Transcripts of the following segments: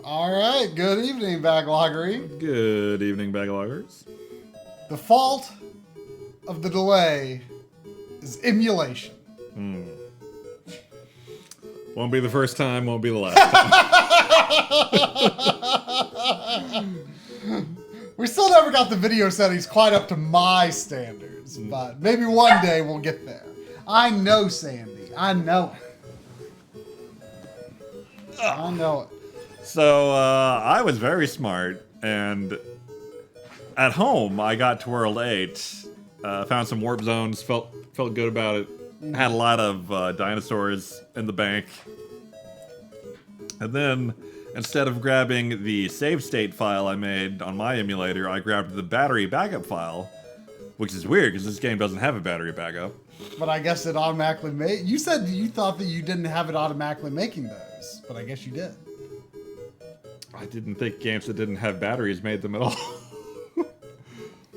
All right, good evening, Backloggery. Good evening, Backloggers. The fault of the delay is emulation. Won't be the first time, won't be the last time. We still never got the video settings quite up to my standards, but maybe one day we'll get there. I know, Sandy. I know it. I know it. So, I was very smart, and at home, I got to World 8, found some warp zones, felt good about it, had a lot of dinosaurs in the bank. And then, instead of grabbing the save state file I made on my emulator, I grabbed the battery backup file, which is weird, because this game doesn't have a battery backup. But I guess it automatically made... You said you thought that you didn't have it automatically making those, but I guess you did. I didn't think games that didn't have batteries made them at all.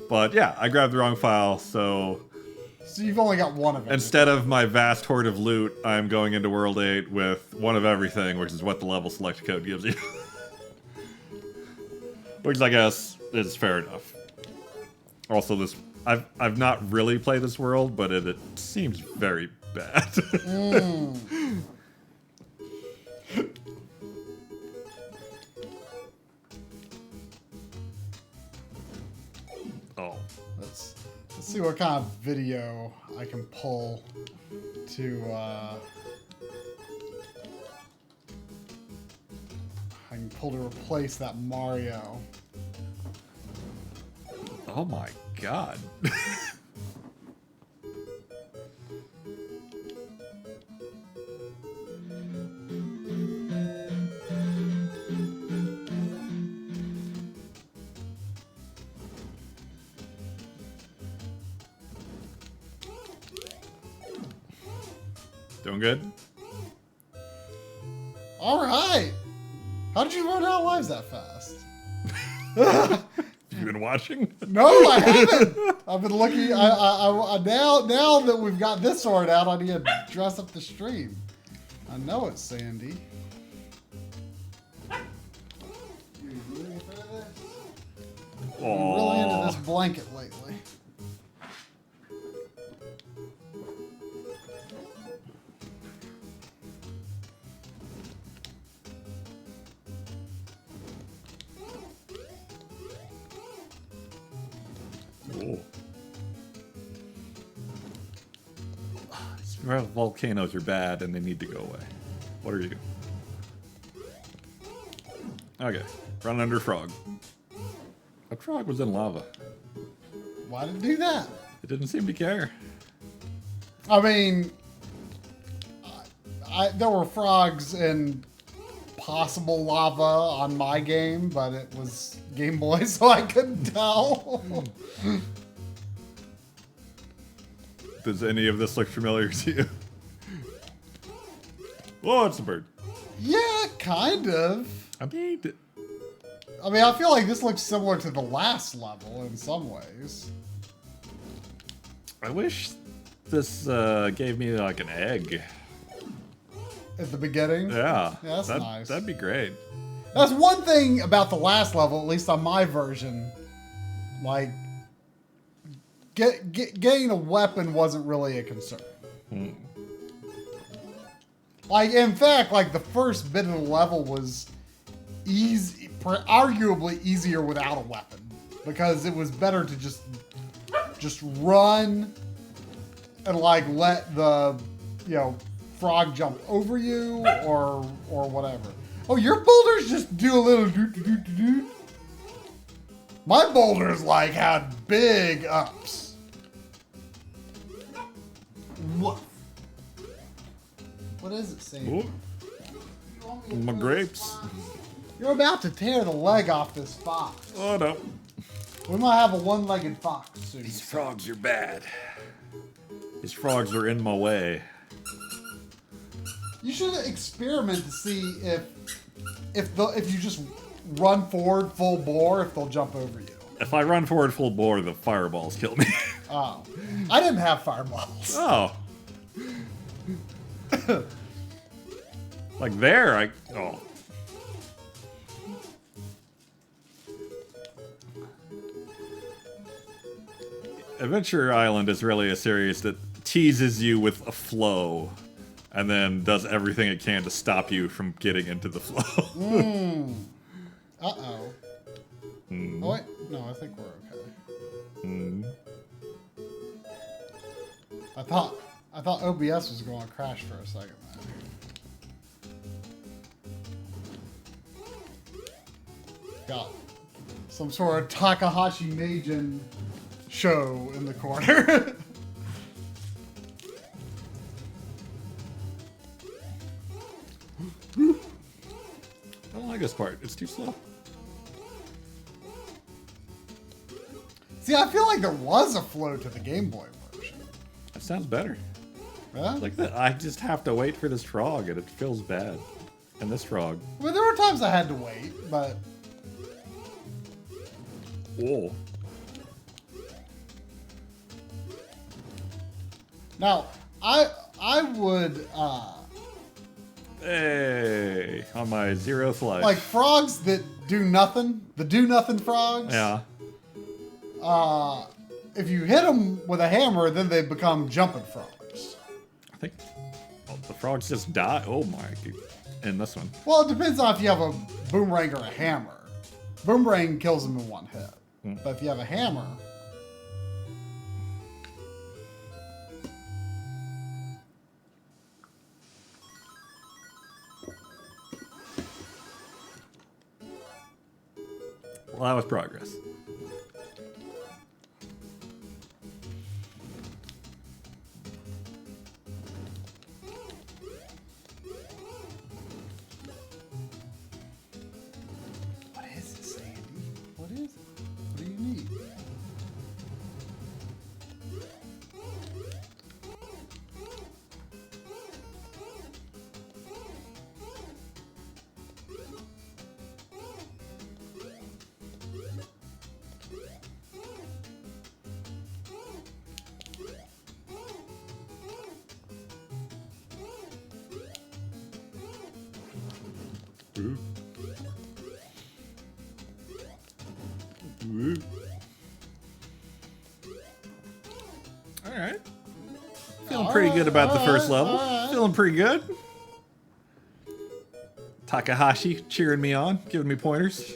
But yeah, I grabbed the wrong file, so... So you've only got one of it. Instead of my vast hoard of loot, I'm going into World 8 with one of everything, which is what the level select code gives you. Which I guess is fair enough. Also, this... I've not really played this world, but it seems very bad. Oh. Let's see what kind of video I can pull to replace that Mario. Oh my god. Doing good? All right. How did you run out of lives that fast? You been watching? No, I haven't. I've been looking. I now that we've got this sorted out, I need to dress up the stream. I know it, Sandy. You really into this? I'm really into this blanket lately. Volcanoes are bad and they need to go away. What are you? Okay, run under frog. A frog was in lava. Why did it do that? It didn't seem to care. I mean, there were frogs in possible lava on my game, but it was Game Boy, so I couldn't tell. Does any of this look familiar to you? Oh, it's a bird. Yeah, kind of. I mean, I feel like this looks similar to the last level in some ways. I wish this gave me like an egg. At the beginning? Yeah. Yeah, that's nice. That'd be great. That's one thing about the last level, at least on my version. Like, getting a weapon wasn't really a concern. Like, in fact, like the first bit of the level was easy, arguably easier without a weapon, because it was better to just run and like let the frog jump over you or whatever. Oh, your boulders just do a little doot. My boulders like had big ups. What? What is it saying? My grapes. You're about to tear the leg off this fox. Oh no. We might have a one-legged fox soon. These frogs are bad. These frogs are in my way. You should experiment to see if you just run forward full bore, if they'll jump over you. If I run forward full bore, the fireballs kill me. Oh. I didn't have fireballs. Oh. Like there, oh. Adventure Island is really a series that teases you with a flow and then does everything it can to stop you from getting into the flow. Uh-oh. Oh, wait. No, I think we're okay. I thought OBS was going to crash for a second there. Got some sort of Takahashi Meijin show in the corner. I don't like this part. It's too slow. See, I feel like there was a flow to the Game Boy version. That sounds better. Yeah? Like that, I just have to wait for this frog, and it feels bad. And this frog. Well, there were times I had to wait, but... Whoa. Now, I would, Hey, on my 0th life. like frogs that do nothing, the do-nothing frogs. Yeah. If you hit them with a hammer, then they become jumping frogs. I think the frogs just die. Oh my. In this one. Well, it depends on if you have a boomerang or a hammer. Boomerang kills them in one hit. But if you have a hammer... Well, that was progress. What is it, Sandy? What is it? What do you need? Ooh. Ooh. All right. Feeling pretty good about the first level. Feeling pretty good. Takahashi cheering me on, giving me pointers.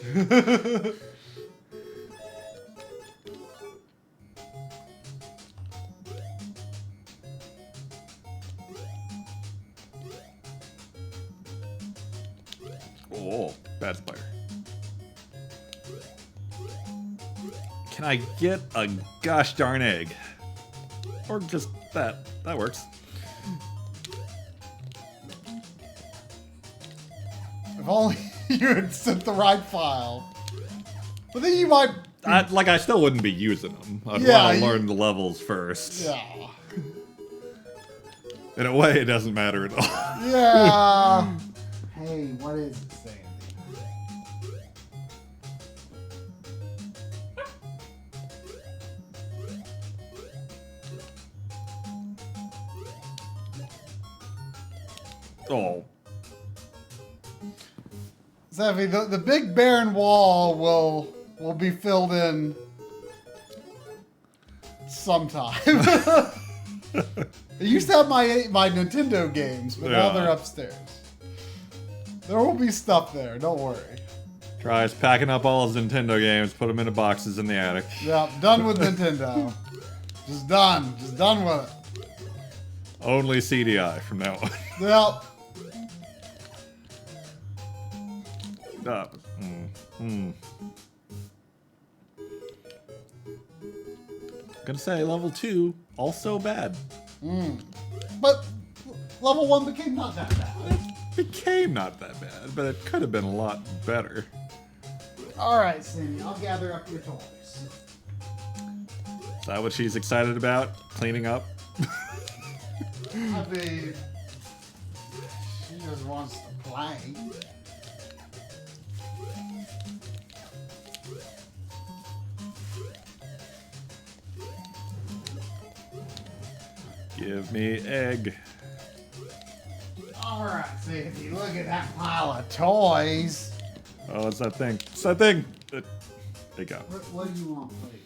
Oh, bad player. Can I get a gosh darn egg? Or just that. That works. If only you had sent the right file. But then you might... I still wouldn't be using them. I'd Yeah, want to learn the levels first. Yeah. In a way, it doesn't matter at all. Yeah. Hey, what is it, Sandy? Oh. Savvy, the big barren wall will be filled in sometime. I used to have my Nintendo games, but now they're upstairs. There will be stuff there, don't worry. Tries packing up all his Nintendo games, put them into boxes in the attic. Yep, done with Nintendo. Just done with it. Only CDI from now on. Yep. Gonna say level 2 also bad. But level 1 became not that bad. It became not that bad, but it could have been a lot better. Alright, Sandy, I'll gather up your toys. Is that what she's excited about? Cleaning up? I mean, she just wants to play. Give me egg. Alright, Sandy, look at that pile of toys. Oh, it's that thing. It's that thing. There you go. What do you want to play?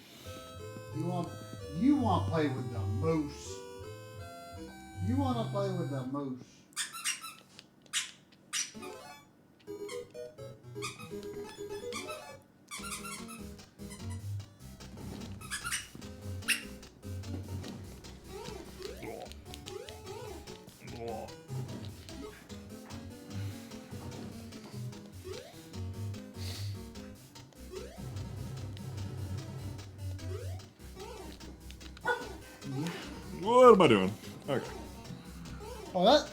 You want to play with the moose. You want to play with the moose. What am I doing? Okay. Oh,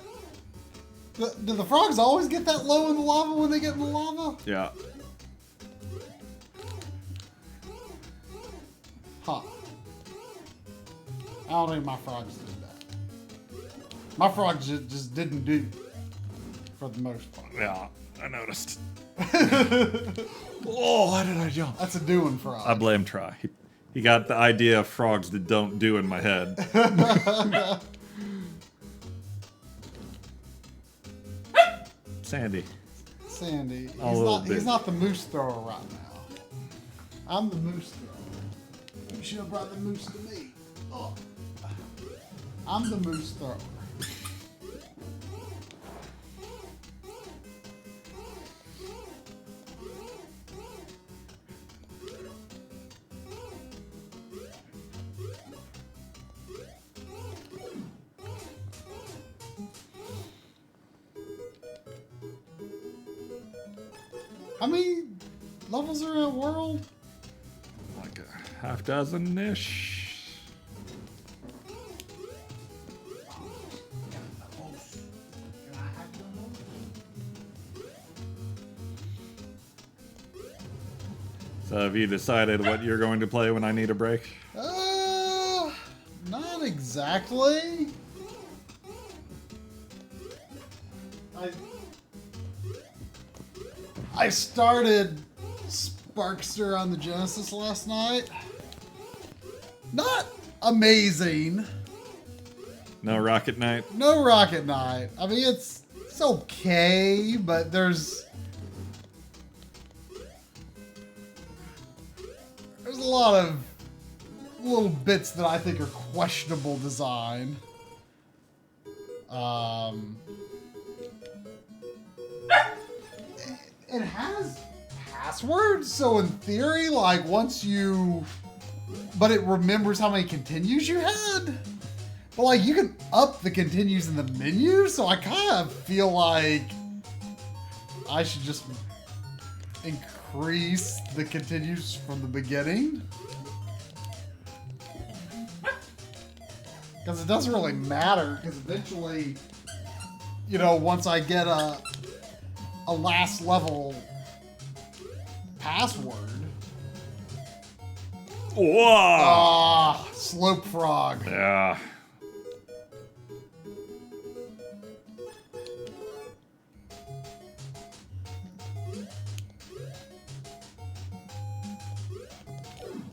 do the frogs always get that low in the lava when they get in the lava? Yeah. Huh. I don't think my frogs did that. My frogs just didn't do, for the most part. Yeah, I noticed. Oh, why did I jump? That's a doing frog. I blame Try. He got the idea of frogs that don't do in my head. Sandy. Sandy. He's He's not the moose thrower right now. I'm the moose thrower. You should have brought the moose to me. Oh. I'm the moose thrower. How many levels are in a world? Like a half dozen-ish. So have you decided what you're going to play when I need a break? Not exactly. I started Sparkster on the Genesis last night. Not amazing. No Rocket Knight? No Rocket Knight. I mean, it's okay, but there's a lot of little bits that I think are questionable design. It has passwords, so in theory, like but it remembers how many continues you had. But like you can up the continues in the menu, so I kind of feel like I should just increase the continues from the beginning. Because it doesn't really matter, because eventually, you know, once I get a last level password. Whoa! Ah, Slope Frog. Yeah.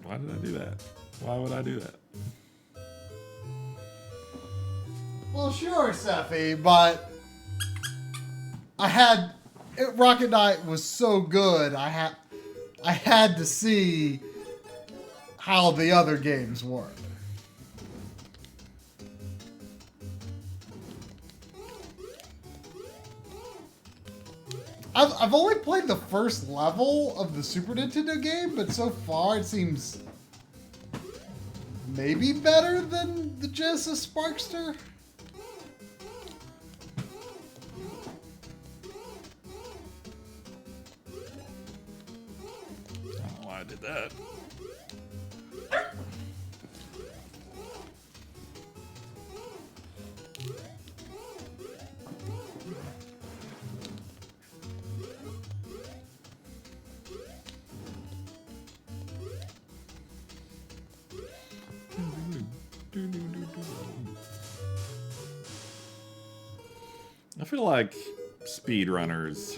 Why did I do that? Why would I do that? Well, sure, Sephi, but Rocket Knight was so good. I had to see how the other games work. I've only played the first level of the Super Nintendo game, but so far it seems maybe better than the Genesis Sparkster. I don't know why I did that. I feel like speedrunners,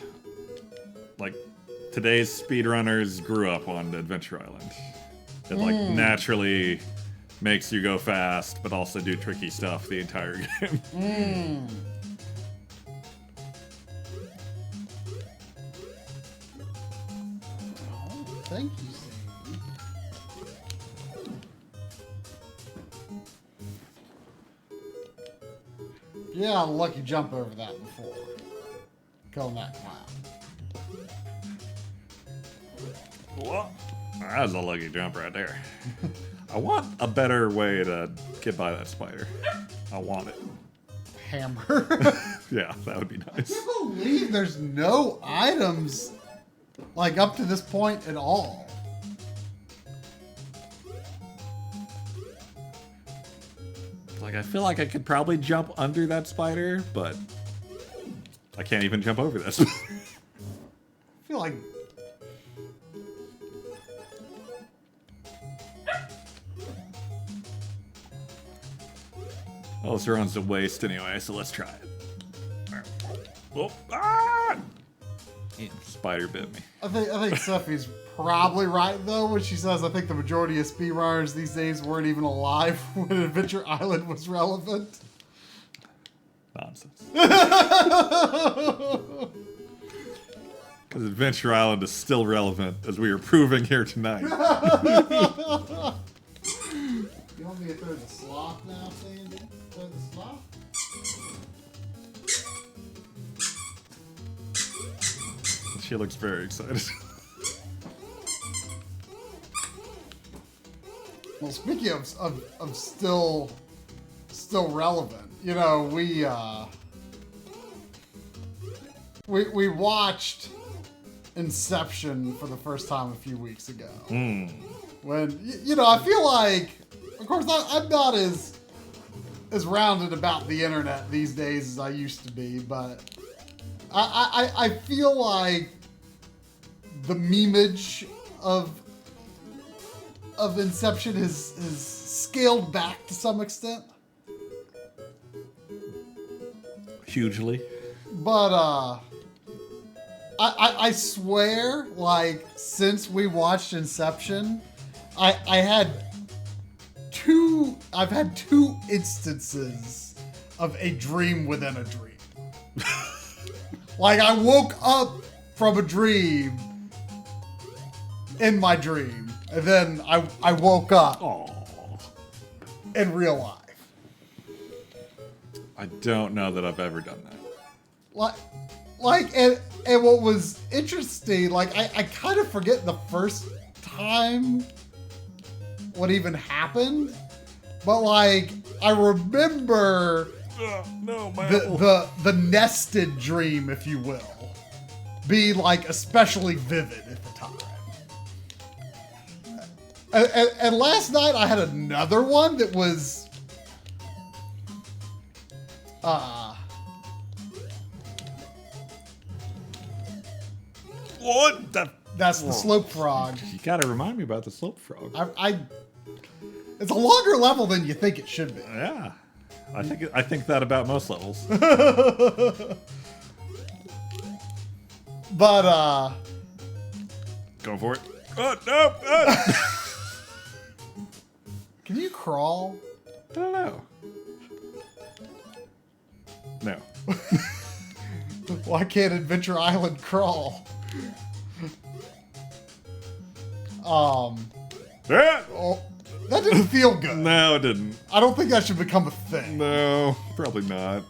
like today's speedrunners, grew up on Adventure Island. It like naturally makes you go fast, but also do tricky stuff the entire game. Oh, thank you, Sandy. Yeah, lucky jump over that before. Killing that clown. Well, that was a lucky jump right there. I want a better way to get by that spider. I want it. Hammer. Yeah, that would be I nice. can't believe there's no items like up to this point at all. Like, I feel like I could probably jump under that spider, but I can't even jump over that spider. I feel like Oh, this runs to waste anyway, so let's try it. Oh, ah! Spider bit me. I think Sophie's probably right though when she says I think the majority of speedrunners these days weren't even alive when Adventure Island was relevant. Nonsense. Because Adventure Island is still relevant, as we are proving here tonight. You want me to throw the sloth now, Sandy? Throw the sloth? She looks very excited. Well, speaking of still relevant, you know, we watched Inception for the first time a few weeks ago. When you know, I feel like, of course, I'm not as rounded about the internet these days as I used to be, but I feel like the memeage of Inception has scaled back to some extent. Hugely. But I swear, like, since we watched Inception, I've had two instances of a dream within a dream. Like, I woke up from a dream in my dream, and then I woke up in real life. I don't know that I've ever done that. And what was interesting, like, I kind of forget the first time what even happened, but like, I remember No, my the nested dream, if you will, be like especially vivid at the time. And last night I had another one that was What? That's the slope frog. You gotta remind me about the slope frog. It's a longer level than you think it should be. Yeah, I think that about most levels. But Going for it. Oh no! Oh. Can you crawl? I don't know. No. Why can't Adventure Island crawl? Yeah. Oh, that didn't feel good. No, it didn't. I don't think that should become a thing. No, probably not.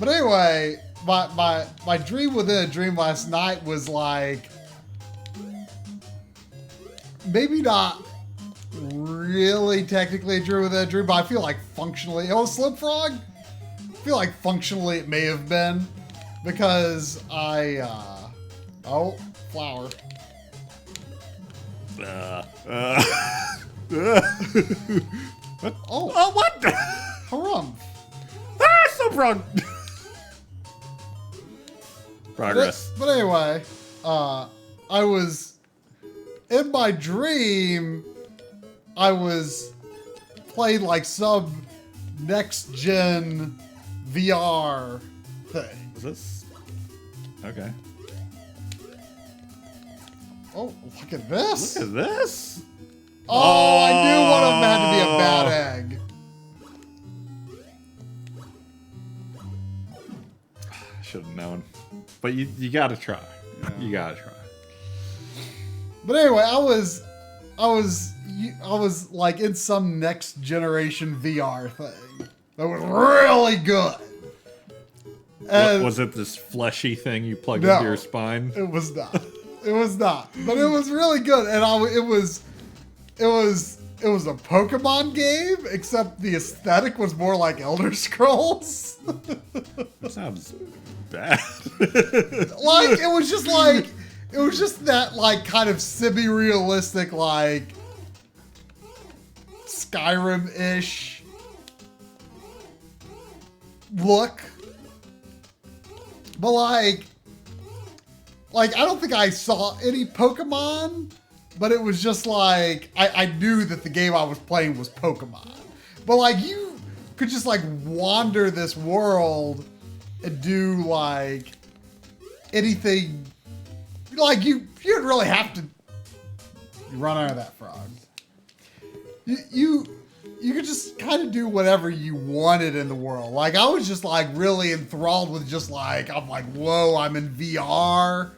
But anyway, my dream within a dream last night was like, maybe not really technically a dream within a dream, but I feel like functionally, Slip Frog? I feel like functionally it may have been, because oh, flower. What? Oh, what? harumph. Slope frog. Progress. But anyway, I was in my dream. I was playing like some next gen VR thing. Is this? Okay. Oh, look at this! Look at this. Oh, I knew one of them had to be a bad egg. Should have known. But you gotta try. Yeah. You gotta try. But anyway, I was like in some next generation VR thing that was really good. And Was it this fleshy thing you plugged No. into your spine? it was not. It was not. But it was really good, and it was a Pokemon game, except the aesthetic was more like Elder Scrolls. That sounds bad. Like it was just that like kind of semi-realistic like Skyrim-ish look. But like I don't think I saw any Pokemon, but it was just like I knew that the game I was playing was Pokemon. But like you could just like wander this world and do like anything. Like you didn't really have to. You run out of that frog. You could just kind of do whatever you wanted in the world. Like I was just like really enthralled with just like I'm like, whoa, I'm in VR,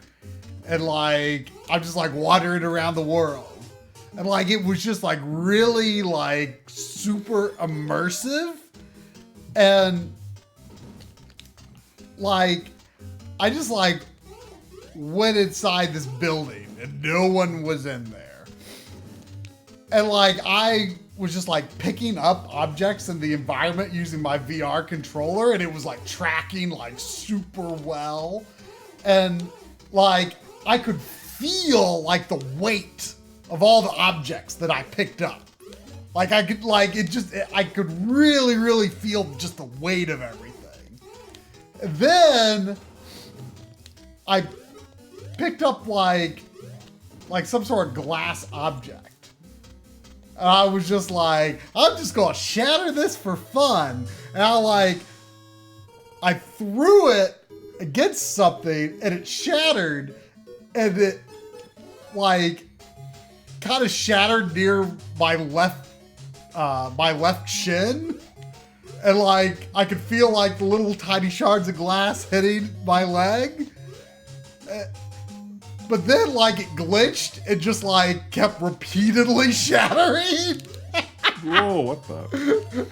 and like I'm just like wandering around the world, and like it was just like really like super immersive, and like I just like went inside this building and no one was in there. And like I was just like picking up objects in the environment using my VR controller, and it was like tracking like super well. And like I could feel like the weight of all the objects that I picked up. Like I could like I could really, really feel just the weight of everything. And then I picked up like some sort of glass object. And I was just like, I'm just gonna shatter this for fun. And I threw it against something and it shattered, and it like kind of shattered near my left chin. And like I could feel like the little tiny shards of glass hitting my leg. But then like it glitched and just like kept repeatedly shattering. Whoa, what the?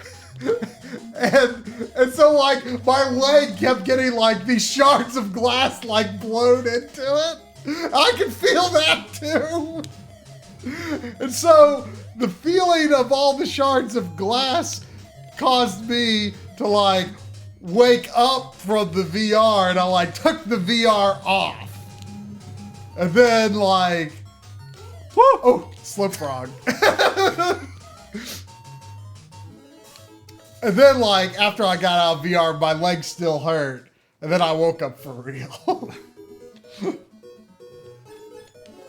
And so like my leg kept getting like these shards of glass like blown into it. I could feel that too. And so the feeling of all the shards of glass caused me to like wake up from the VR, and I like took the VR off. And then like, whoo, oh, slip frog. And then like after I got out of VR, my leg still hurt, And then I woke up for real.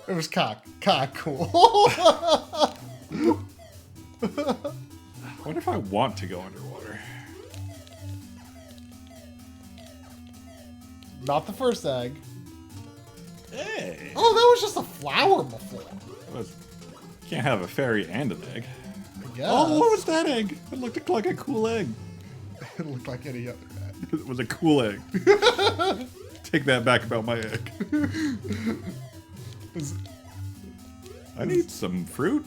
It was kind of cool. I wonder if I want to go underwater. Not the first egg. Hey. Oh, that was just a flower before. Can't have a fairy and an egg. I guess. Oh, what was that egg? It looked like a cool egg. It looked like any other egg. It was a cool egg. Take that back about my egg. I need some fruit.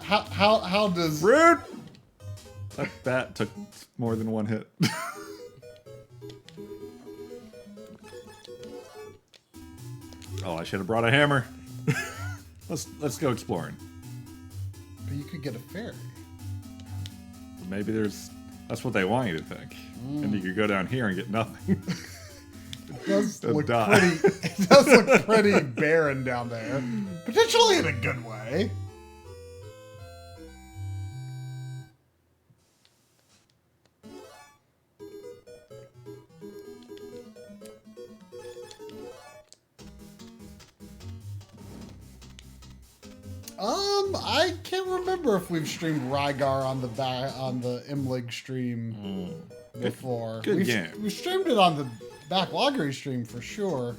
How does Fruit? That took more than one hit. Oh, I should have brought a hammer. Let's go exploring. But you could get a fairy. Maybe that's what they want you to think. And you could go down here and get nothing. It does And look die. pretty. It does look pretty barren down there, potentially in a good way. I can't remember if we've streamed Rygar on the Imlig stream before. Good game. We streamed it on the Backloggery stream for sure.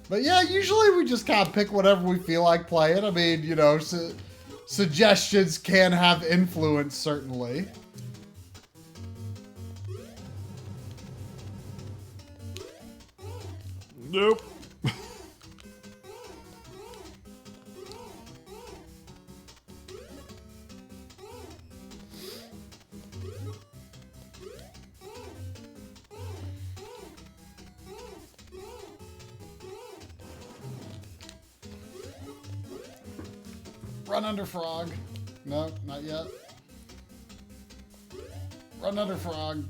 But yeah, usually we just kind of pick whatever we feel like playing. I mean, you know, suggestions can have influence, certainly. Nope. Run under frog. No, not yet. Run under frog.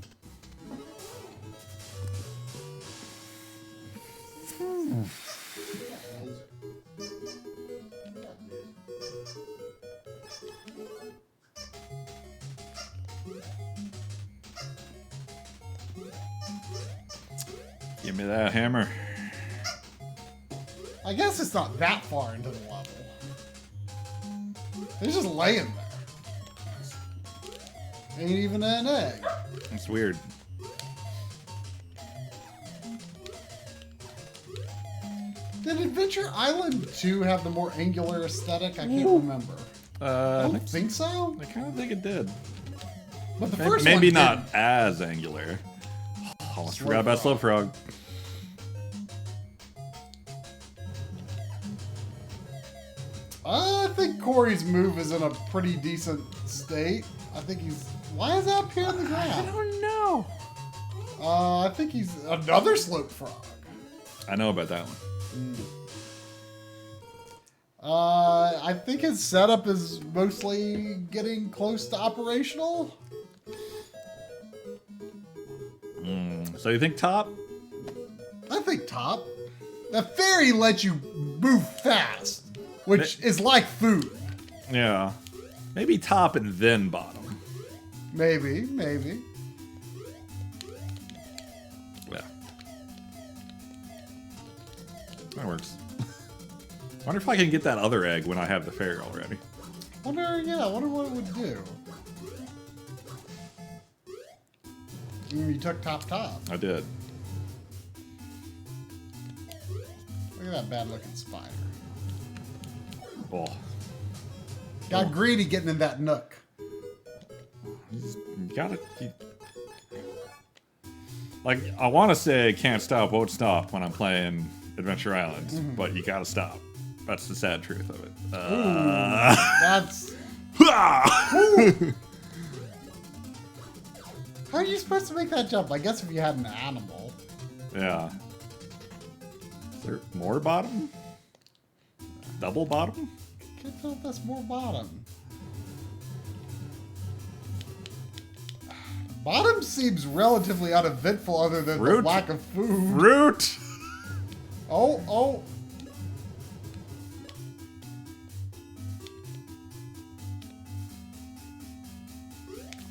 Give me that hammer. I guess it's not that far into the level. It's just laying there. Ain't even an egg. That's weird. Did Adventure Island 2 have the more angular aesthetic? I can't remember. I don't think so. I kind of think it did. But the first Maybe one not didn't. as angular. Almost Slow forgot about frog. Slow Frog. I think Corey's move is in a pretty decent state. I think he's... Why is that up here on the ground? don't know. I think he's another slope frog. I know about that one. I think his setup is mostly getting close to operational. So you think top? I think top. The fairy lets you move fast, which is like food. Yeah. Maybe top and then bottom. Maybe. Yeah. That works. Wonder if I can get that other egg when I have the fairy already. Wonder what it would do. You took top. I did. Look at that bad looking spider. Oh. Got greedy getting in that nook. You gotta... Like, I want to say can't stop, won't stop when I'm playing Adventure Island, but you gotta stop. That's the sad truth of it. That's... How are you supposed to make that jump? I guess if you had an animal. Yeah. Is there more bottom? Double bottom? Can't tell if that's more bottom. Bottom seems relatively uneventful other than the Fruit? lack of food. Root! Oh.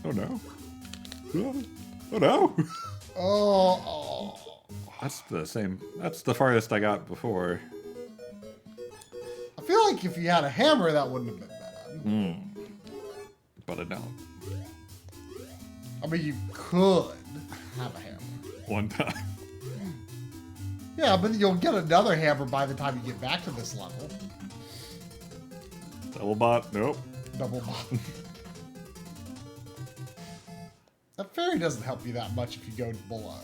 Oh no. Oh no. Oh. That's the same. That's the farthest I got before. I feel like if you had a hammer, that wouldn't have been bad. But I don't. I mean, you could have a hammer. One time. Yeah, but you'll get another hammer by the time you get back to this level. Double bot. Nope. Double bottom. That fairy doesn't help you that much if you go below.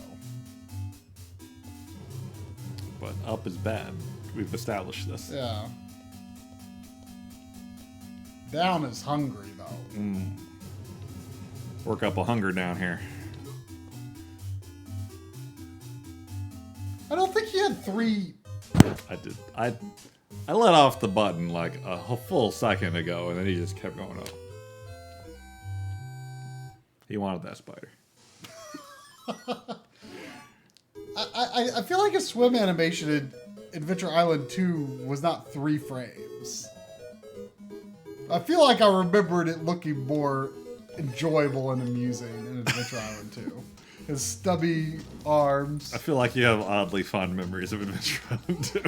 But up is bad. We've established this. Yeah. Down is hungry, though. Work up a hunger down here. I don't think you had 3... I did. I let off the button like a full second ago, and then he just kept going up. He wanted that spider. I feel like a swim animation in Adventure Island 2 was not 3 frames. I feel like I remembered it looking more enjoyable and amusing in Adventure Island 2. His stubby arms. I feel like you have oddly fond memories of Adventure Island 2.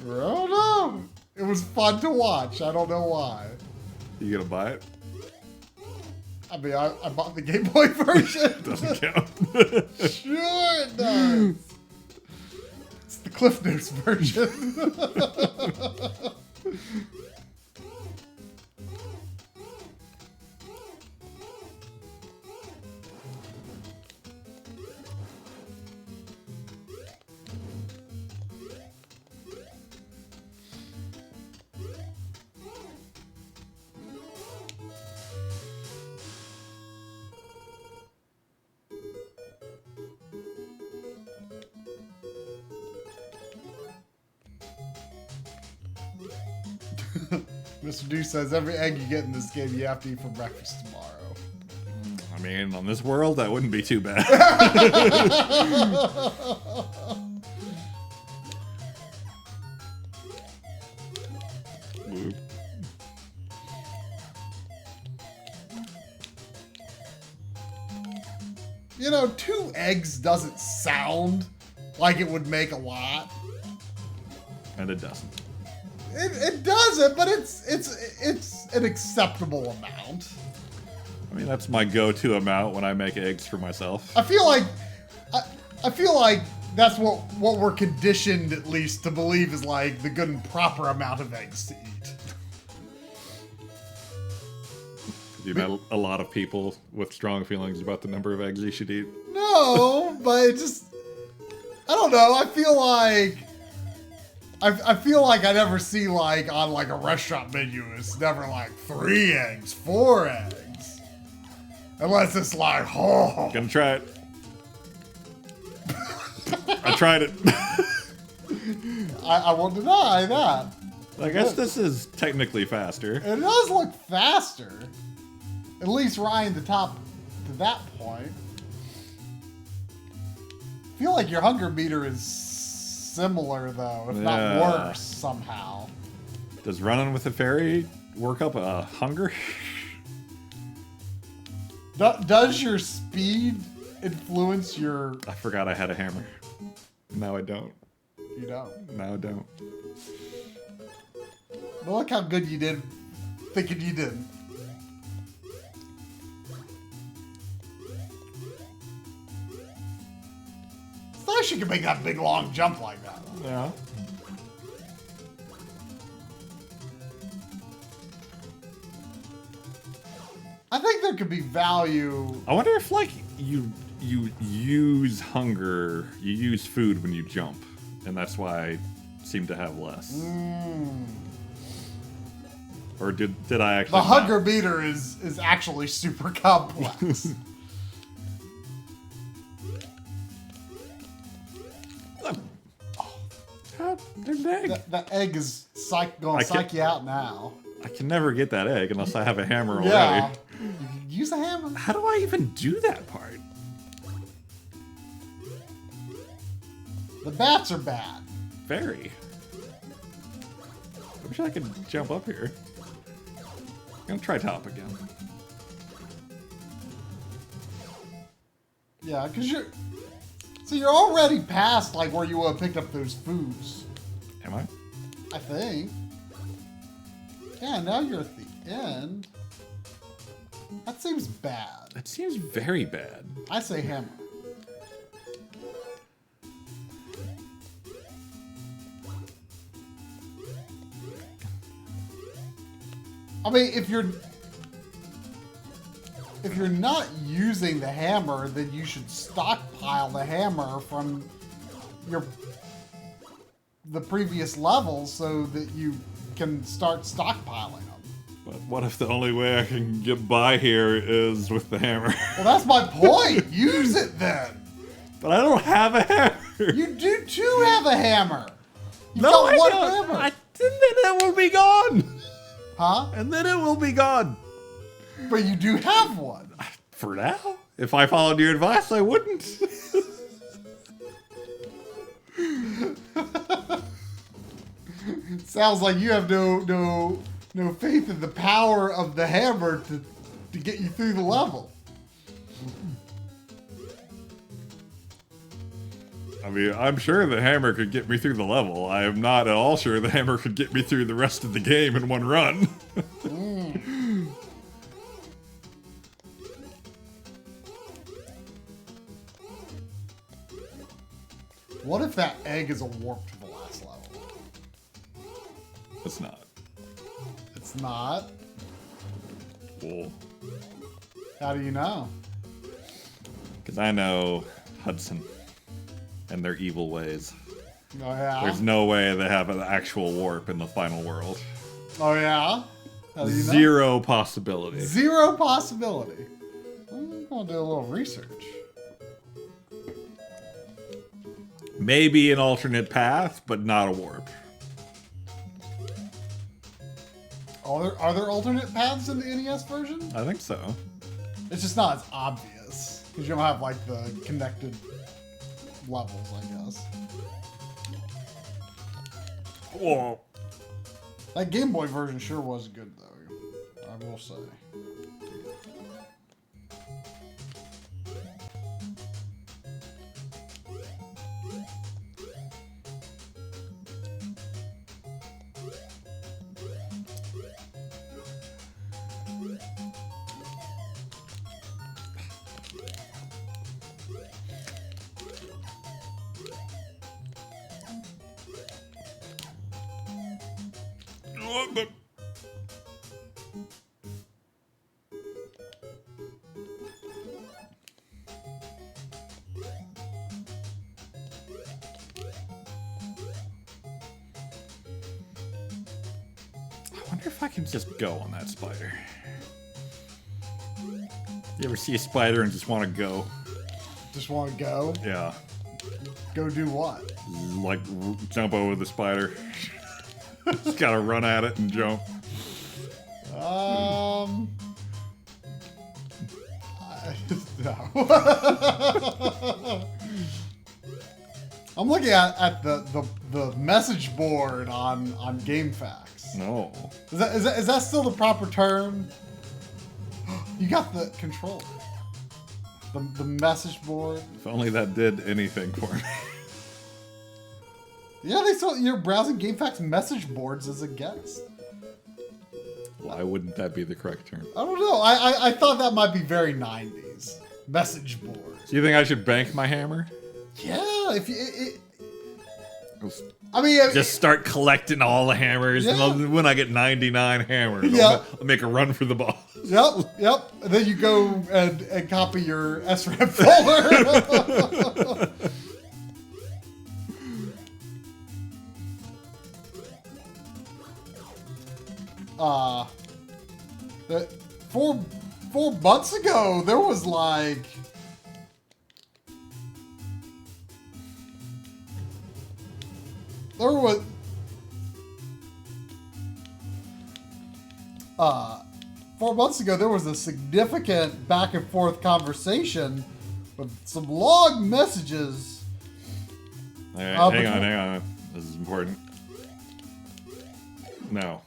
I don't know. It was fun to watch. I don't know why. You gonna buy it? I mean, I bought the Game Boy version. Doesn't count. Sure it does. It's the Cliff Notes version. Mr. Deuce says every egg you get in this game you have to eat for breakfast tomorrow. I mean, on this world, that wouldn't be too bad. You know, 2 eggs doesn't sound like it would make a lot. And it doesn't. It doesn't, but it's an acceptable amount. I mean, that's my go-to amount when I make eggs for myself. I feel like that's what we're conditioned at least to believe is like the good and proper amount of eggs to eat. You met a lot of people with strong feelings about the number of eggs you should eat. No, but it just I don't know. I feel like I never see like on like a restaurant menu. It's never like 3 eggs, 4 eggs, unless it's like Gonna try it. I tried it. I won't deny that. I guess this is technically faster. It does look faster. At least riding the top to that point. I feel like your hunger meter is similar though, if not worse somehow. Does running with a fairy work up a hunger? Does your speed influence your... I forgot I had a hammer. Now I don't. You don't. Now I don't. But look how good you did thinking you didn't. It's nice you can make that big long jump like that. Yeah. I think there could be value. I wonder if like you use hunger, you use food when you jump, and that's why I seem to have less. Or did I actually? The hunger meter is actually super complex. There's an egg. That egg is going to psych you out now. I can never get that egg unless I have a hammer already. Yeah. You can use a hammer. How do I even do that part? The bats are bad. Very. Wish I could jump up here. I'm gonna try top again. Yeah, because you're already past like where you would have picked up those foods. Am I? I think. Yeah, now you're at the end. That seems bad. That seems very bad. I say hammer. I mean, if you're not using the hammer, then you should stockpile the hammer from the previous levels so that you can start stockpiling them. But what if the only way I can get by here is with the hammer? Well, that's my point. Use it then. But I don't have a hammer. You do too have a hammer. You've No, got I one don't. hammer. And then it will be gone. Huh? And then it will be gone. But you do have one. For now. If I followed your advice, I wouldn't. Sounds like you have no faith in the power of the hammer to get you through the level. I mean, I'm sure the hammer could get me through the level. I am not at all sure the hammer could get me through the rest of the game in one run. What if that egg is a warp to the last level? It's not. It's not. Cool. How do you know? Because I know Hudson and their evil ways. Oh yeah. There's no way they have an actual warp in the final world. Oh yeah. How do you know? Zero possibility. Zero possibility. I'm gonna do a little research. Maybe an alternate path, but not a warp. Are there alternate paths in the NES version? I think so. It's just not as obvious because you don't have like the connected levels, I guess. Whoa. That Game Boy version sure was good though, I will say. I wonder if I can just go on that spider. You ever see a spider and just want to go? Just want to go? Yeah. Go do what? Like, jump over the spider. Just gotta run at it and jump. No. I'm looking at the message board on GameFAQs. No. Is that still the proper term? You got the controller. The message board. If only that did anything for me. Yeah, they saw you're browsing GameFAQs message boards as a guest. Why wouldn't that be the correct term? I don't know. I thought that might be very 90s. Message board. Do you think I should bank my hammer? Yeah, if you... I mean... Just start collecting all the hammers, Yeah. and when I get 99 hammers, Yeah. I'll make a run for the boss. Yep. And then you go and copy your SRAM folder. That 4 months ago, there was like... There was... 4 months ago, there was a significant back and forth conversation with some long messages. All right, hang on. This is important. No.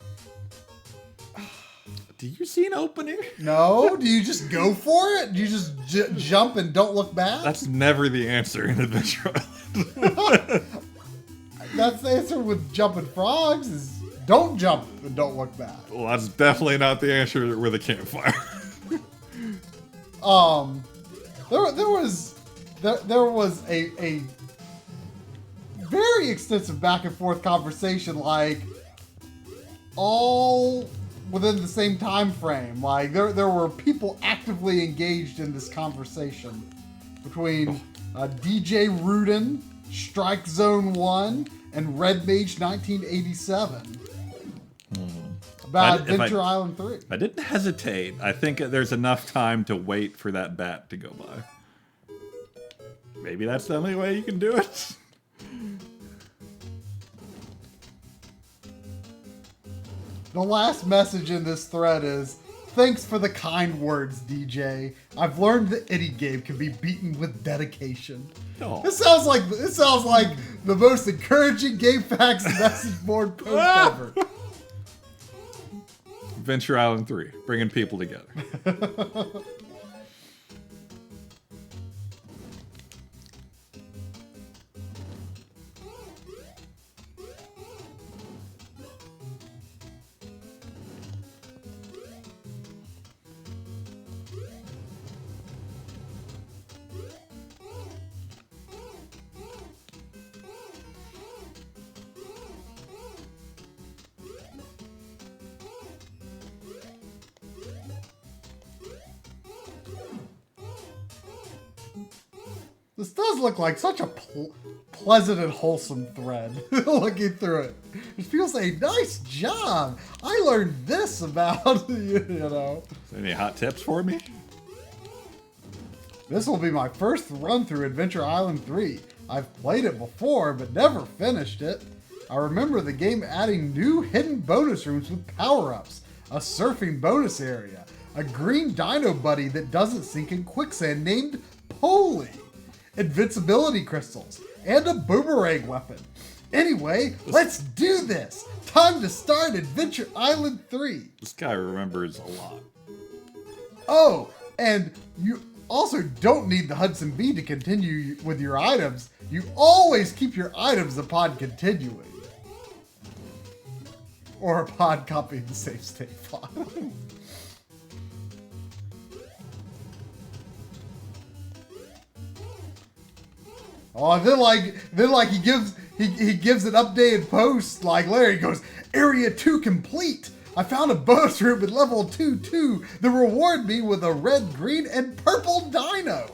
Do you see an opening? No? Do you just go for it? Do you just jump and don't look back? That's never the answer in Adventure Island. That's the answer with jumping frogs is don't jump and don't look back. Well, that's definitely not the answer with a campfire. There was a very extensive back and forth conversation, like all within the same time frame. Like there were people actively engaged in this conversation between DJ Rudin, Strike Zone 1, and Red Mage 1987 about Adventure Island 3. I didn't hesitate. I think there's enough time to wait for that bat to go by. Maybe that's the only way you can do it. The last message in this thread is, thanks for the kind words, DJ. I've learned that any game can be beaten with dedication. Oh. This sounds like the most encouraging GameFAQs message board post ever. Adventure Island 3, bringing people together. This does look like such a pleasant and wholesome thread. Looking through it, it feels a nice job. I learned this about you know. Any hot tips for me? This will be my first run through Adventure Island 3. I've played it before, but never finished it. I remember the game adding new hidden bonus rooms with power-ups, a surfing bonus area, a green dino buddy that doesn't sink in quicksand named Polly, invincibility crystals, and a boomerang weapon. Anyway, let's do this! Time to start Adventure Island 3! This guy remembers a lot. Oh, and you also don't need the Hudson Bee to continue with your items. You always keep your items upon continuing. Or upon copying the save state file. Oh, and then he gives an updated post, like Larry goes, Area 2 complete. I found a bonus room at level 2 that reward me with a red, green, and purple dino.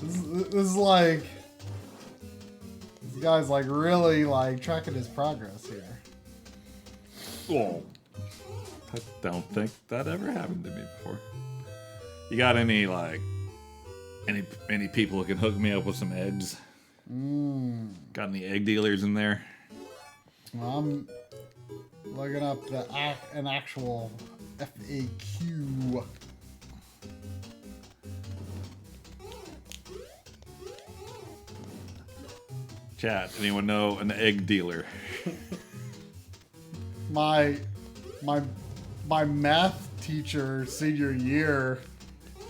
This is like, this guy's like really like tracking his progress here. Oh, I don't think that ever happened to me before. You got any like any people who can hook me up with some eggs? Got any egg dealers in there? I'm looking up an actual FAQ. Chat, anyone know an egg dealer? My math teacher senior year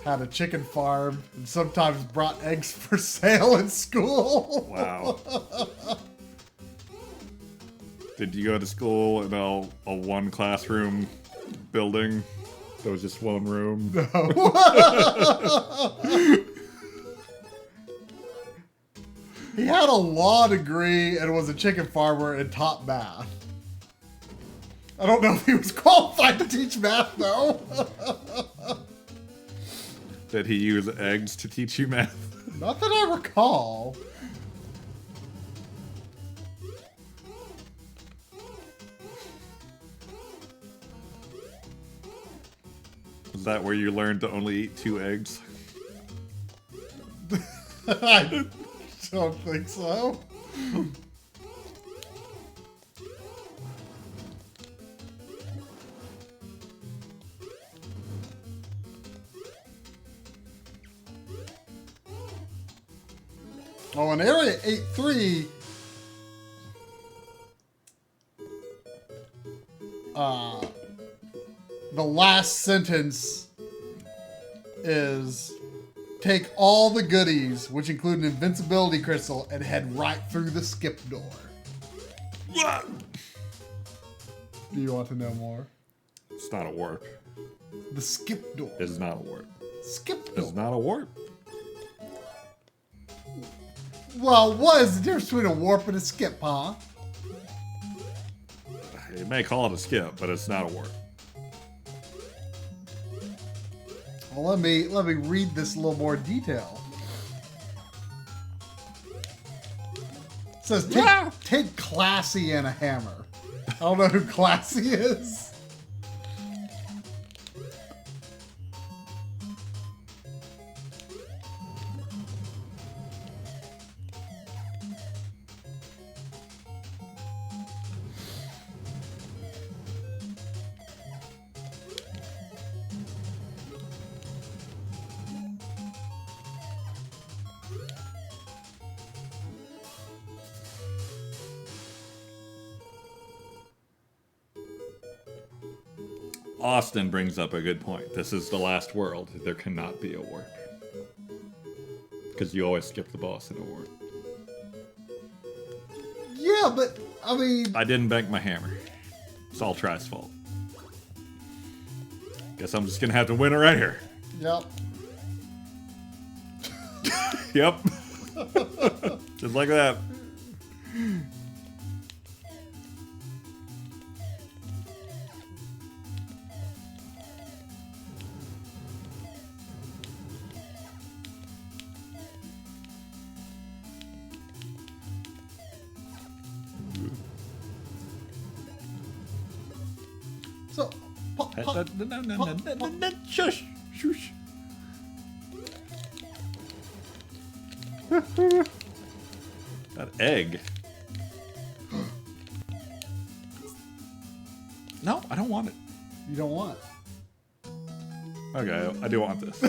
had a chicken farm and sometimes brought eggs for sale in school. Wow. Did you go to school in a one classroom building? There was just one room? No. He had a law degree and was a chicken farmer and taught math. I don't know if he was qualified to teach math, though. Did he use eggs to teach you math? Not that I recall. Is that where you learned to only eat 2 eggs? I don't think so. Oh, in Area 8-3, the last sentence is take all the goodies, which include an invincibility crystal, and head right through the skip door. Do you want to know more? It's not a warp. The skip door. It's not a warp. Skip door. It's not a warp. Well, what is the difference between a warp and a skip, huh? You may call it a skip, but it's not a warp. Well, let me read this a little more detail. It says take Classy and a hammer. I don't know who Classy is. Austin brings up a good point. This is the last world. There cannot be a warp. Because you always skip the boss in a warp. Yeah, but, I mean... I didn't bank my hammer. It's all Try's fault. Guess I'm just gonna have to win it right here. Yep. Yep. Just like that. So, Shush. Shush. That egg. No, I don't want it. you don't want. Okay, I do want this.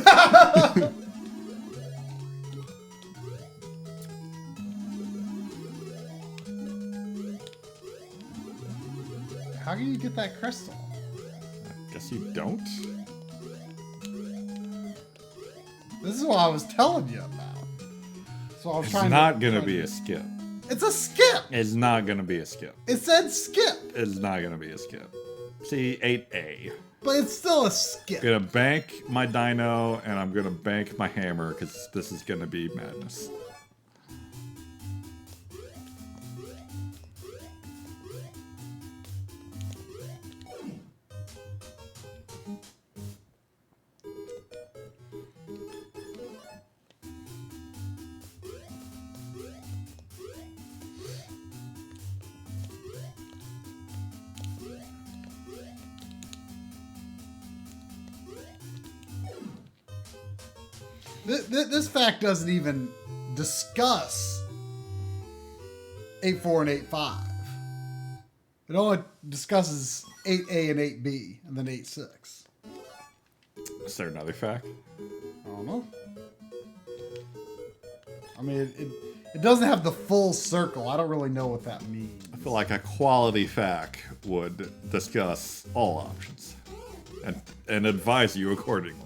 How can you get that crystal? Guess you don't? This is what I was telling you about. So I was It's trying not gonna be a skip. It's a skip! It's not gonna be a skip. It said skip! It's not gonna be a skip. See, 8A. But it's still a skip. Gonna bank my dino, and I'm gonna bank my hammer, because this is gonna be madness. This fact doesn't even discuss 8.4 and 8.5. It only discusses 8A and 8B, and then 8.6. Is there another fact? I don't know. I mean, it doesn't have the full circle. I don't really know what that means. I feel like a quality fact would discuss all options and advise you accordingly.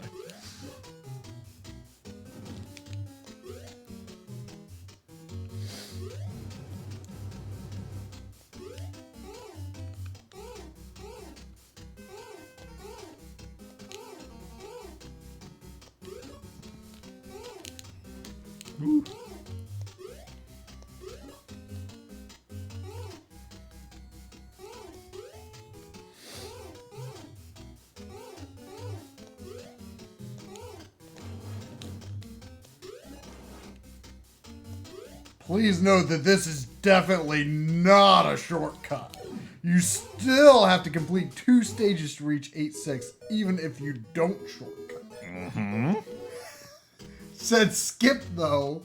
Ooh. Please note that this is definitely not a shortcut. You still have to complete 2 stages to reach 8.6, even if you don't shortcut. Mm-hmm. Said skip, though.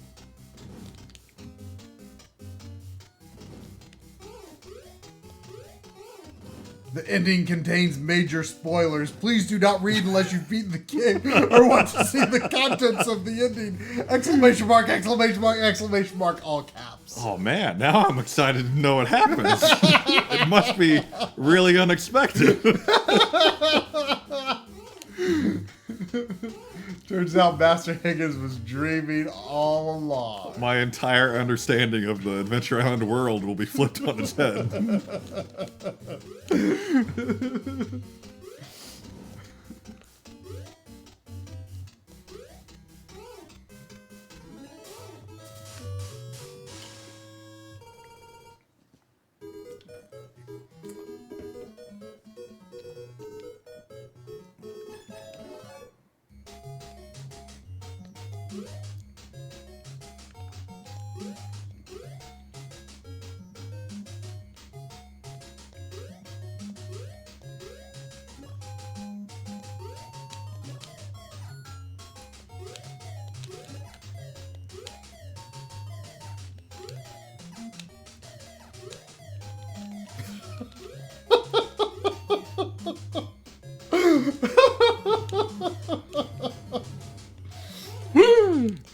The ending contains major spoilers. Please do not read unless you've beaten the game or want to see the contents of the ending. Exclamation mark, exclamation mark, exclamation mark, all caps. games. Oh man, now I'm excited to know what happens. It must be really unexpected. Turns out Master Higgins was dreaming all along. My entire understanding of the Adventure Island world will be flipped on its head.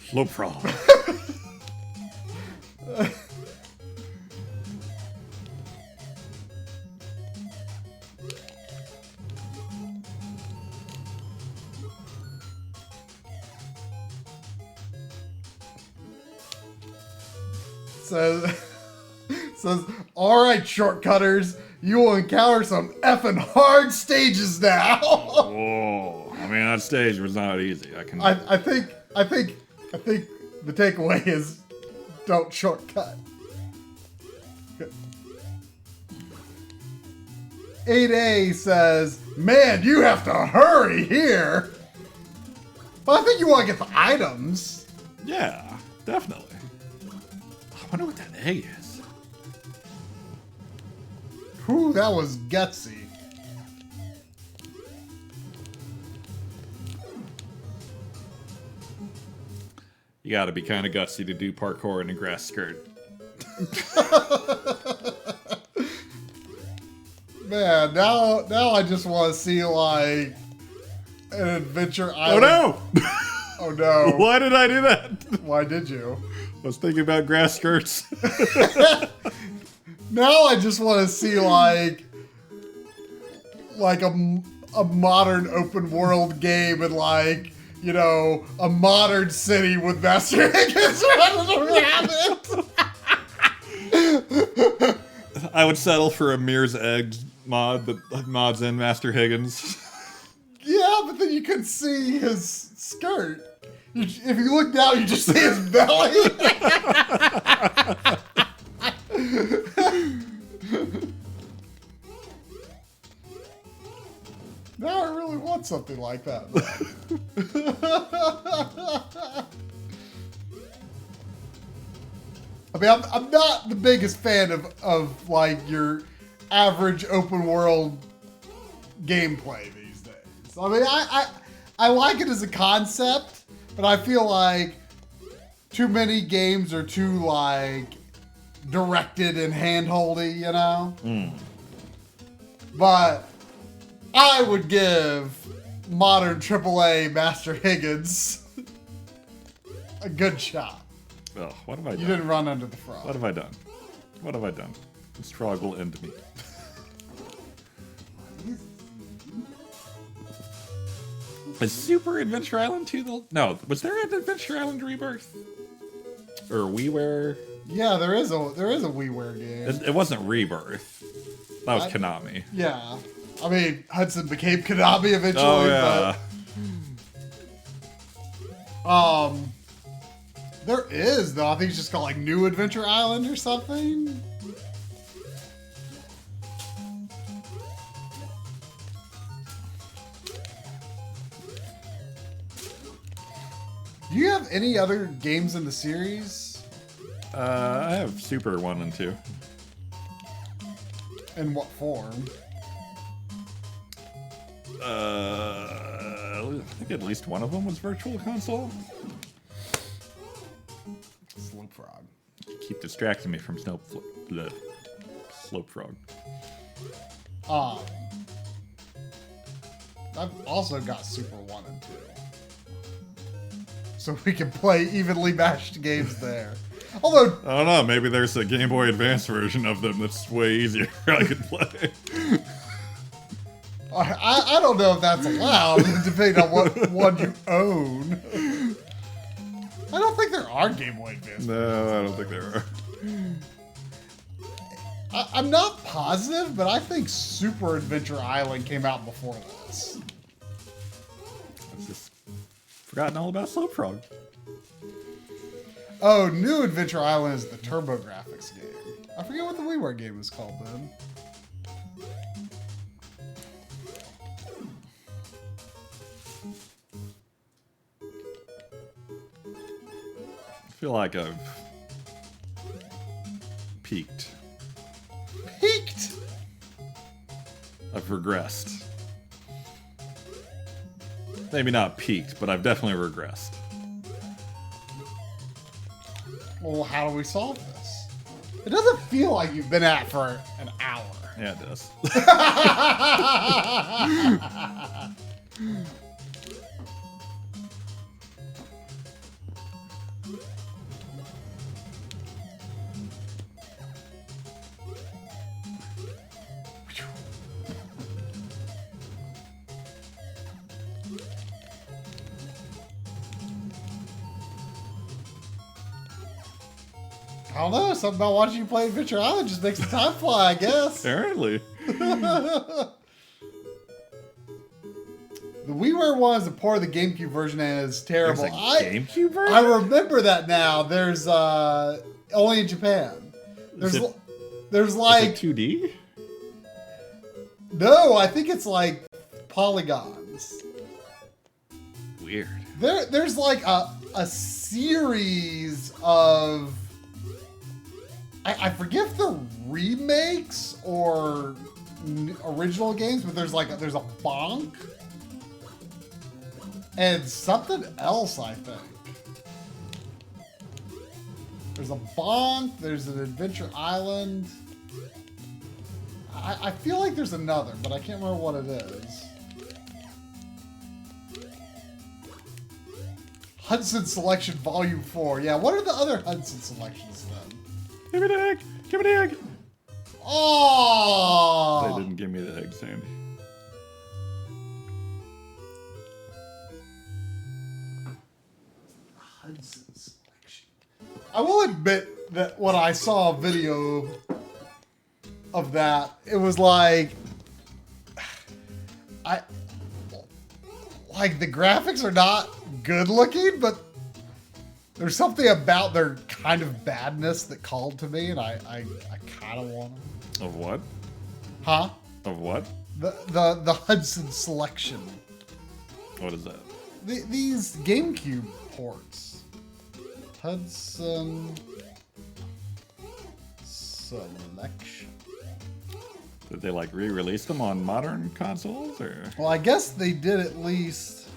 Slow frog. Says, all right, shortcutters, you will encounter some effing hard stages now. Whoa! I mean, that stage was not easy. I think the takeaway is don't shortcut. 8A says, man, you have to hurry here. Well, I think you want to get the items. Yeah, definitely. I wonder what that egg is. Whew, that was gutsy. You gotta be kind of gutsy to do parkour in a grass skirt. Man, now I just want to see like an Adventure Island. Oh no! Oh no. Why did I do that? Why did you? I was thinking about grass skirts. Now I just want to see like a modern open world game and like, you know, a modern city with Master Higgins around it. I would settle for a Mirror's Eggs mod that mods in Master Higgins. Yeah, but then you could see his skirt. If you look down, you just see his belly. Now I really want something like that. I mean, I'm not the biggest fan of like your average open world gameplay these days. I mean, I like it as a concept, but I feel like too many games are too like directed and hand-holdy, you know? But I would give modern AAA Master Higgins a good shot. Oh, what have I done? You didn't run under the frog. What have I done? What have I done? This frog will end me. Is Super Adventure Island 2 the... No, was there an Adventure Island Rebirth? Or WiiWare? Yeah, there is a WiiWare game. It wasn't Rebirth. That was Konami. Yeah. I mean, Hudson became Konami eventually, Oh, yeah. but... There is, though. I think it's just called, like, New Adventure Island or something. Do you have any other games in the series? I have Super 1 and 2. In what form? I think at least one of them was Virtual Console. Slope Frog. You keep distracting me from Slope Frog. I've also got Super 1 and 2. So we can play evenly matched games there. Although, I don't know. Maybe there's a Game Boy Advance version of them that's way easier. I could play. I don't know if that's allowed, depending on what one you own. I don't think there are Game Boy Advance. No, I don't think there are. I'm not positive, but I think Super Adventure Island came out before this. I've just forgotten all about Slope Frog. Oh, New Adventure Island is the TurboGrafx game. I forget what the WiiWare game is called then. I feel like I've peaked. Peaked? I've regressed. Maybe not peaked, but I've definitely regressed. Well, how do we solve this? It doesn't feel like you've been at it for an hour. Yeah, it does. I don't know. Something about watching you play Adventure Island just makes the time fly, I guess. Apparently. The WiiWare one is a part of the GameCube version and it's terrible. There's a GameCube version? I remember that now. There's only in Japan. There's like is it 2D? No, I think it's like polygons. Weird. There's like a series of I forget if they're remakes or original games, but there's a Bonk and something else, I think. There's a Bonk, there's an Adventure Island. I feel like there's another, but I can't remember what it is. Hudson Selection Volume 4. Yeah, what are the other Hudson selections then? Give me the egg! Give me the egg! Oh! They didn't give me the egg, Sandy. Hudson Selection. I will admit that when I saw a video of that, it was like the graphics are not good looking, but there's something about their kind of badness that called to me, and I kind of want them. Of what? Huh? Of what? The Hudson Selection. What is that? These GameCube ports. Hudson Selection. Did they like re-release them on modern consoles, or? Well, I guess they did at least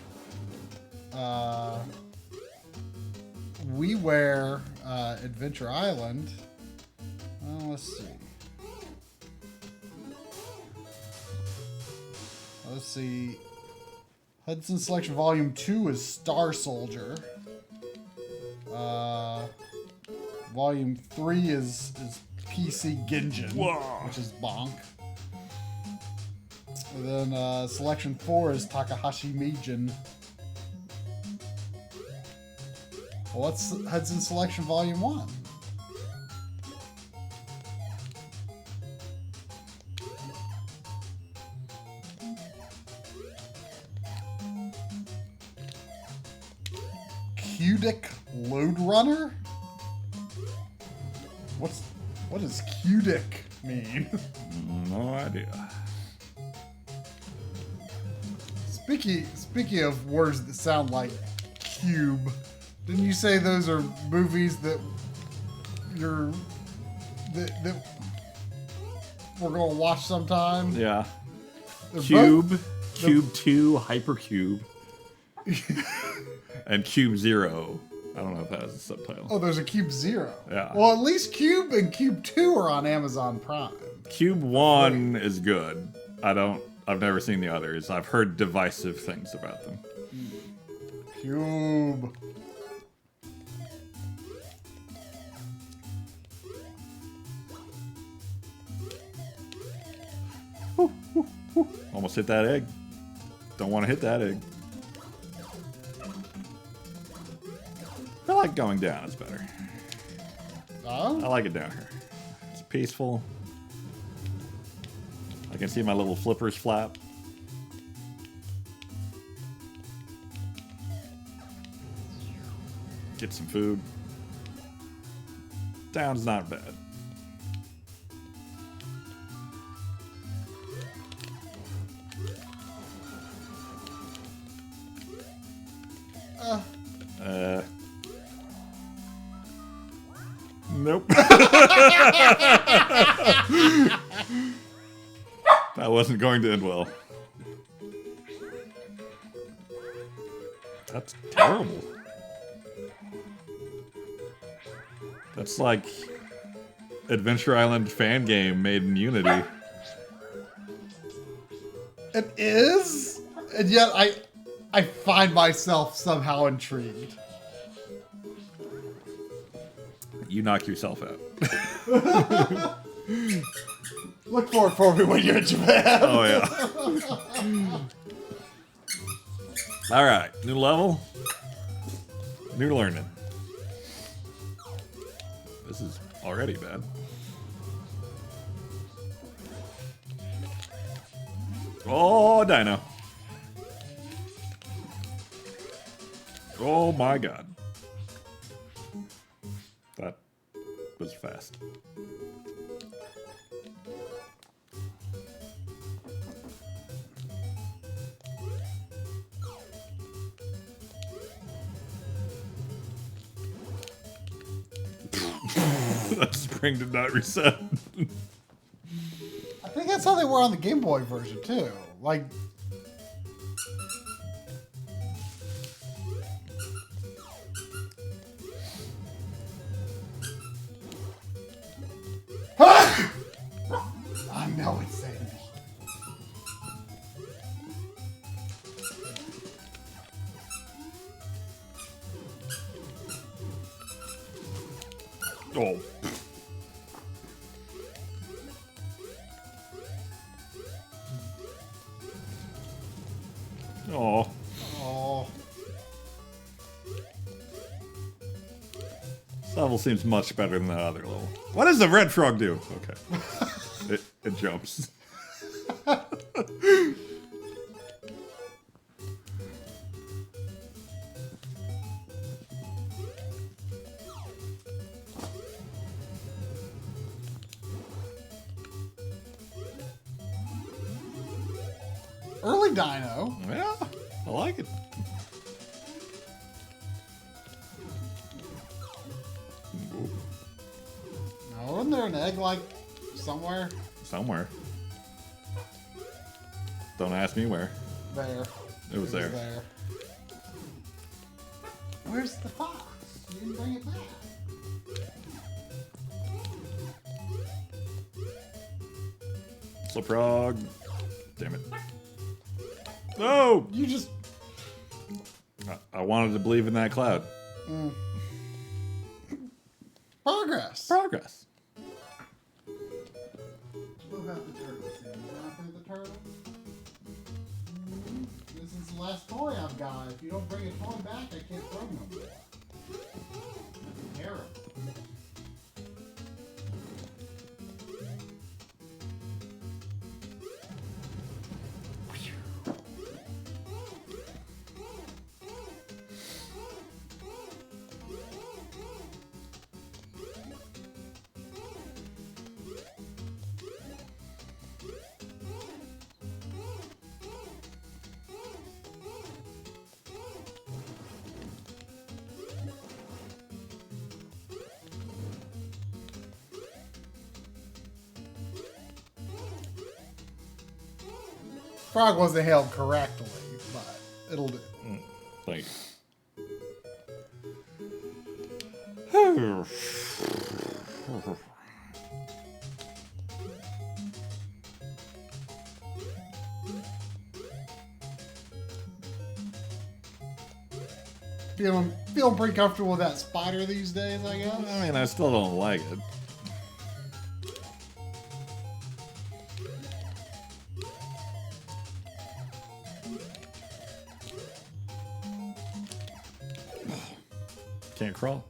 WiiWare Adventure Island. Let's see. Let's see. Hudson Selection Volume 2 is Star Soldier. Volume 3 is PC Ginjin, which is Bonk. And then Selection 4 is Takahashi Meijin. Well, what's Hudson Selection Volume 1? Cudic Load Runner? What does Cudic mean? No idea. Speaking of words that sound like cube, didn't you say those are movies that that we're gonna watch sometime? Yeah. They're Cube, Cube 2, Hypercube, and Cube 0. I don't know if that has a subtitle. Oh, there's a Cube 0. Yeah. Well, at least Cube and Cube 2 are on Amazon Prime. Cube 1 is good. I've never seen the others. I've heard divisive things about them. Cube. Almost hit that egg. Don't want to hit that egg. I like going down. It's better. Oh? I like it down here. It's peaceful. I can see my little flippers flap. Get some food. Down's not bad. Nope. That wasn't going to end well. That's terrible. That's like Adventure Island fan game made in Unity. It is? And yet I find myself somehow intrigued. You knock yourself out. Look for it for me when you're in Japan. Oh, yeah. All right. New level. New learning. This is already bad. Oh, Dino. Oh, my God. That was fast. That spring did not reset. I think that's how they were on the Game Boy version too. Like I know it's Sandy. Oh. Oh. Oh. This level seems much better than that other level. What does the red frog do? Okay. It jumps. Early Dino. Yeah, I like it. No, wasn't there an egg like somewhere? Somewhere. Don't ask me where. There. It was there. Where's the fox? You didn't bring it back. Slipfrog. Damn it. No! You just... I wanted to believe in that cloud. Progress. Progress. What about the turtle? Sam? You want to play the turtle? This is the last toy I've got. If you don't bring a toy back, I can't throw no more. That's terrible. Frog wasn't held correctly, but it'll do. Thank you. Feeling pretty comfortable with that spider these days, I guess. I mean, I still don't like it. Can't crawl.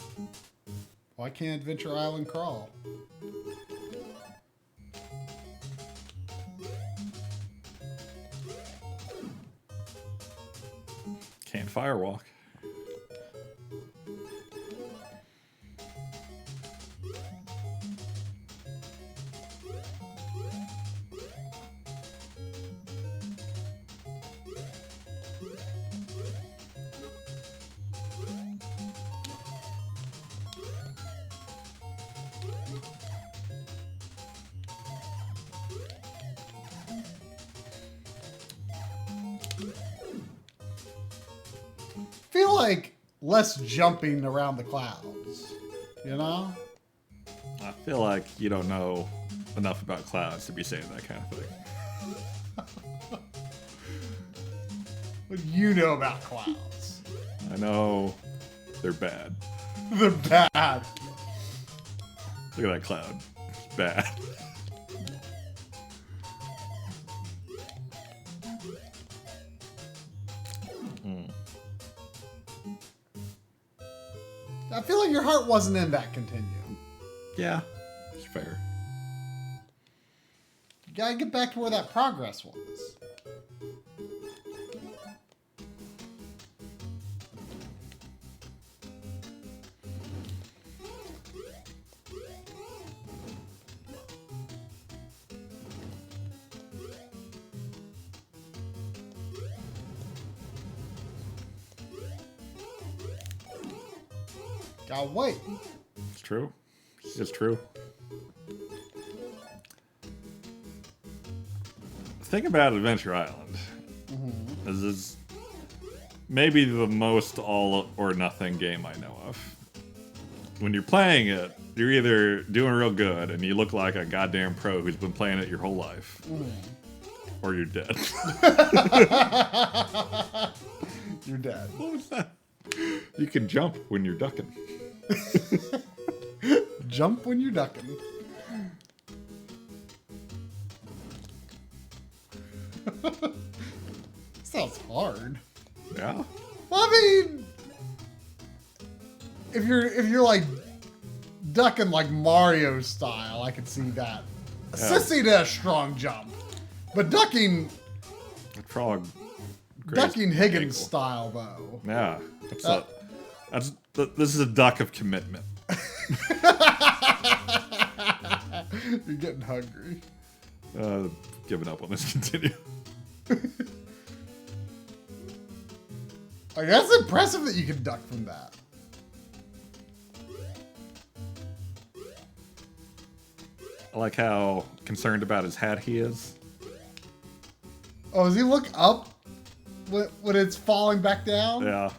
Why can't Adventure Island crawl? Can't firewalk. Feel like less jumping around the clouds, you know? I feel like you don't know enough about clouds to be saying that kind of thing. What do you know about clouds? I know they're bad. They're bad. Look at that cloud. It's bad. I feel like your heart wasn't in that continuum. Yeah, it's fair. You gotta get back to where that progress was. Gotta wait. It's true. It's true. Think about Adventure Island. This is maybe the most all or nothing game I know of. When you're playing it, you're either doing real good and you look like a goddamn pro who's been playing it your whole life, or you're dead. You're dead. What was that? You can jump when you're ducking. Jump when you're ducking. Sounds hard. Yeah. Well, I mean, if you're like ducking like Mario style, I could see that. Yeah. Sissy did a strong jump, but ducking The frog. grazed Higgins ankle. style though. Yeah. This is a duck of commitment. You're getting hungry. Giving up on this. Continue. Like, that's impressive that you can duck from that. I like how concerned about his hat he is. Oh, does he look up when it's falling back down? Yeah.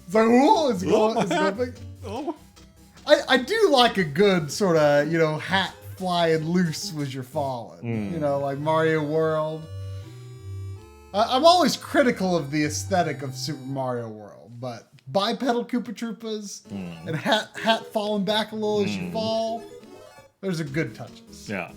It's like, ooh, it's going, Oh, it's going back. Oh. I do like a good sort of, hat flying loose as you're falling. Like Mario World. I'm always critical of the aesthetic of Super Mario World, but bipedal Koopa Troopas and hat falling back a little as you fall, there's a good touches. Yeah.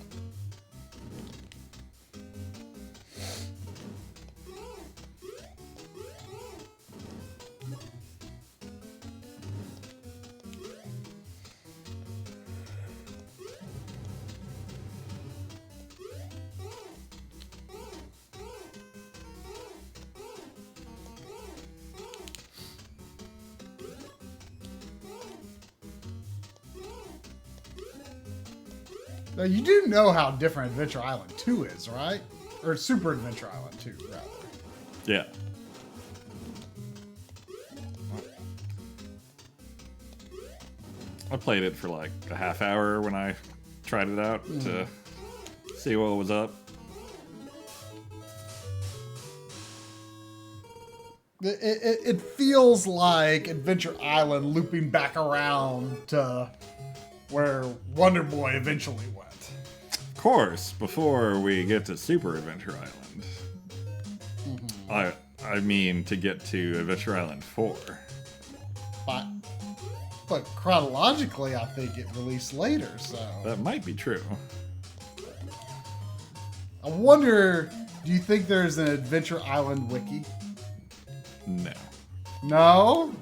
Now, you do know how different Adventure Island 2 is, right? Or Super Adventure Island 2, rather. Yeah. I played it for like a half hour when I tried it out to see what was up. It feels like Adventure Island looping back around to where Wonder Boy eventually went. Of course, before we get to Super Adventure Island, I mean to get to Adventure Island 4. But chronologically, I think it released later, so... That might be true. I wonder, do you think there's an Adventure Island wiki? No. No?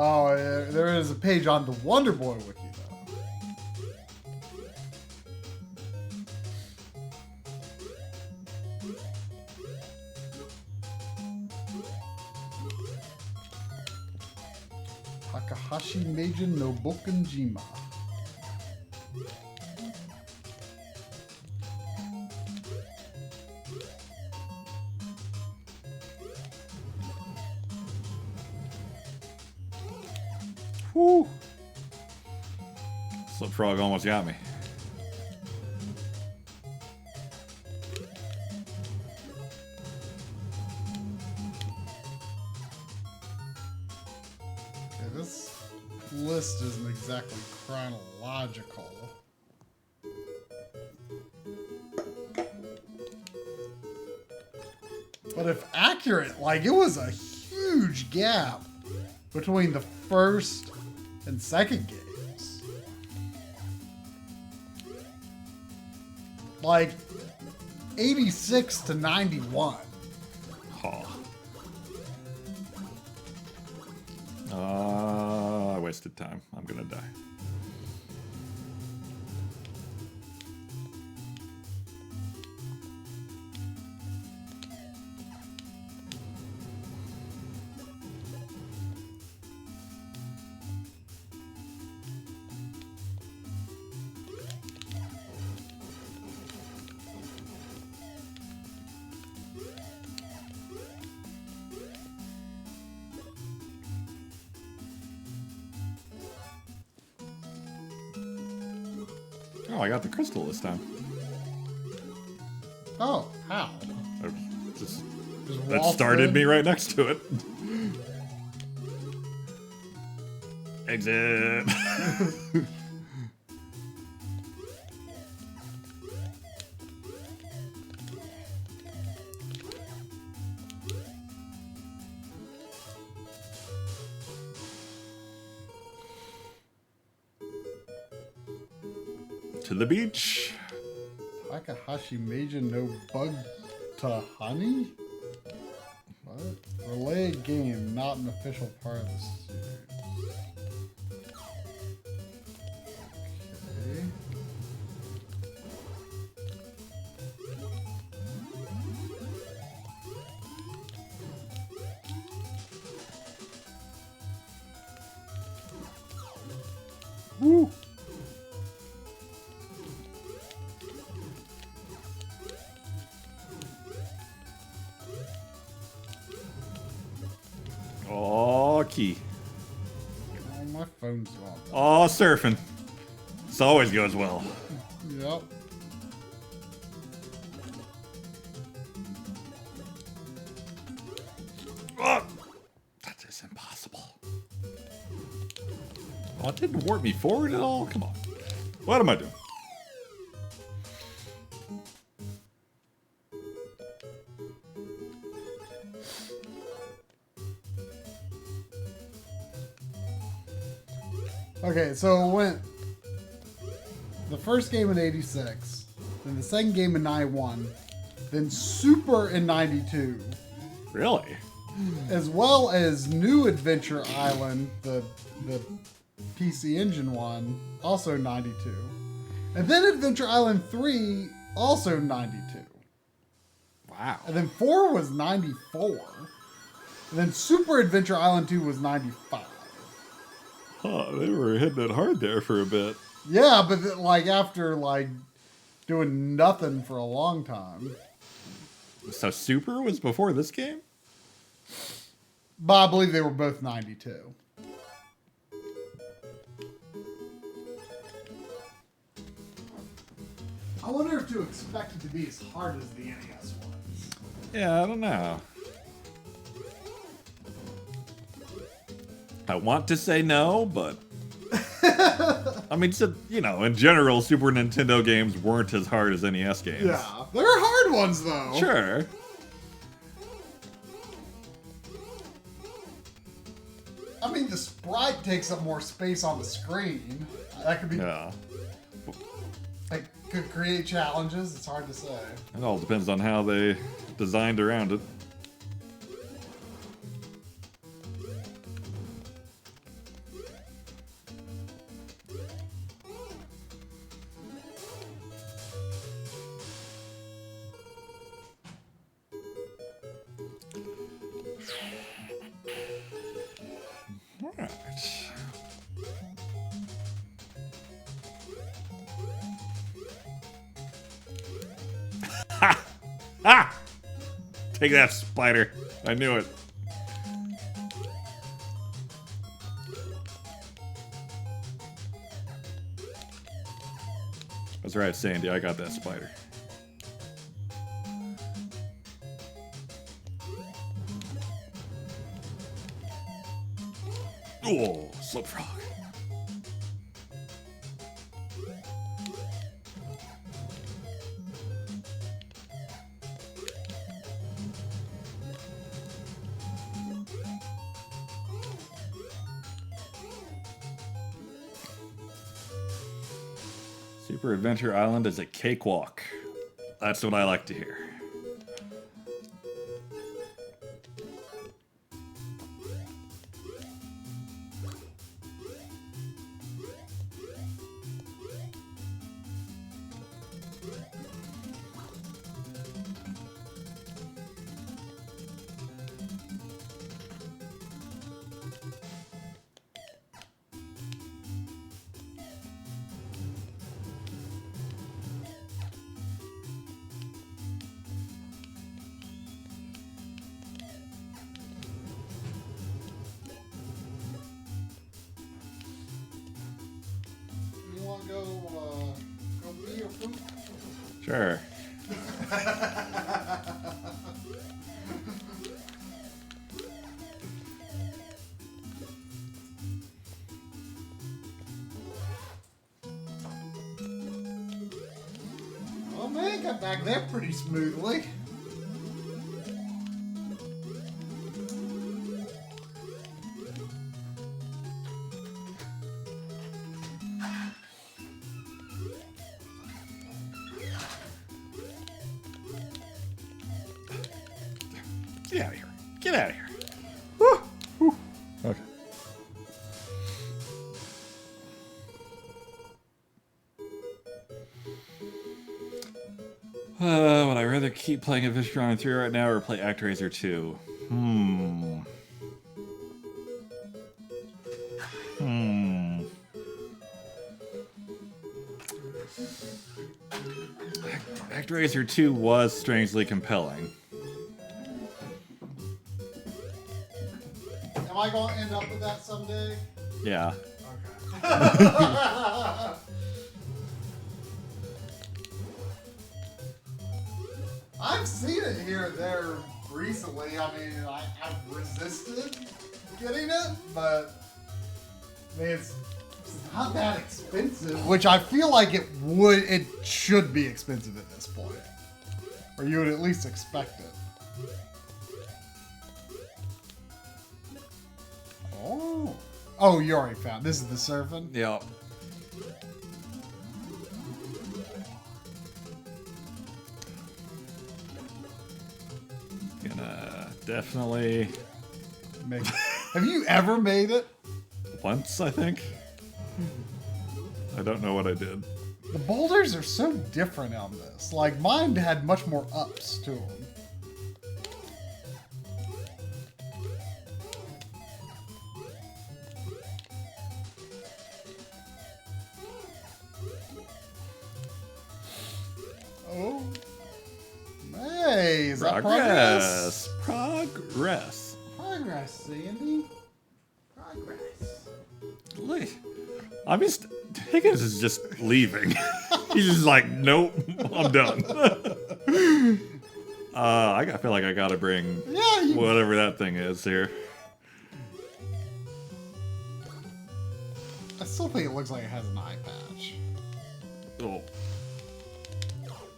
Oh, yeah, there is a page on the Wonder Boy wiki, though. Takahashi Meijin no Bokenjima. Woo! Slip frog almost got me. Okay, this list isn't exactly chronological. But if accurate, like, it was a huge gap between the first and second games. Like, 86 to 91. Huh. I wasted time. I'm gonna die. Oh, I got the crystal this time. Oh, how? Just, Just that waltzed started in? me right next to it. Exit. To the beach. Takahashi Meijin no Bug to Honey? What? Related game, not an official part of the series. Okay. Woo! Oh, key. Oh, my phone's off. Oh, surfing. This always goes well. Yep. Oh, that is impossible. Oh, it didn't warp me forward at all? Come on. What am I doing? Okay, so it went the first game in 86, then the second game in 91, then Super in 92, Really? as well as New Adventure Island, the PC Engine one, also 92. And then Adventure Island 3, also 92. Wow. And then 4 was 94. And then Super Adventure Island 2 was 95. Huh, they were hitting it hard there for a bit. Yeah, but like after like doing nothing for a long time. So Super was before this game? But I believe they were both 92. I wonder if to expect it to be as hard as the NES was. Yeah, I don't know. I want to say no, but I mean, so, you know, in general, Super Nintendo games weren't as hard as NES games. Yeah, there are hard ones though. Sure. I mean, the sprite takes up more space on the screen. That could be. Yeah. Like, could create challenges. It's hard to say. It all depends on how they designed around it. Take that, spider. I knew it. That's right, Sandy. I got that spider. Oh, slip frog. Super Adventure Island is a cakewalk. That's what I like to hear. You want to go pee or poop? Sure. Oh man, got back there pretty smoothly. Get out of here. Get out of here. Woo. Woo. Okay. Would I rather keep playing Adventure Island 3 right now or play ActRaiser 2? ActRaiser 2 was strangely compelling. Am I going to end up with that someday? Yeah. Okay. I've seen it here and there recently. I mean, I've resisted getting it, but I mean, it's not that expensive, which I feel like it should be expensive at this point. Or you would at least expect it. Oh. Oh, you already found. This is the surfing? Yep. Gonna definitely Have you ever made it? once, I think. I don't know what I did. The boulders are so different on this. Like, mine had much more ups to them. Oh. Hey, is that progress? Progress. Progress, Sandy. Progress. Look. I'm just... Higgins is just leaving. He's just like, nope, I'm done. I feel like I gotta bring whatever that thing is here. I still think it looks like it has an eye patch. Oh.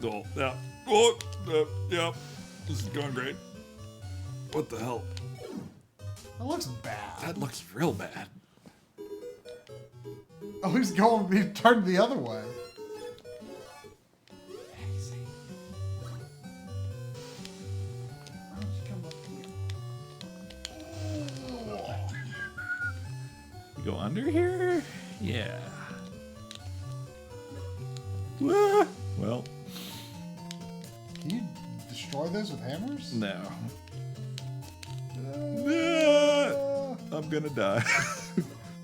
Oh, yeah. Oh, yeah. This is going great. What the hell? That looks bad. That looks real bad. Oh, he turned the other way. Why don't you come up here? You go under here? Yeah. Ah, well. Can you destroy those with hammers? No. I'm gonna die.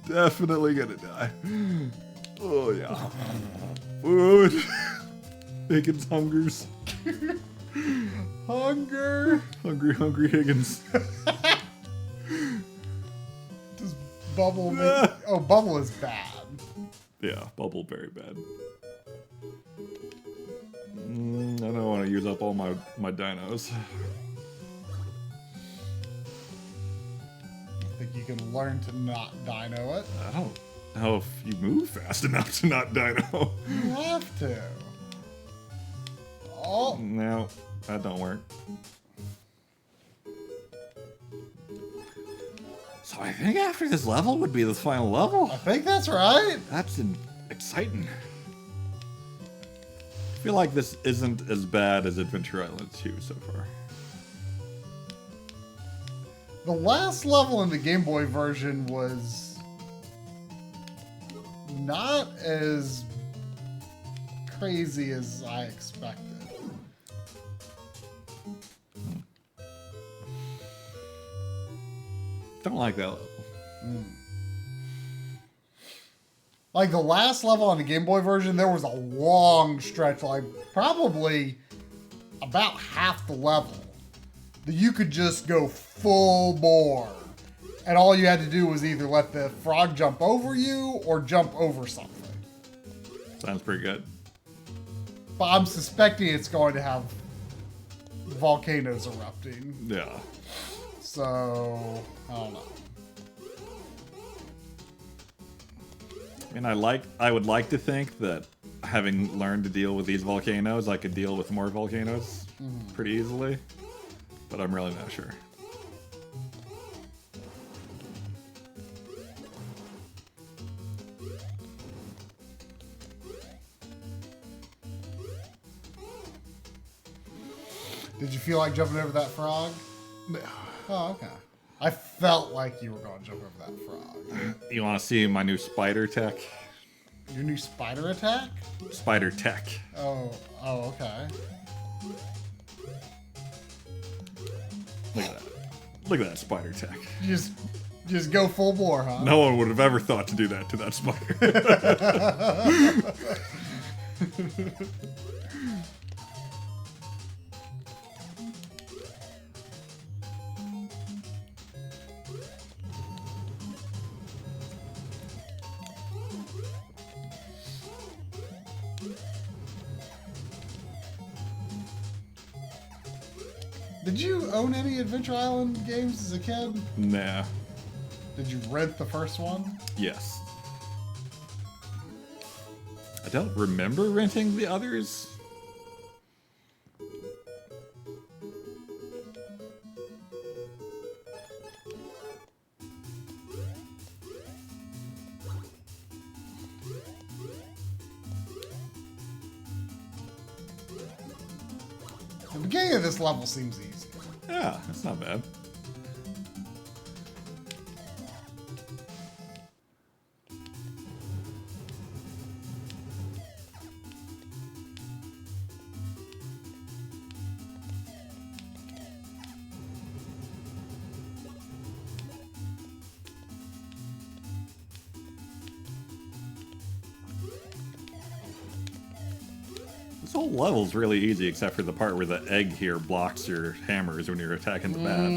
Definitely gonna die. Oh, yeah. Food. Higgins hungers. Hunger. Hungry Higgins. Does Bubble make... Oh, Bubble is bad. Yeah, Bubble very bad. I don't want to use up all my dinos. I think you can learn to not dino it. I don't know if you move fast enough to not dino. You have to. Oh. No, that don't work. So I think after this level would be the final level. I think that's right. That's exciting. I feel like this isn't as bad as Adventure Island 2 so far. The last level in the Game Boy version was not as crazy as I expected. Don't like that level. Like the last level on the Game Boy version, there was a long stretch, like probably about half the level, that you could just go full bore. And all you had to do was either let the frog jump over you or jump over something. Sounds pretty good. But I'm suspecting it's going to have volcanoes erupting. Yeah. So, I don't know. I mean, I would like to think that having learned to deal with these volcanoes, I could deal with more volcanoes pretty easily. But I'm really not sure. Did you feel like jumping over that frog? No. Oh, okay. I felt like you were going to jump over that frog. You want to see my new spider tech? Your new spider attack? Spider tech. Oh, okay. Look at that. Look at that spider tech. Just go full bore, huh? No one would have ever thought to do that to that spider. Did you own any Adventure Island games as a kid? Nah. Did you rent the first one? Yes. I don't remember renting the others. The beginning of this level seems easy. Yeah, that's not bad. This whole level's really easy except for the part where the egg here blocks your hammers when you're attacking the bat.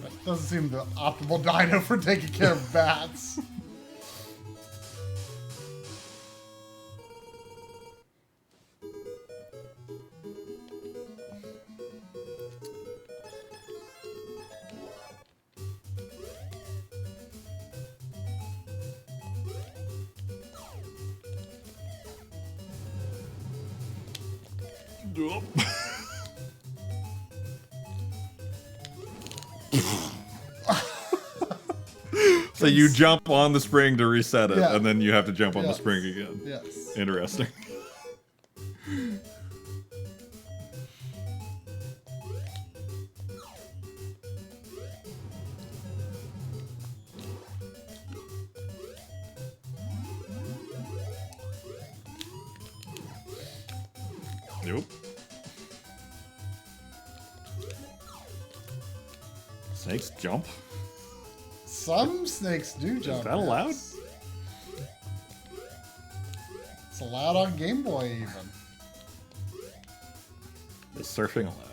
That doesn't seem the optimal dino for taking care of bats. So you jump on the spring to reset it, Yeah. and then you have to jump on the spring again. Yes. Interesting. Nope. Snakes jump? Some snakes do jump. Is that allowed? Yes. It's allowed on Game Boy even. Is surfing allowed?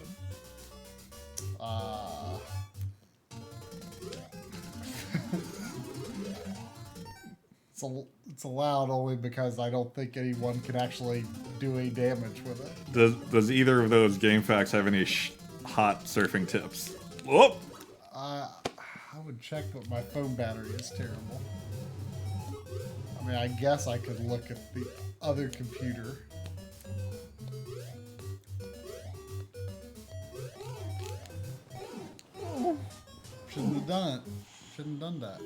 It's allowed only because I don't think anyone can actually do any damage with it. Does either of those game facts have any hot surfing tips? Whoop! I would check, but my phone battery is terrible. I mean, I guess I could look at the other computer. Shouldn't have done it. Shouldn't have done that.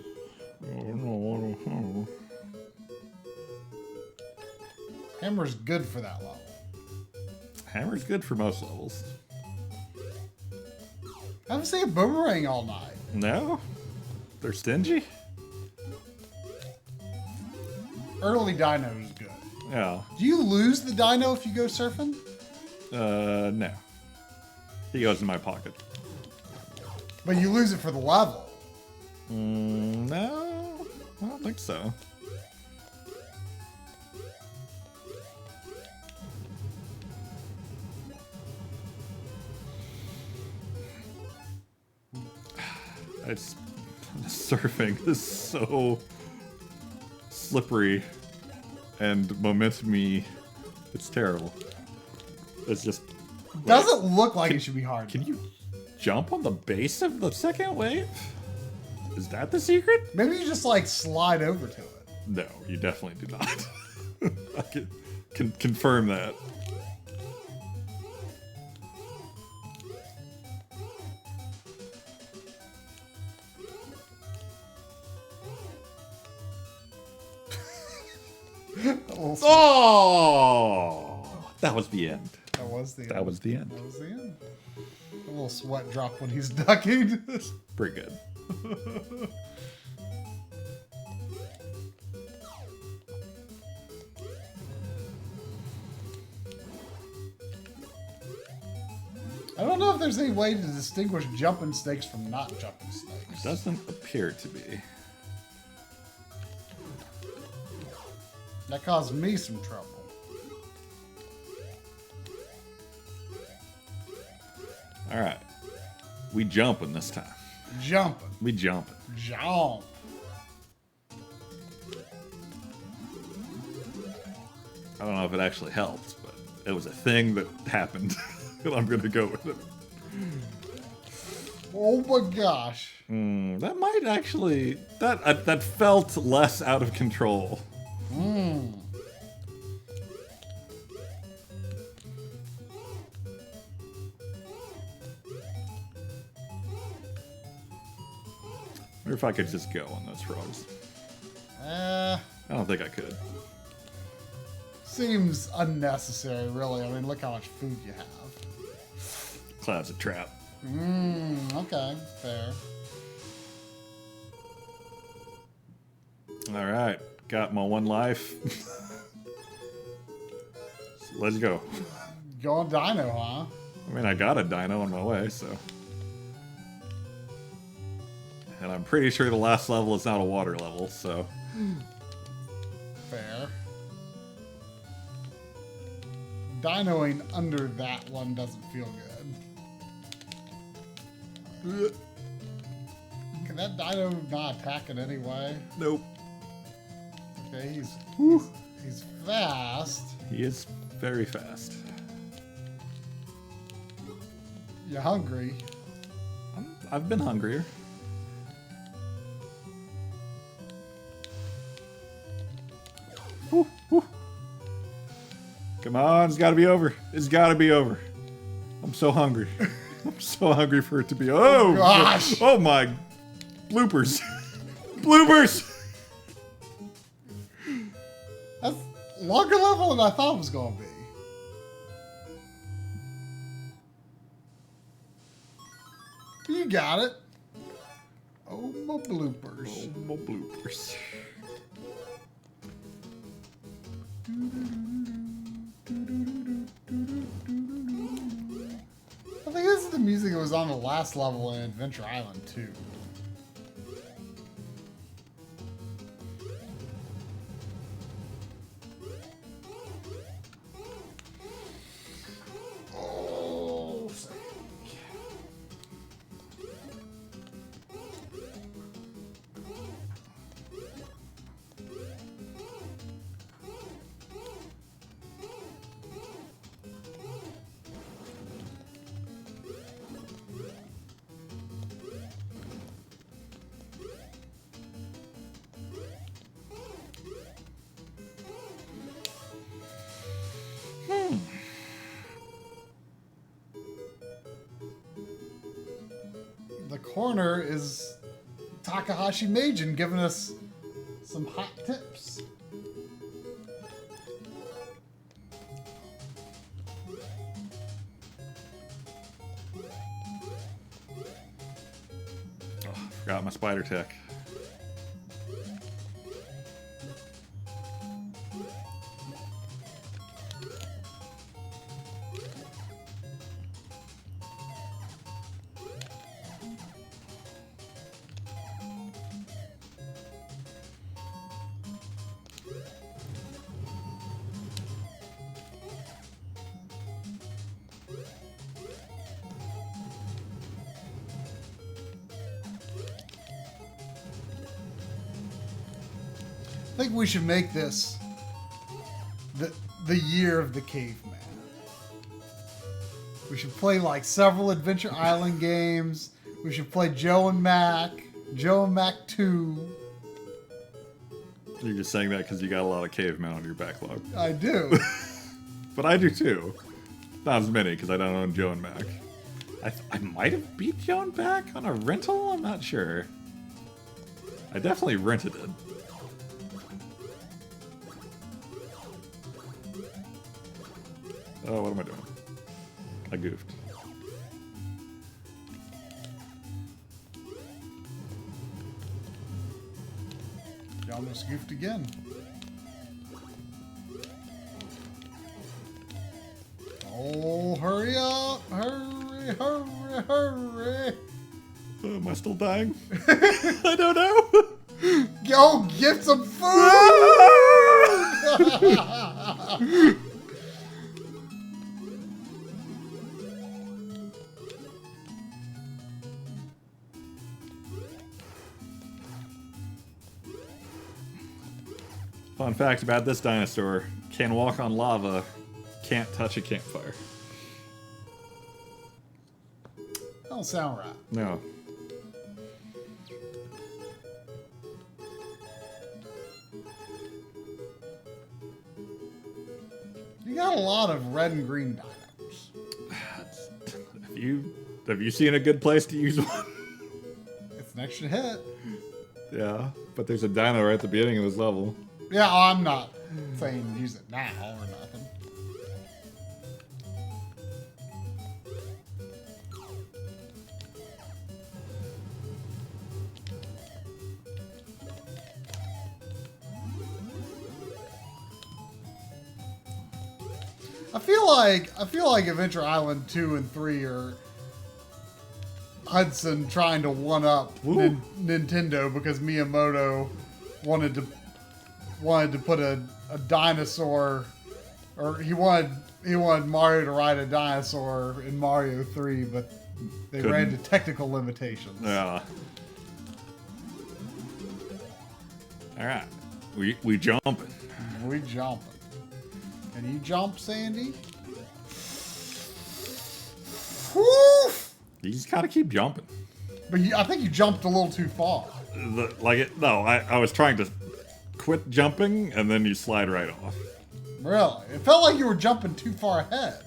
Hammer's good for that level. Hammer's good for most levels. I haven't seen a boomerang all night. No? They're stingy? Early dino is good. Yeah. Do you lose the dino if you go surfing? No. He goes in my pocket. But you lose it for the level. No, I don't think so. It's surfing is so slippery and momentum-y. It's terrible. It's just Doesn't look like it should be hard. Can you jump on the base of the second wave? Is that the secret? Maybe you just like slide over to it. No, you definitely do not. I can confirm that. Oh! That was the end. That was the end. That was the end. That was the end. A little sweat drop when he's ducking. Pretty good. I don't know if there's any way to distinguish jumping snakes from not jumping snakes. Doesn't appear to be. That caused me some trouble. All right. We jumping this time. Jumping. We jumping. Jump. I don't know if it actually helped, but it was a thing that happened. And I'm going to go with it. Oh my gosh. That might actually... That felt less out of control. Hmm. Or if I could just go on those frogs. I don't think I could. Seems unnecessary, really. I mean, look how much food you have. Cloud's a trap. Okay, fair. All right, got my one life. So let's go. Go on dino, huh? I mean, I got a dino on my way, so. And I'm pretty sure the last level is not a water level, so. Fair. Dinoing under that one doesn't feel good. Can that dino not attack in any way? Nope. Okay, he's fast. He is very fast. You hungry? I've been hungrier. Woo, woo. Come on, it's gotta be over. It's gotta be over. I'm so hungry. I'm so hungry for it to be. Oh gosh! Oh my bloopers. Bloopers! That's longer level than I thought it was going to be. You got it. Oh, my bloopers. Oh my bloopers. was on the last level in Adventure Island 2. Oh, the corner is Takahashi Meijin giving us some hot tips. Oh, forgot my spider tech. I think we should make this the year of the caveman. We should play like several Adventure Island games. We should play Joe and Mac 2. You're just saying that because you got a lot of cavemen on your backlog. I do. But I do too. Not as many because I don't own Joe and Mac. I might have beat Joe and Mac on a rental? I'm not sure. I definitely rented it. Oh, what am I doing? I goofed. You almost goofed again. Oh, hurry up! Hurry, hurry, hurry! Am I still dying? I don't know. Go get some food! Fun fact about this dinosaur: can walk on lava, can't touch a campfire. Don't sound right. No. You got a lot of red and green dinos. Have you seen a good place to use one? It's an extra hit. Yeah, but there's a dino right at the beginning of this level. Yeah, I'm not saying use it now or nothing. I feel like Adventure Island 2 and 3 are Hudson trying to one up Nintendo because Miyamoto wanted to put a dinosaur, or he wanted Mario to ride a dinosaur in Mario 3, but they ran into technical limitations. Yeah. All right, we jumping. We jumping. Can you jump, Sandy? Woo! You just gotta keep jumping. But I think you jumped a little too far. I was trying to quit jumping, and then you slide right off. Really? It felt like you were jumping too far ahead.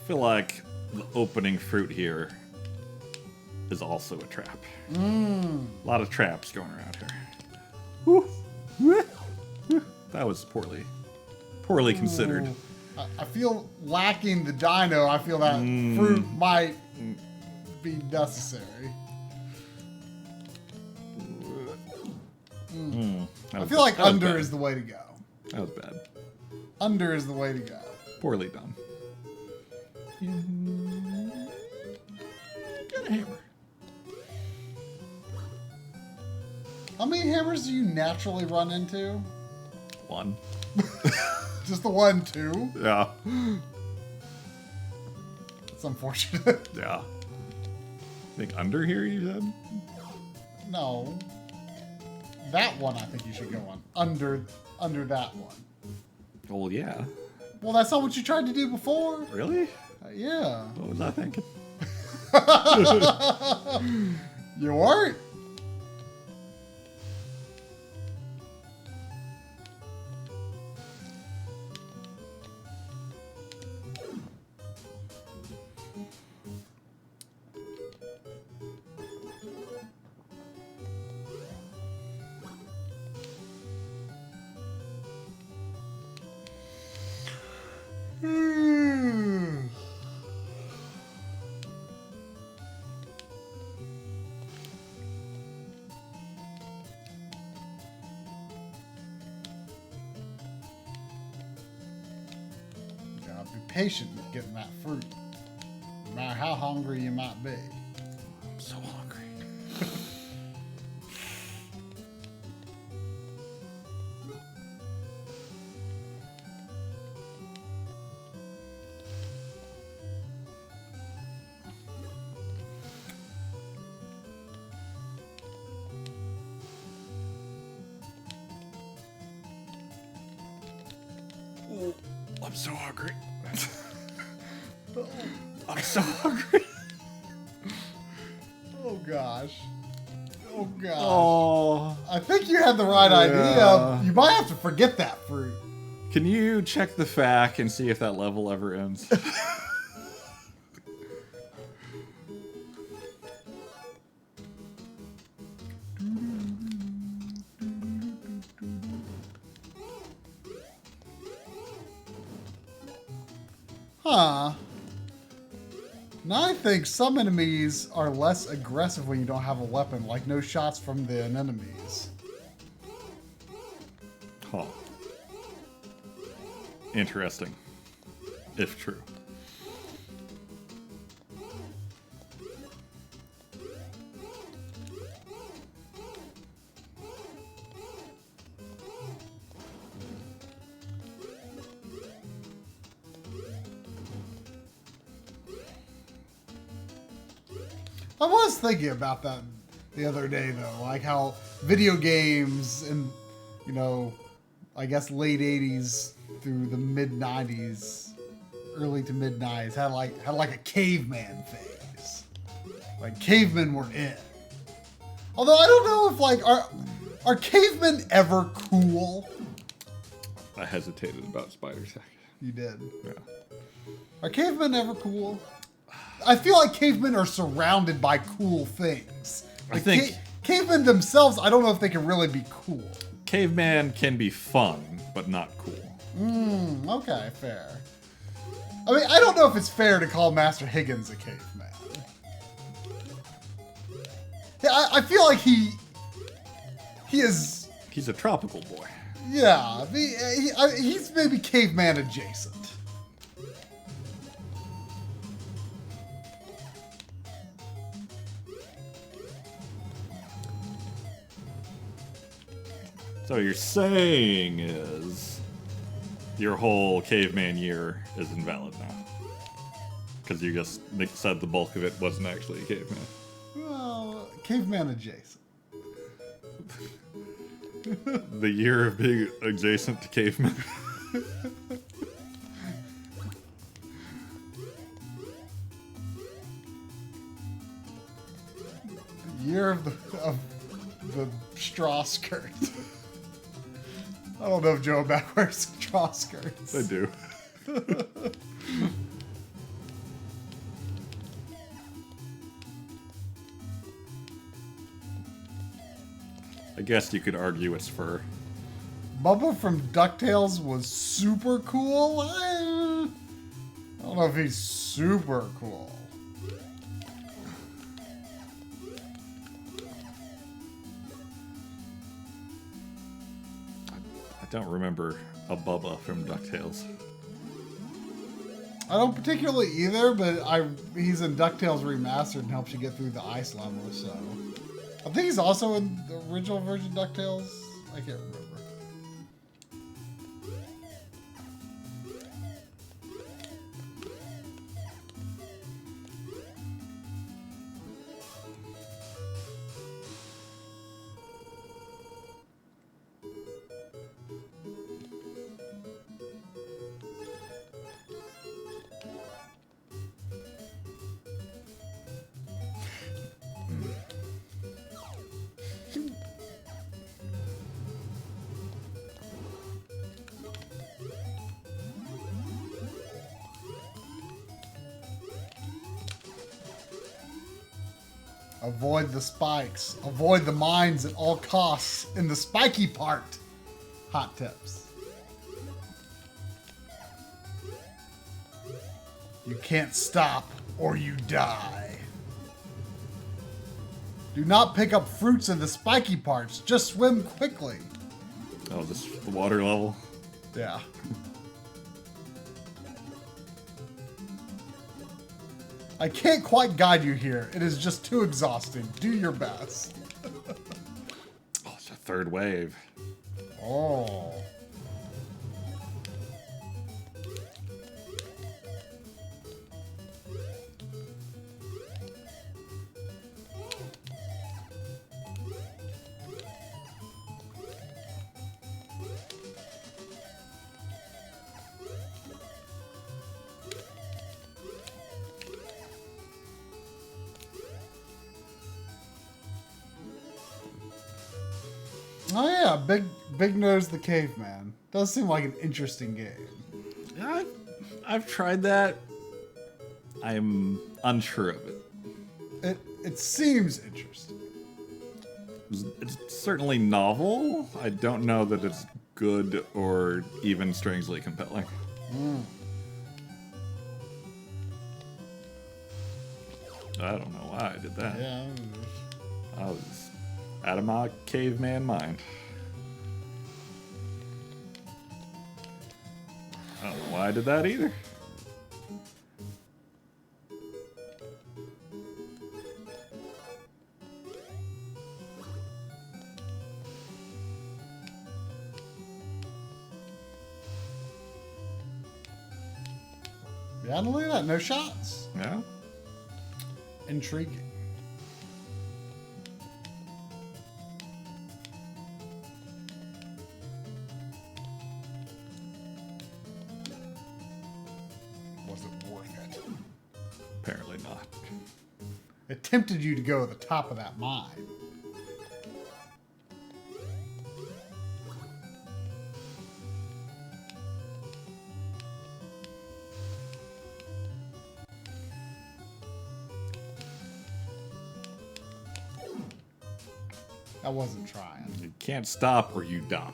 feel like the opening fruit here is also a trap. A lot of traps going around here. That was poorly considered. I feel lacking the dino. I feel that fruit might be necessary. I feel like under is the way to go. That was bad. Under is the way to go. Poorly done. Got a hammer. How many hammers do you naturally run into? One. Just the one, two? Yeah. It's unfortunate. Yeah. I think under here, you said? No. That one I think you should go on. Under that one. Well, yeah. Well, that's not what you tried to do before. Really? Yeah. What was I thinking? You weren't? Be patient with getting that fruit, no matter how hungry you might be. I'm so hungry. Oh, I'm so hungry. I'm so hungry. Oh gosh. Oh gosh. Oh. I think you had the right idea. You might have to forget that fruit. Can you check the FAQ and see if that level ever ends? Huh. Now I think some enemies are less aggressive when you don't have a weapon, like no shots from the enemies. Huh. Interesting. If true. I was thinking about that the other day, though, like how video games and, you know, I guess late 80s through the mid 90s, early to mid 90s, had like a caveman phase. Like cavemen were in. Although I don't know if like are cavemen ever cool? I hesitated about Spider Sack. You did. Yeah. Are cavemen ever cool? I feel like cavemen are surrounded by cool things. I think cavemen themselves, I don't know if they can really be cool. Caveman can be fun, but not cool. Okay, fair. I mean, I don't know if it's fair to call Master Higgins a caveman. Yeah, I feel like he is... He's a tropical boy. Yeah, he's maybe caveman adjacent. So what you're saying is your whole caveman year is invalid now. Because you just said the bulk of it wasn't actually a caveman. Well, caveman adjacent. The year of being adjacent to caveman. Year of the straw skirt. I don't know if Joe Mac wears straw skirts. I do. I guess you could argue it's fur. Bubba from DuckTales was super cool. I don't know if he's super cool. I don't remember a Bubba from DuckTales. I don't particularly either, but he's in DuckTales Remastered and helps you get through the ice level, so. I think he's also in the original version of DuckTales. I can't remember. Avoid the spikes. Avoid the mines at all costs in the spiky part. Hot tips. You can't stop or you die. Do not pick up fruits in the spiky parts. Just swim quickly. Oh, this the water level? Yeah. I can't quite guide you here. It is just too exhausting. Do your best. Oh, it's a third wave. Oh. Oh yeah, Big Nose the Caveman. Does seem like an interesting game. Yeah, I've tried that. I'm unsure of it. It seems interesting. It's certainly novel. I don't know that it's good or even strangely compelling. I don't know why I did that. Yeah. I was out of my caveman mind. I don't know why I did that either. Yeah, look at that. No shots. Yeah. Intriguing. Was it worth it? Apparently not. It tempted you to go to the top of that mine. I wasn't trying. You can't stop or you die.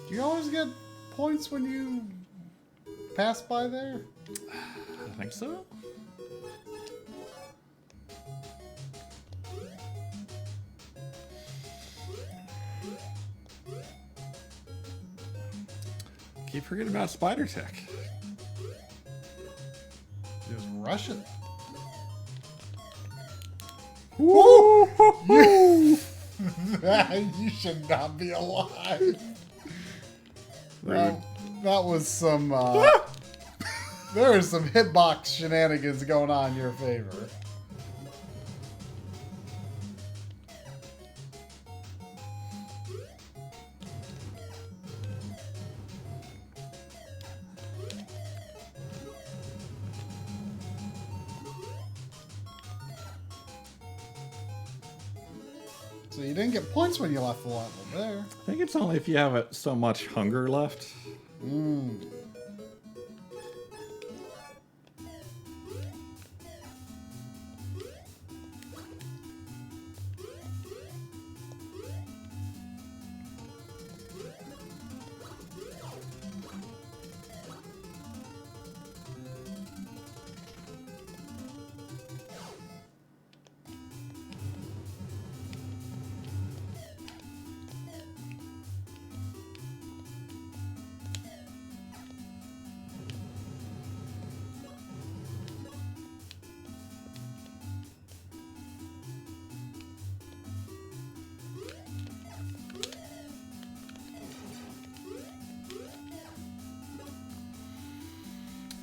Do you always get points when you pass by there? I think so. keep forgetting about spider tech. Just rush it. Woo! You should not be alive. That was some. There is some hitbox shenanigans going on in your favor. So you didn't get points when you left the level there. I think it's only if you have so much hunger left.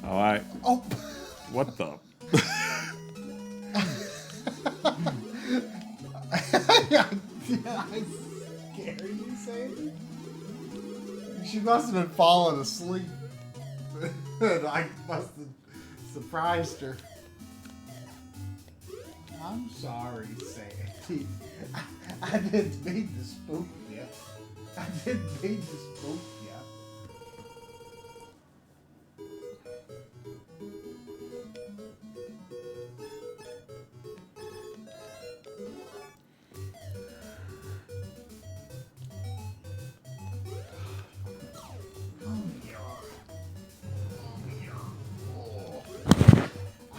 All right. Oh. What the? Did I scare you, Sandy? She must have been falling asleep. I must have surprised her. I'm sorry, Sandy. I didn't mean to spook you. I didn't mean to spook you.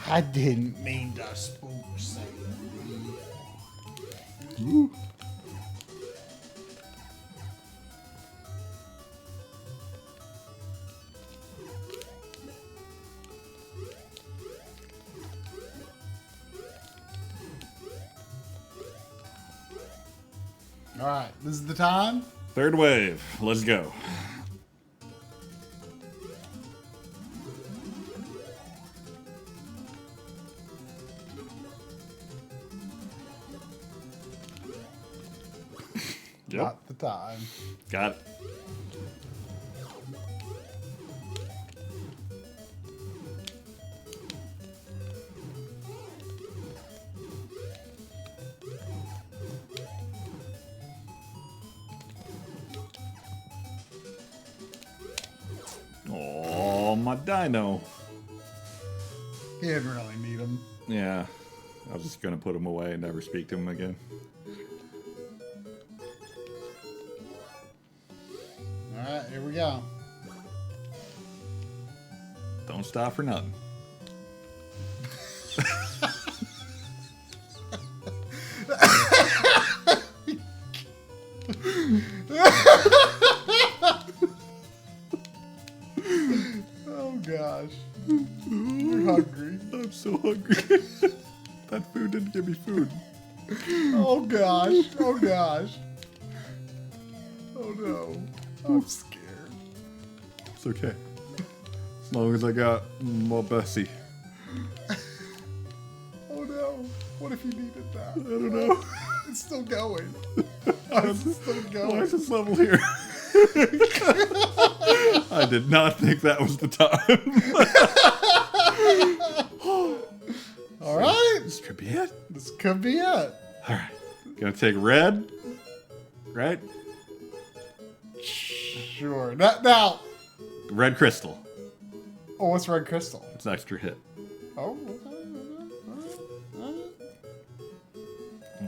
I didn't mean to spook Sandy. All right, this is the time. Third wave. Let's go. Yep. Not the time. Got it. Oh, my dino. He didn't really need him. Yeah. I was just going to put him away and never speak to him again. All right, here we go. Don't stop for nothing. Oh gosh. You're hungry. I'm so hungry. That food didn't give me food. Oh gosh. Oh gosh. Oh no. I'm scared. It's okay. As long as I got my Bessie. Oh no. What if you needed that? I don't know. It's still going. It's still Why going. is this level here? I did not think that was the time. All right. This could be it. This could be it. All right. Gonna take red. Right? Sure. Now. Red crystal. Oh, what's red crystal? It's an extra hit. Oh, okay.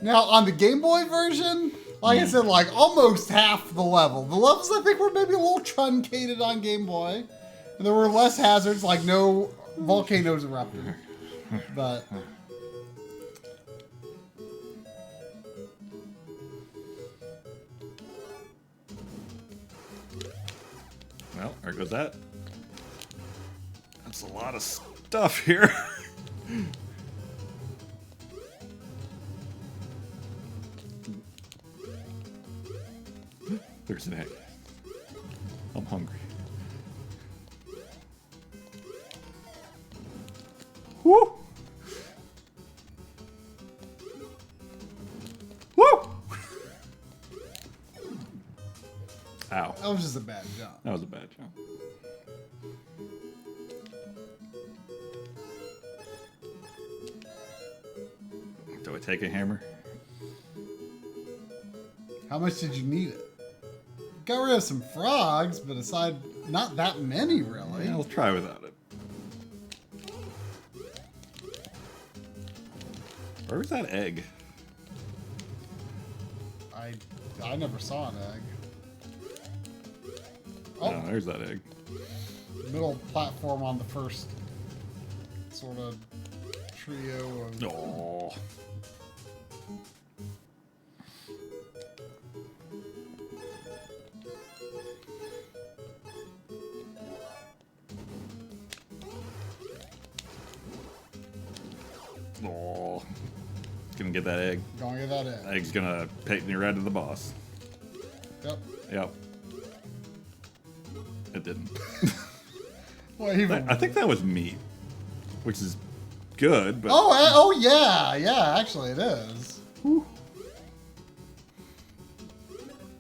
Now, on the Game Boy version, like I said, like almost half the level. The levels, I think, were maybe a little truncated on Game Boy. And there were less hazards, like no volcanoes erupting. But... Well, there goes that. That's a lot of stuff here. There's an egg. I'm hungry. Woo! Woo! Ow. That was just a bad jump. That was a bad jump. Do I take a hammer? How much did you need it? Got rid of some frogs, but aside, not that many really. Yeah, I'll try without it. Where was that egg? I never saw an egg. Oh, Oh, there's that egg. middle platform on the first sort of trio of. Oh. Oh. Gonna get that egg. Gonna get that egg. Egg's gonna take me right to the boss. Yep. Yep. It didn't. Well, even I think that was meat, which is good, but Oh yeah. Actually, it is.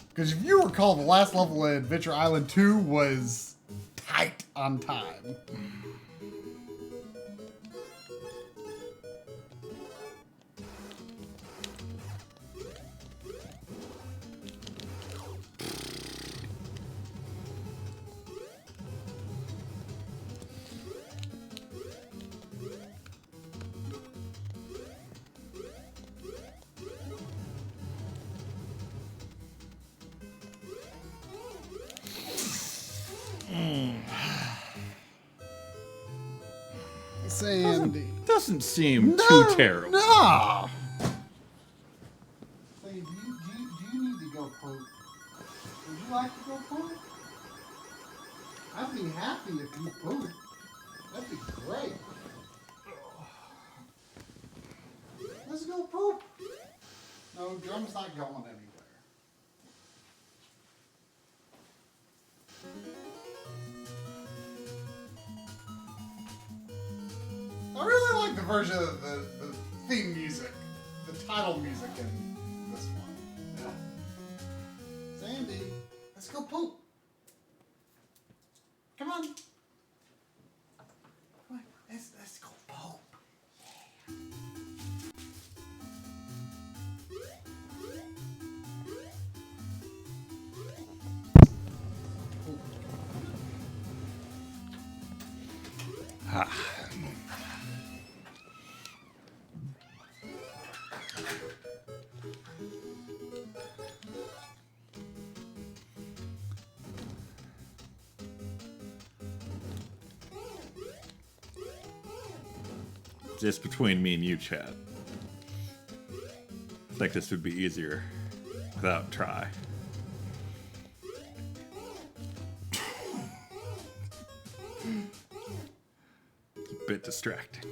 Because if you recall, the last level in Adventure Island 2 was tight on time. Sandy. doesn't seem too terrible. No. Sandy, do you need to go poop? Would you like to go poop? I'd be happy if you poop. That'd be great. Let's go poop. No, Drum's not going anywhere. I really like the version of the theme music, the title music in this one. Yeah. Sandy, let's go poop. Come on. Come on, let's go poop. Ah. Just between me and you, chat. I think this would be easier without try. It's a bit distracting.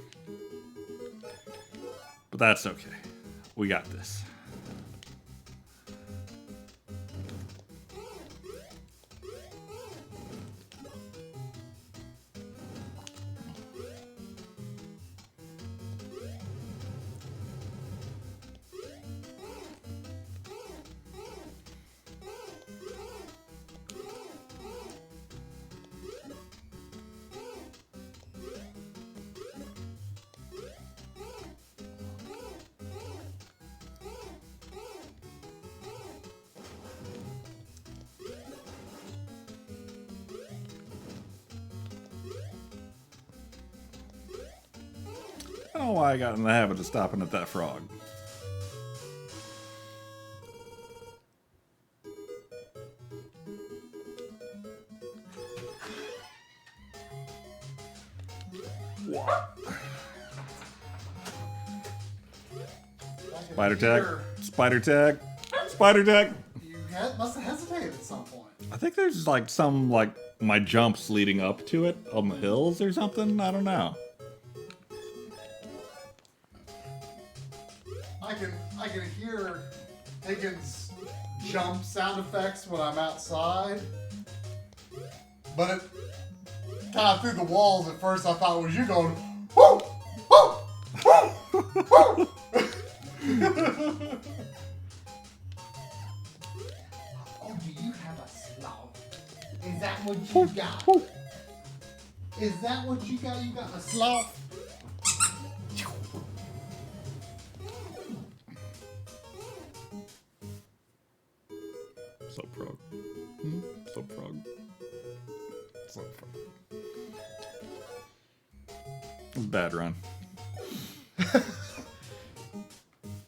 But that's okay. We got this. I don't know why I got in the habit of stopping at that frog. Spider tag. Spider tag. Spider tag. You must have hesitated at some point. I think there's like some like my jumps leading up to it on the hills or something. I don't know. I can hear Higgins' jump sound effects when I'm outside, but it kind of through the walls at first. I thought it was you going, whoo, whoo, whoo, whoo. Oh, do you have a sloth? Is that what you got? Is that what you got? You got a sloth? So prog. So prog. So fun. It was a bad run.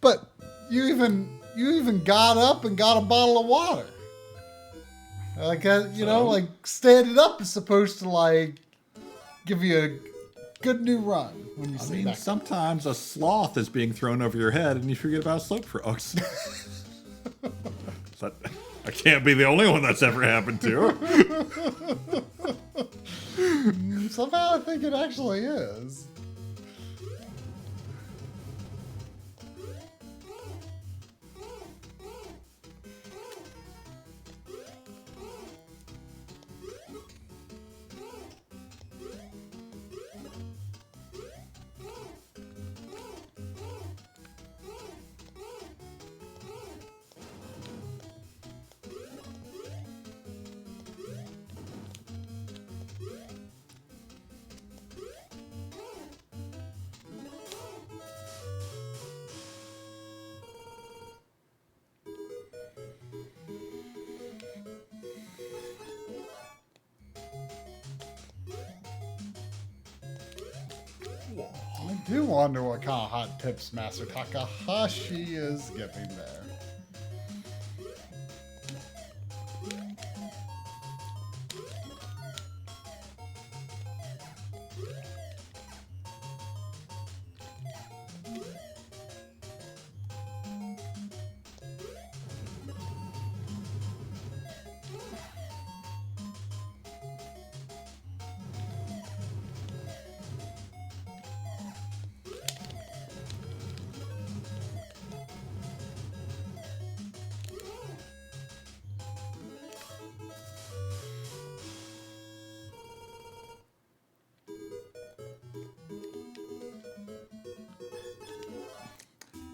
But you even got up and got a bottle of water. Like you know, like standing up is supposed to like give you a good new run when you I sit mean, back. sometimes a sloth is being thrown over your head and you forget about slope frogs. I can't be the only one that's ever happened to. Somehow I think it actually is. I do wonder what kind of hot tips Master Takahashi is giving there.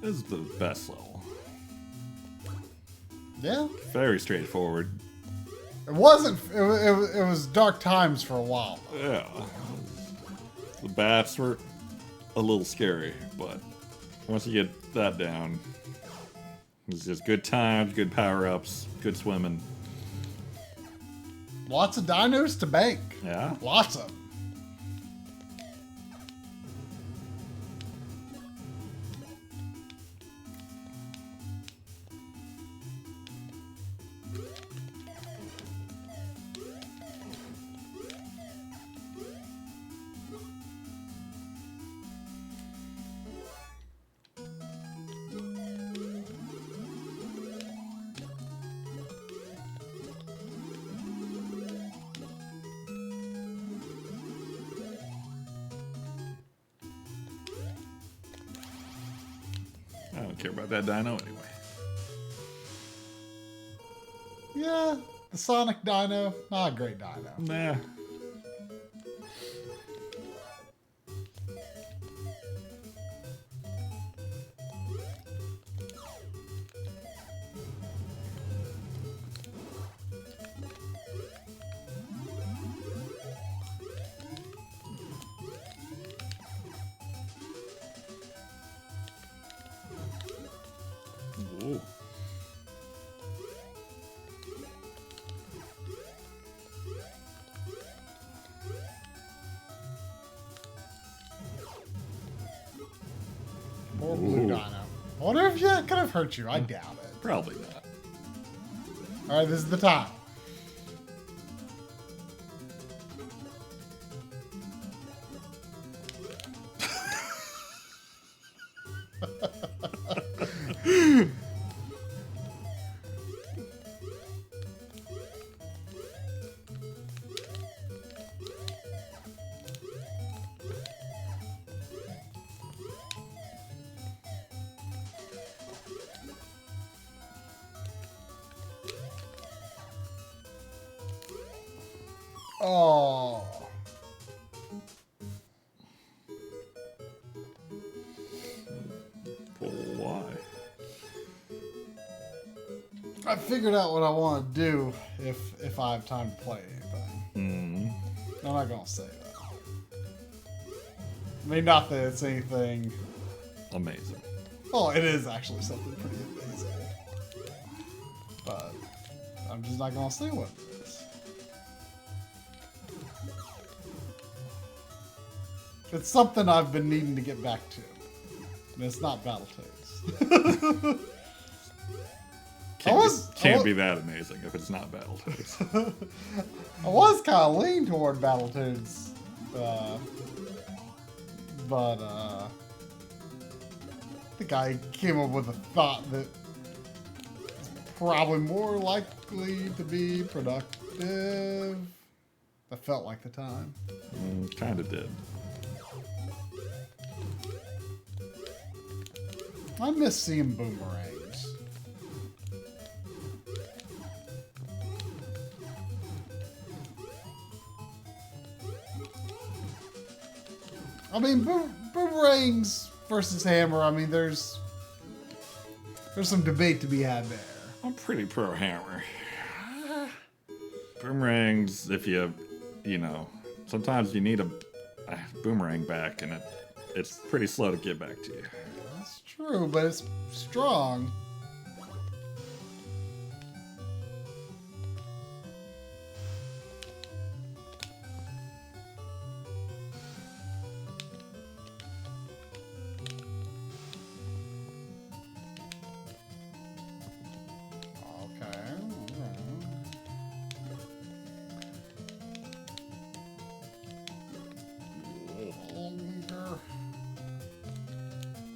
This is the best level. Yeah. Very straightforward. It wasn't. It was dark times for a while. Yeah. The bats were a little scary, but once you get that down, it's just good times, good power-ups, good swimming. Lots of dinos to bank. Yeah. Lots of them. I don't care about that dino anyway. Yeah, the Sonic Dino, not a great dino. Nah. Ooh. Poor blue Ooh. dino. I wonder if it could have hurt you. I doubt it. Probably not. All right, this is the time. Oh. Why? I figured out what I want to do if I have time to play anything. I'm not gonna say that. I mean, not that it's anything Amazing. Well, it is actually something pretty amazing. But I'm just not gonna say what it is. It's something I've been needing to get back to. And it's not Battletoads. Can't be that amazing if it's not Battletoads. I was kind of leaning toward Battletoads. But I think I came up with a thought that is probably more likely to be productive. That felt like the time. Kind of did. I miss seeing boomerangs. I mean, boomerangs versus hammer. I mean, there's some debate to be had there. I'm pretty pro hammer. Boomerangs, if you know, sometimes you need a boomerang back, and it's pretty slow to get back to you. That's true, but it's strong.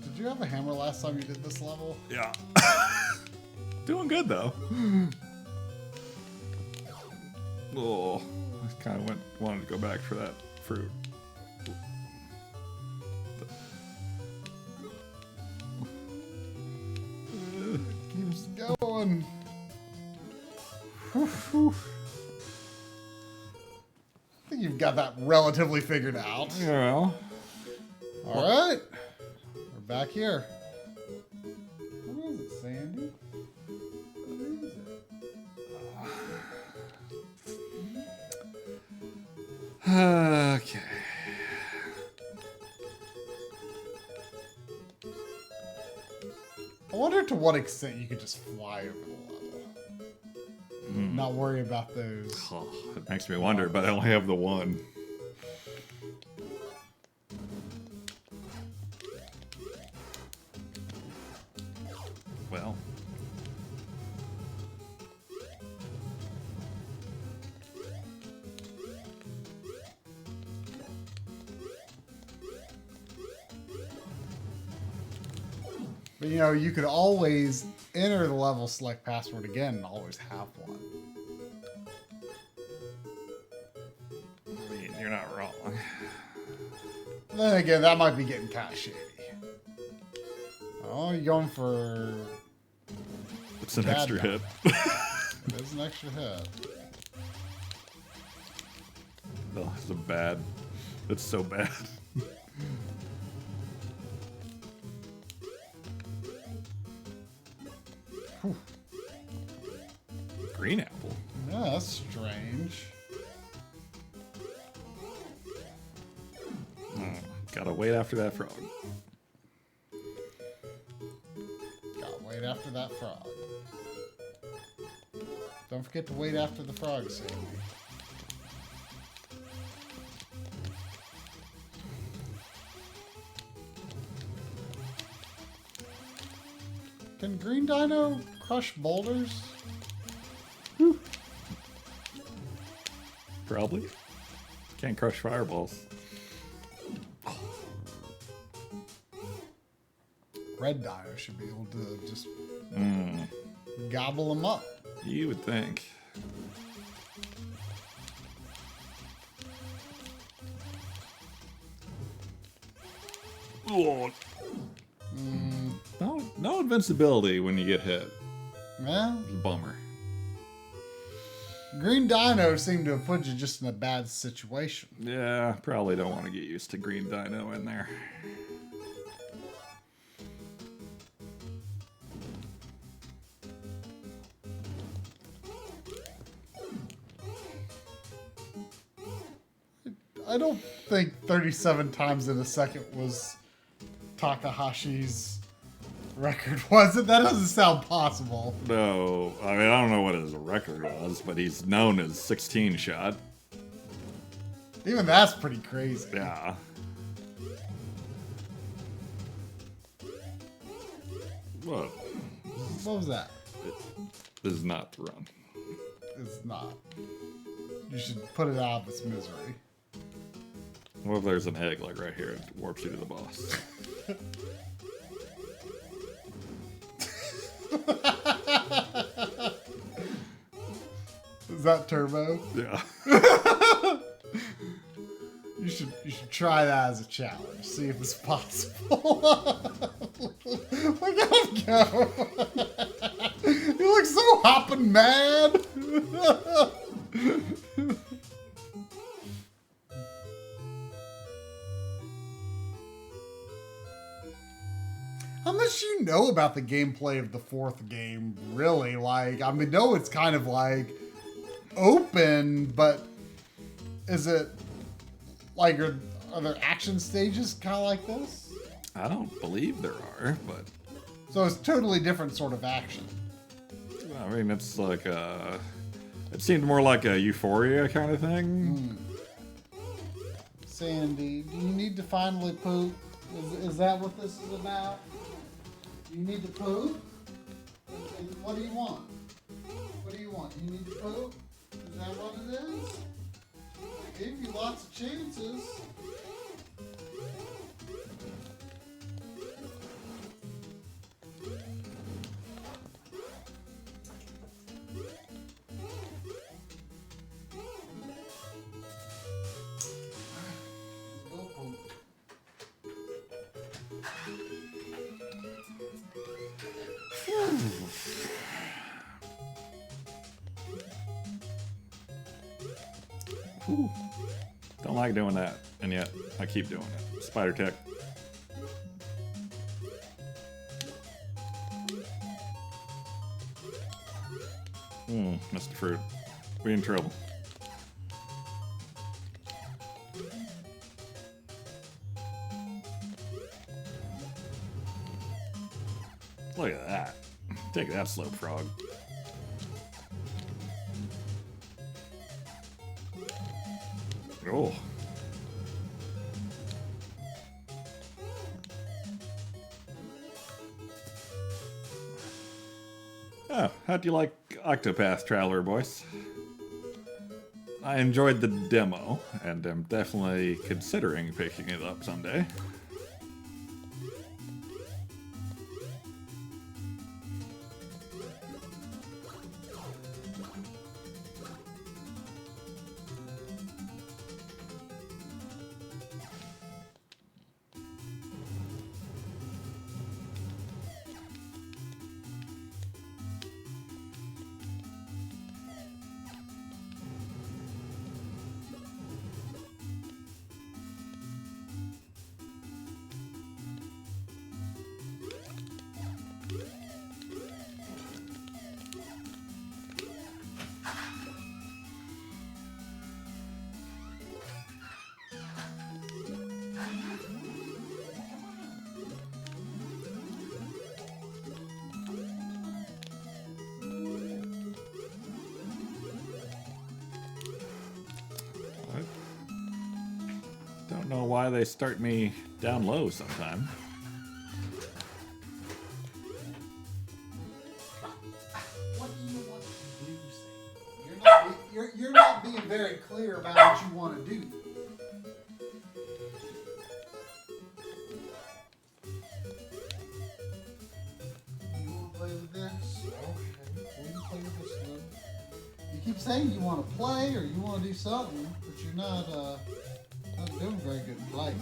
Did you have a hammer last time you did this level? Yeah. Doing good though. Oh, I kind of wanted to go back for that fruit. Keeps going. I think you've got that relatively figured out. Yeah. All right. We're back here. What is it, Sandy? What is it? Okay. I wonder to what extent you could just fly over the level. Not worry about those. Oh, it makes me wonder, but I only have the one. Well. But you know, you could always enter the level, select password again, and always have one. I mean, you're not wrong. Then again, that might be getting kind of shady. Oh, you're going for... It's an bad extra guy. hit. There's an extra hit. Oh, it's bad. It's so bad. Green apple. Yeah, that's strange. Gotta wait after that frog. Gotta wait after that frog. Don't forget to wait after the frog, Sandy. Can Green Dino crush boulders? Probably. Can't crush fireballs. Red Dino should be able to just gobble them up. You would think. Oh. No invincibility when you get hit. Yeah. It's a bummer. Green Dino seemed to have put you just in a bad situation. Yeah, probably don't want to get used to Green Dino in there. I don't think 37 times in a second was Takahashi's record, was it? That doesn't sound possible. No, I mean, I don't know what his record was, but he's known as 16 shot. Even that's pretty crazy. Yeah. What? What was that? This is not the run. It's not. You should put it out of its misery. What if there's an egg, like right here, it warps you to the boss? Is that turbo? Yeah. You should try that as a challenge. See if it's possible. Look at him go. He looks so hopping mad. How much do you know about the gameplay of the fourth game, really? Like, I mean, no, it's kind of like open, but is it like, are there action stages kind of like this? I don't believe there are, but So it's totally different sort of action. I mean, it's like a. It seemed more like a Euphoria kind of thing. Sandy, do you need to finally poop? Is that what this is about? Do you need to poop? What do you want? What do you want? You need to poop? Is that what it is? I gave you lots of chances. Whew. Don't like doing that, and yet I keep doing it. Spider tech. Missed the fruit. We in trouble. Look at that. Take that, slow frog. Oh. Oh, how do you like Octopath Traveler, boys? I enjoyed the demo, and am definitely considering picking it up someday. Don't know why they start me down low sometime. What do you want to do, Sam? You're not being very clear about what you want to do. You want to play with this? Okay, we can play with this one. You keep saying you want to play or you want to do something, but you're not doing very good in playing.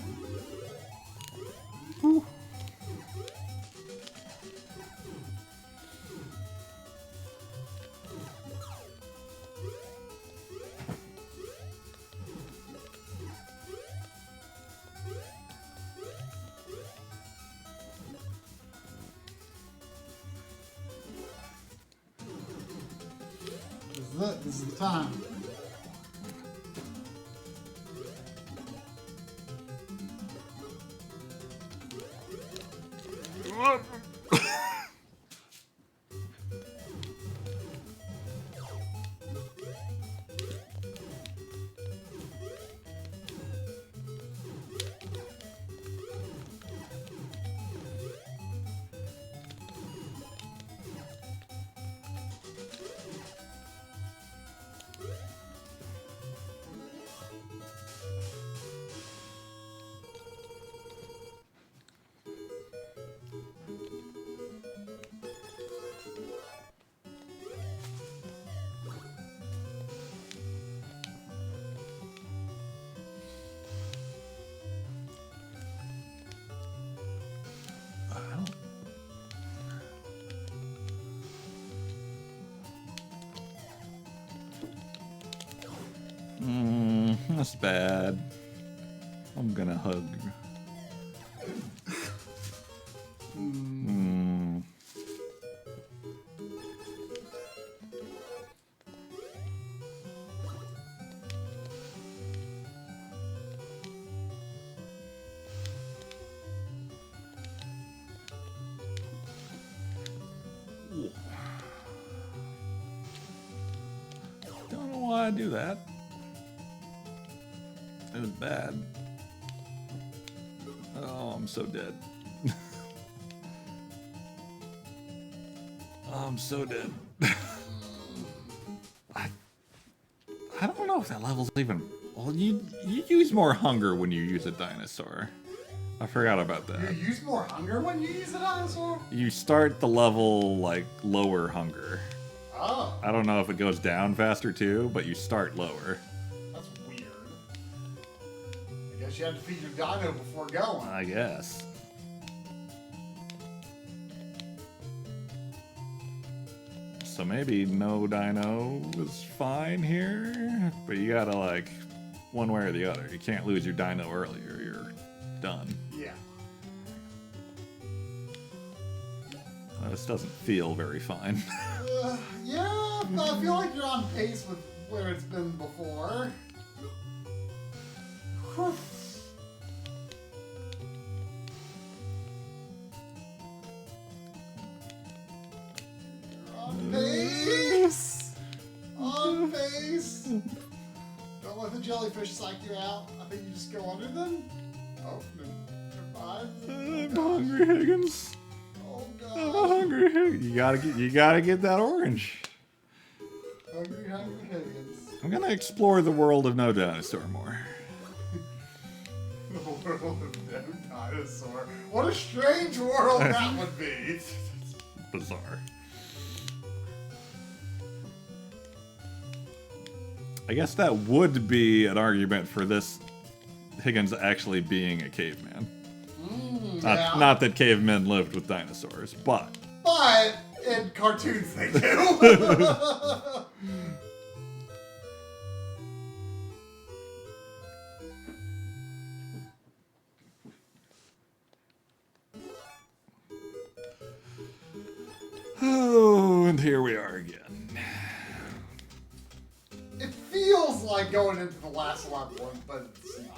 Whew. is it. This is the time. That's bad. I'm gonna hug. Don't know why I do that. It was bad. Oh, I'm so dead. Oh, I'm so dead. I don't know if that level's even... Well, you use more hunger when you use a dinosaur. I forgot about that. You use more hunger when you use a dinosaur? You start the level, like, lower hunger. Oh. I don't know if it goes down faster, too, but you start lower. That's weird. I guess you have to feed your dino before going. I guess. So maybe no dino is fine here, but you gotta, like, one way or the other. You can't lose your dino earlier, you're done. Yeah. This doesn't feel very fine. Yeah, I feel like you're on pace with where it's been before. Whew. You're on pace. On pace. Don't let the jellyfish psych you out. I think you just go under them. Oh, they're fine. I'm hungry, Higgins. Oh god. I'm hungry, Higgins. You gotta get that orange. Hungry Higgins. I'm gonna explore the world of no dinosaur more. The world of no dinosaur. What a strange world that would be. Bizarre. I guess that would be an argument for this Higgins actually being a caveman. Yeah. Not that cavemen lived with dinosaurs, but... But in cartoons they do. Oh, and here we are again. It feels like going into the last level, but it's not.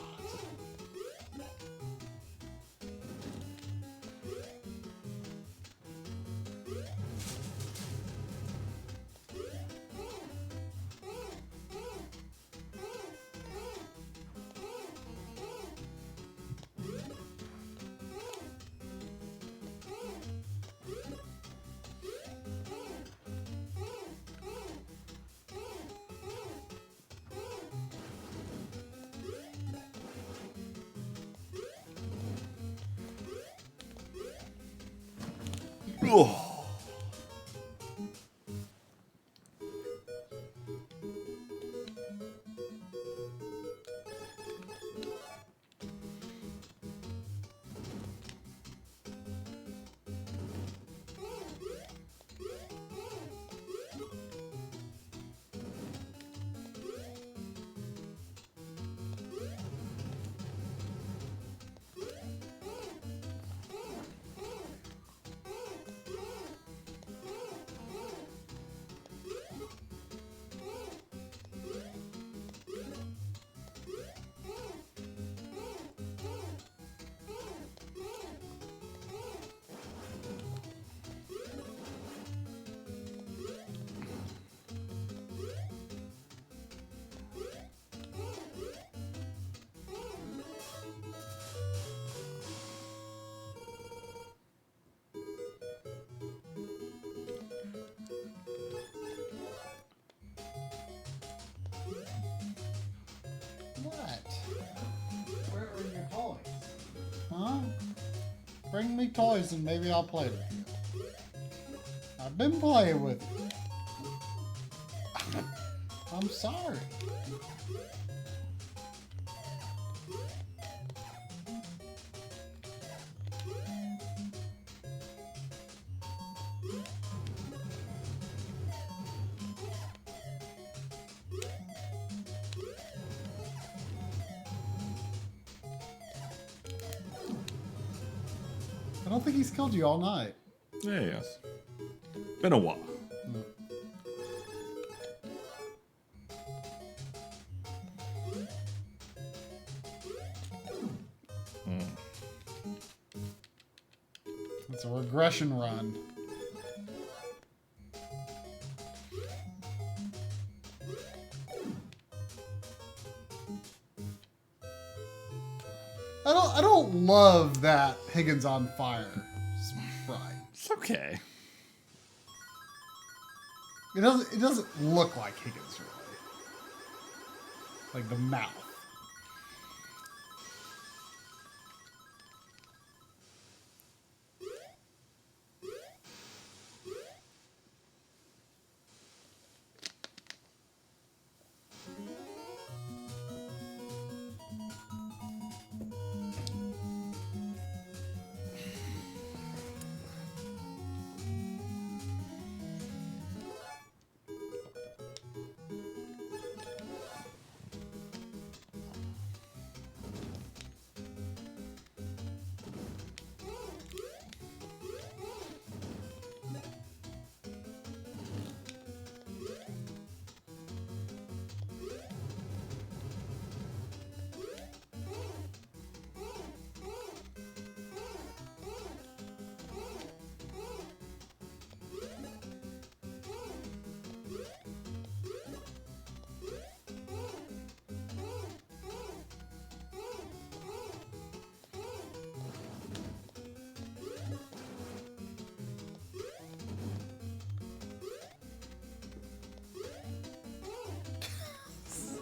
Oh. Bring me toys and maybe I'll play with you. I've been playing with you. I'm sorry. I don't think he's killed you all night. Yeah, yes. Been a while. It's a regression run. I don't love that Higgins on fire sprite. It's okay. It doesn't look like Higgins really. Like the mouth.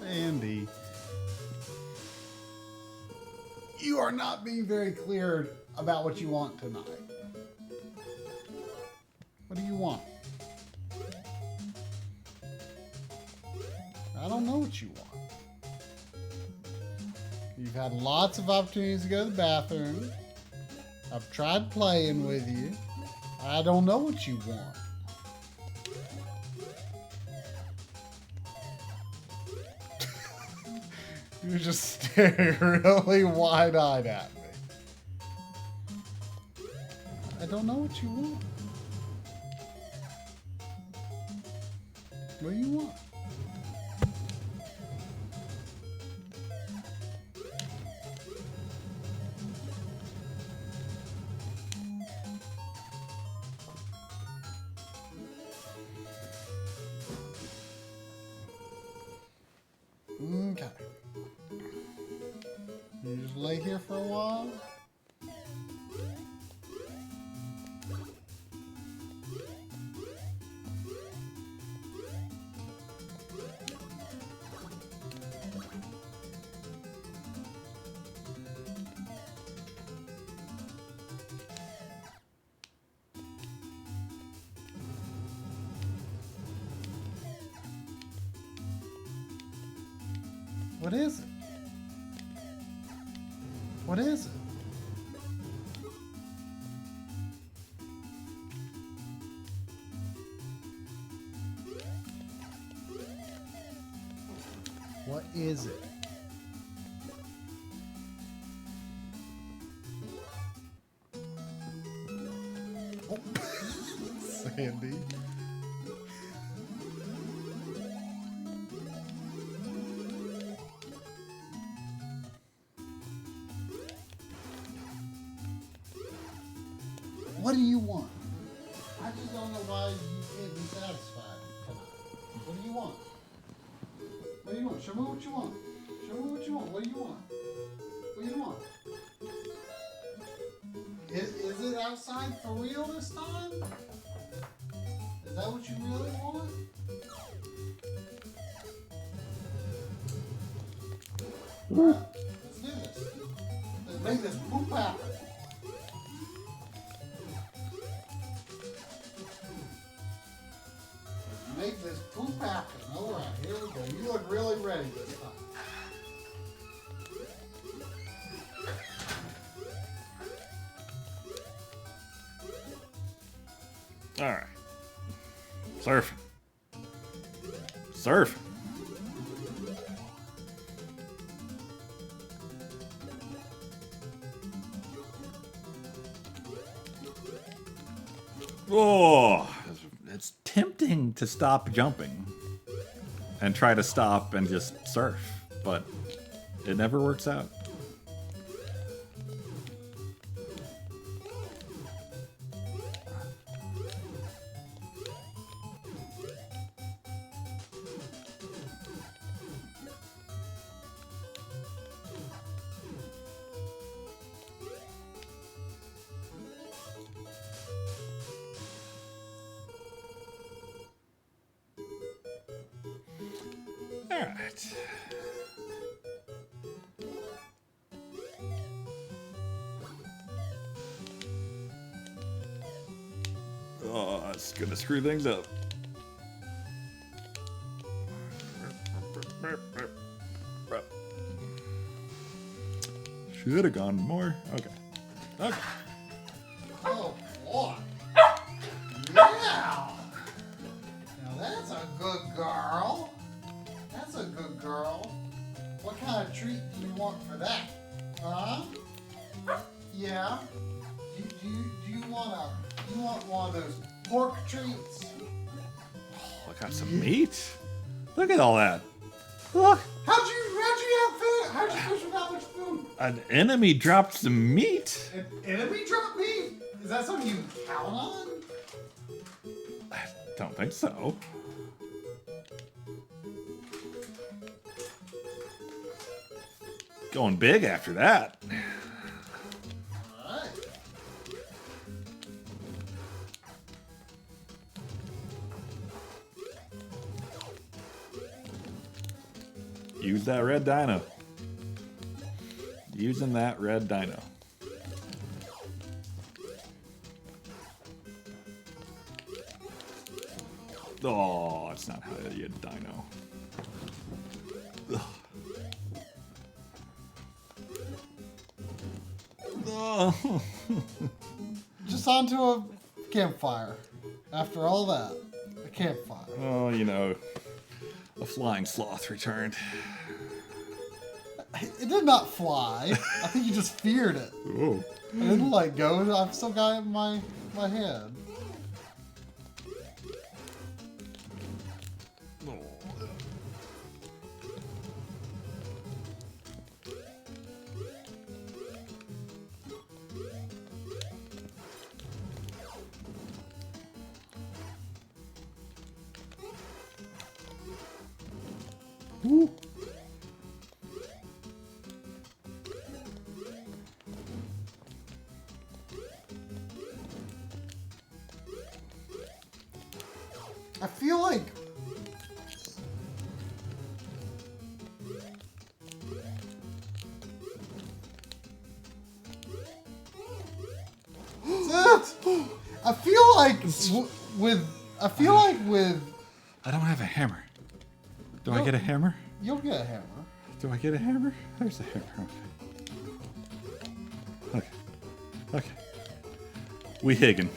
Andy, you are not being very clear about what you want tonight. What do you want? I don't know what you want. You've had lots of opportunities to go to the bathroom. I've tried playing with you. I don't know what you want. You're just staring really wide-eyed at me. I don't know what you want. What do you want? Okay. You just lay here for a while? What is it? What is it? What is it? Oh. Sandy. What do you want? I just don't know why you can't be satisfied tonight. What do you want? What do you want? Show me what you want. Show me what you want. What do you want? What do you want? Is it outside for real this time? Is that what you really want? Alright, let's do this. Let's make this poop happen. make this poop happen. All right, here we go. You look really ready this time. All right. Surf. Surf. Oh, it's tempting to stop jumping and try to stop and just surf, but it never works out. All right. Oh, that's gonna screw things up. Should have gone more. Okay. Okay. Oh, boy. Yeah. Now that's a good girl. That's a good girl. What kind of treat do you want for that? Huh? Yeah. Do you want one of those pork treats? Oh, I got some meat. Look at all that. Look. How'd you have food? How'd you fish with that much food? An enemy dropped some meat. An enemy dropped meat? Is that something you can count on? I don't think so. Going big after that. Alright. Use that red dino. Using that red dino. Oh, that's not how you dino. Ugh. Oh. Just onto a campfire. After all that, a campfire. Oh, you know, a flying sloth returned. It did not fly. I think you just feared it. Ooh. I didn't let go. I've still got it in my head. Ooh. I feel like I feel like with I don't have a hammer. Do I get a hammer? you'll get a hammer. Do I get a hammer? There's a hammer. Okay. Okay. Okay. We higgin'.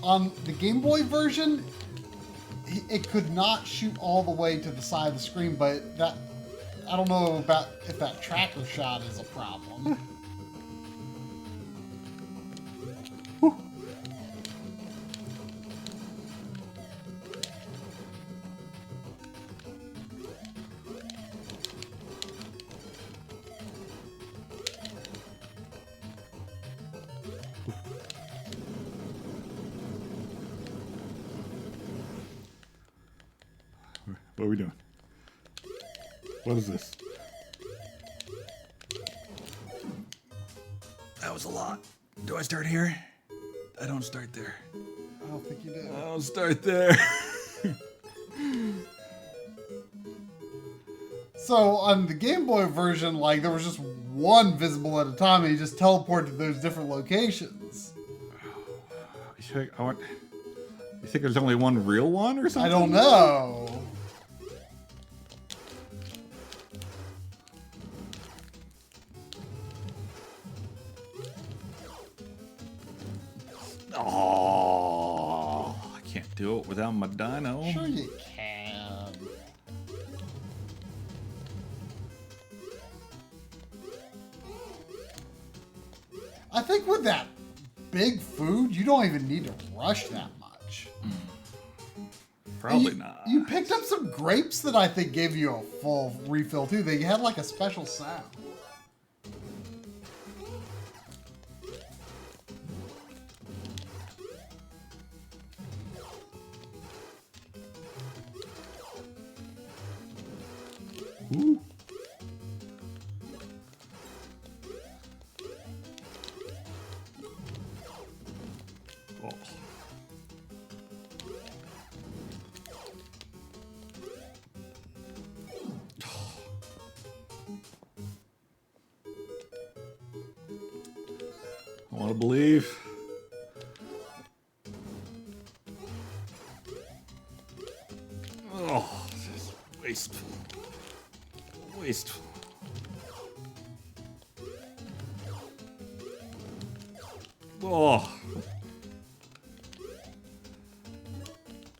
On the Game Boy version, it could not shoot all the way to the side of the screen, but that I don't know about if that tracker shot is a problem. What are we doing? What is this? That was a lot. Do I start here? I don't start there. I don't think you did. I don't start there. So on the Game Boy version, like there was just one visible at a time, and you just teleported to those different locations. I want. You think there's only one real one or something? I don't know. Oh, I can't do it without my dino. Sure you can. I think with that big food, you don't even need to rush that much. Probably not. You picked up some grapes that I think gave you a full refill too. They had like a special sound. Ooh. Oh. I want to believe. Oh, this is wasteful. Wasteful. Oh.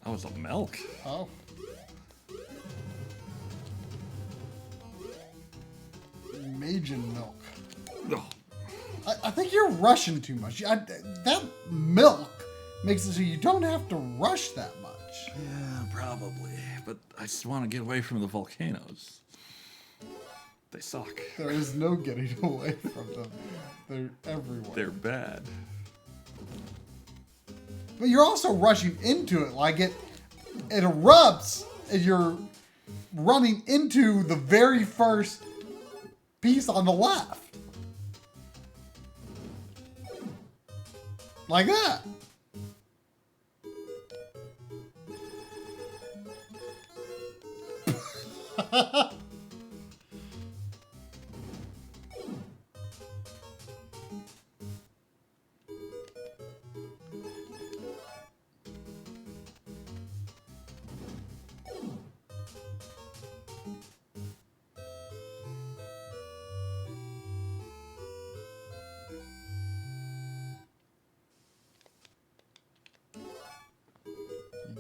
That was a milk. Oh. Majin milk. Oh. I think you're rushing too much. That milk makes it so you don't have to rush that much. Yeah, probably. But I just want to get away from the volcanoes. They suck. There is no getting away from them. They're everywhere. They're bad. But you're also rushing into it. Like it erupts and you're running into the very first piece on the left. Like that.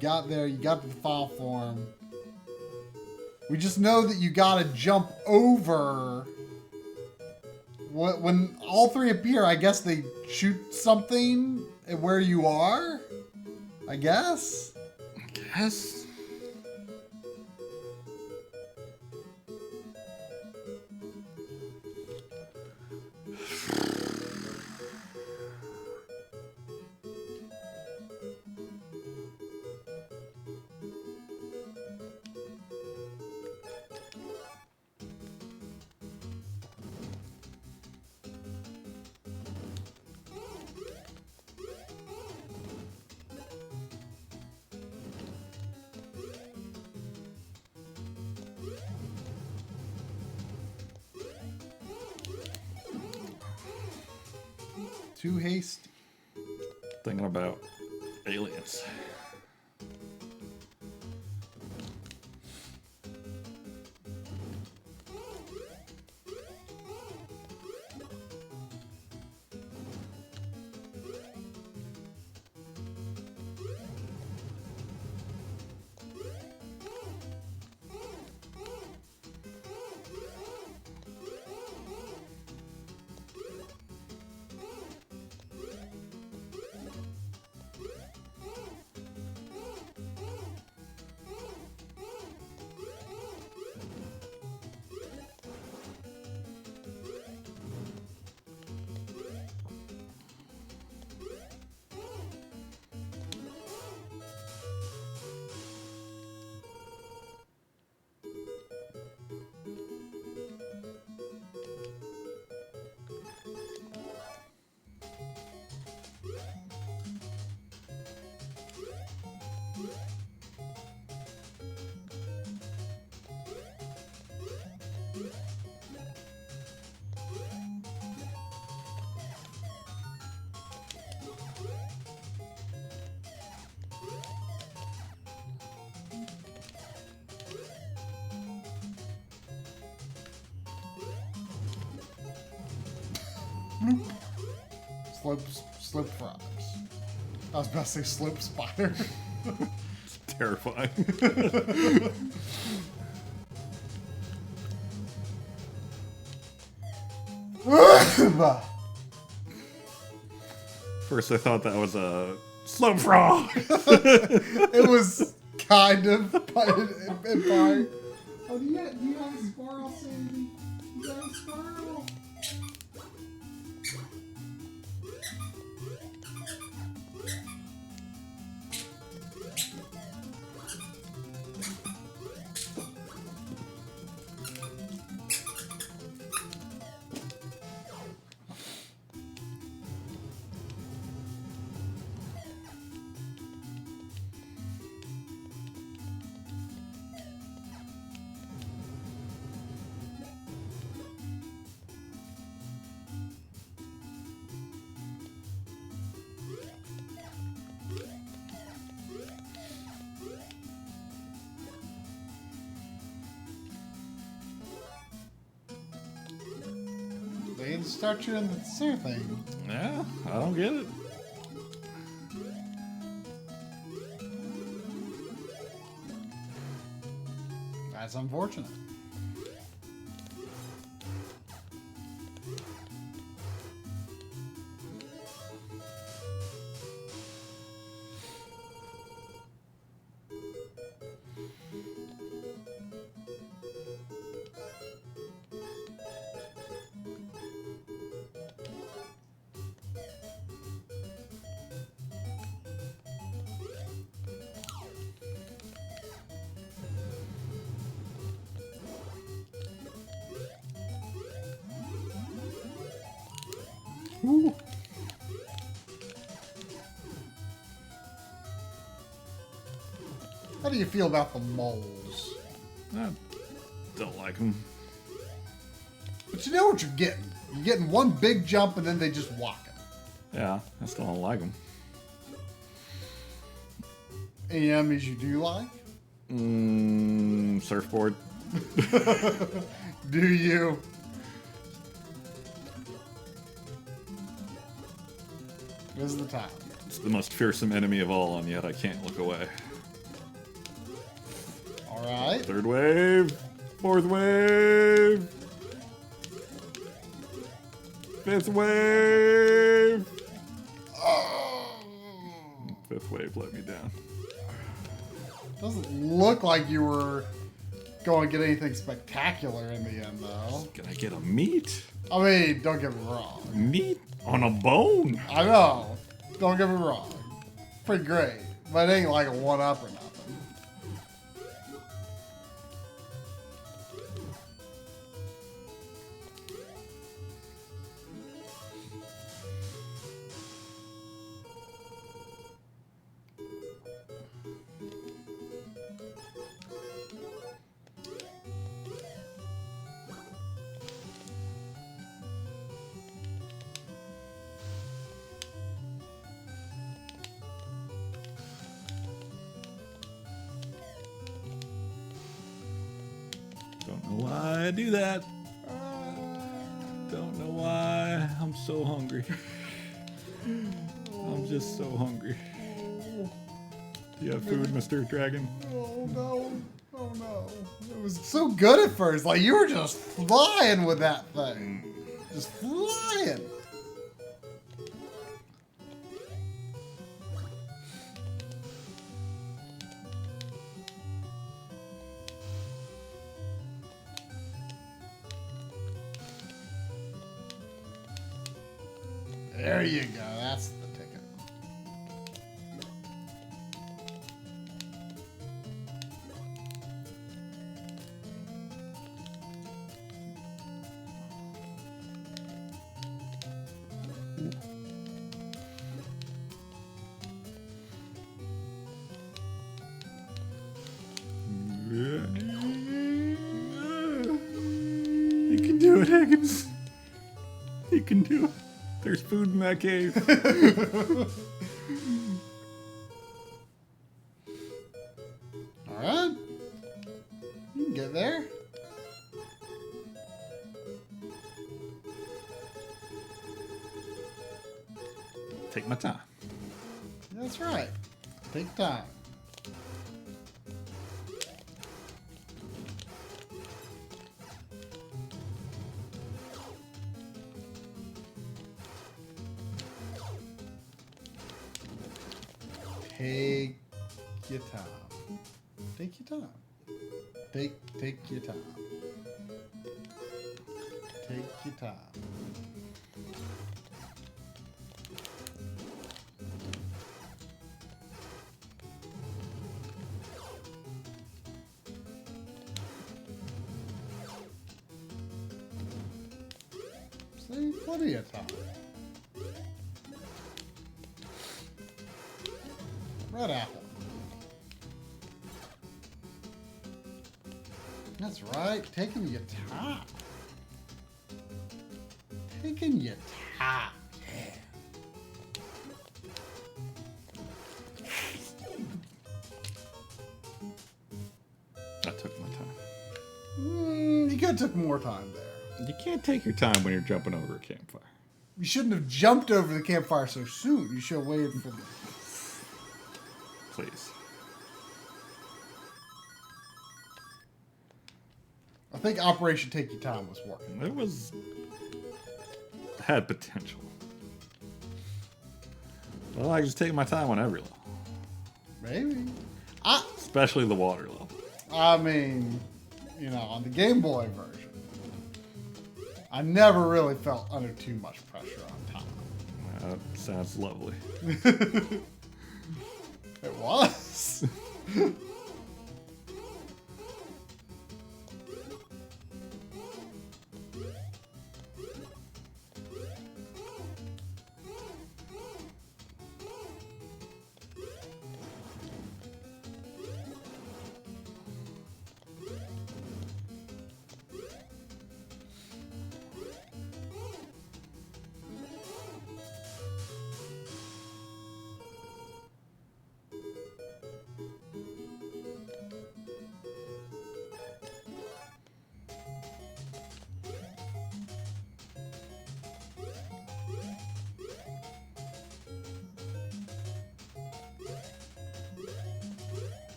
Got there, you got the file form. We just know that you gotta jump over. When all three appear, I guess they shoot something at where you are? I guess? I guess. Too hasty. Thinking about aliens. Bloop. Slope frogs. I was about to say slope spider. It's terrifying. First, I thought that was a slope frog. It was kind of, but it part. Oh, do you have a squirrel, Sandy? You got a squirrel? They didn't start you in the same thing. Yeah, I don't get it. That's unfortunate. Ooh. How do you feel about the moles? I don't like them. But you know what you're getting. You're getting one big jump and then they just walk it. Yeah, I still don't like them. Any enemies you do like? Surfboard. Do you? This is the time. It's the most fearsome enemy of all, and yet I can't look away. Alright. Third wave. Fourth wave. Fifth wave. Fifth wave let me down. Doesn't look like you were going to get anything spectacular in the end, though. Can I get a meat? I mean, don't get me wrong. Meat on a bone? I know. Don't get me wrong. Pretty great. But it ain't like a one-up or nothing. Don't know why I do that. Don't know why. I'm so hungry. I'm just so hungry. Do you have food, Mr. Dragon? Oh, no. Oh, no. It was so good at first. Like, you were just flying with that thing. Just flying. There you go. That's the ticket. You can do it, Higgins. You can do it. There's food in that cave. Alright. You can get there. Take my time. That's right. Take time. Take your time. Take your time. Take your time. Take your time. See, plenty of time. Red apple. That's right, taking your time. Taking your time. Yeah. I took my time. You could have took more time there. You can't take your time when you're jumping over a campfire. You shouldn't have jumped over the campfire so soon. You should have waited for the... Please. I think Operation Take Your Time was working. It was... had potential. Well, I just take my time on every level. Maybe. Especially the water level. I mean, you know, on the Game Boy version, I never really felt under too much pressure on time. That sounds lovely. It was.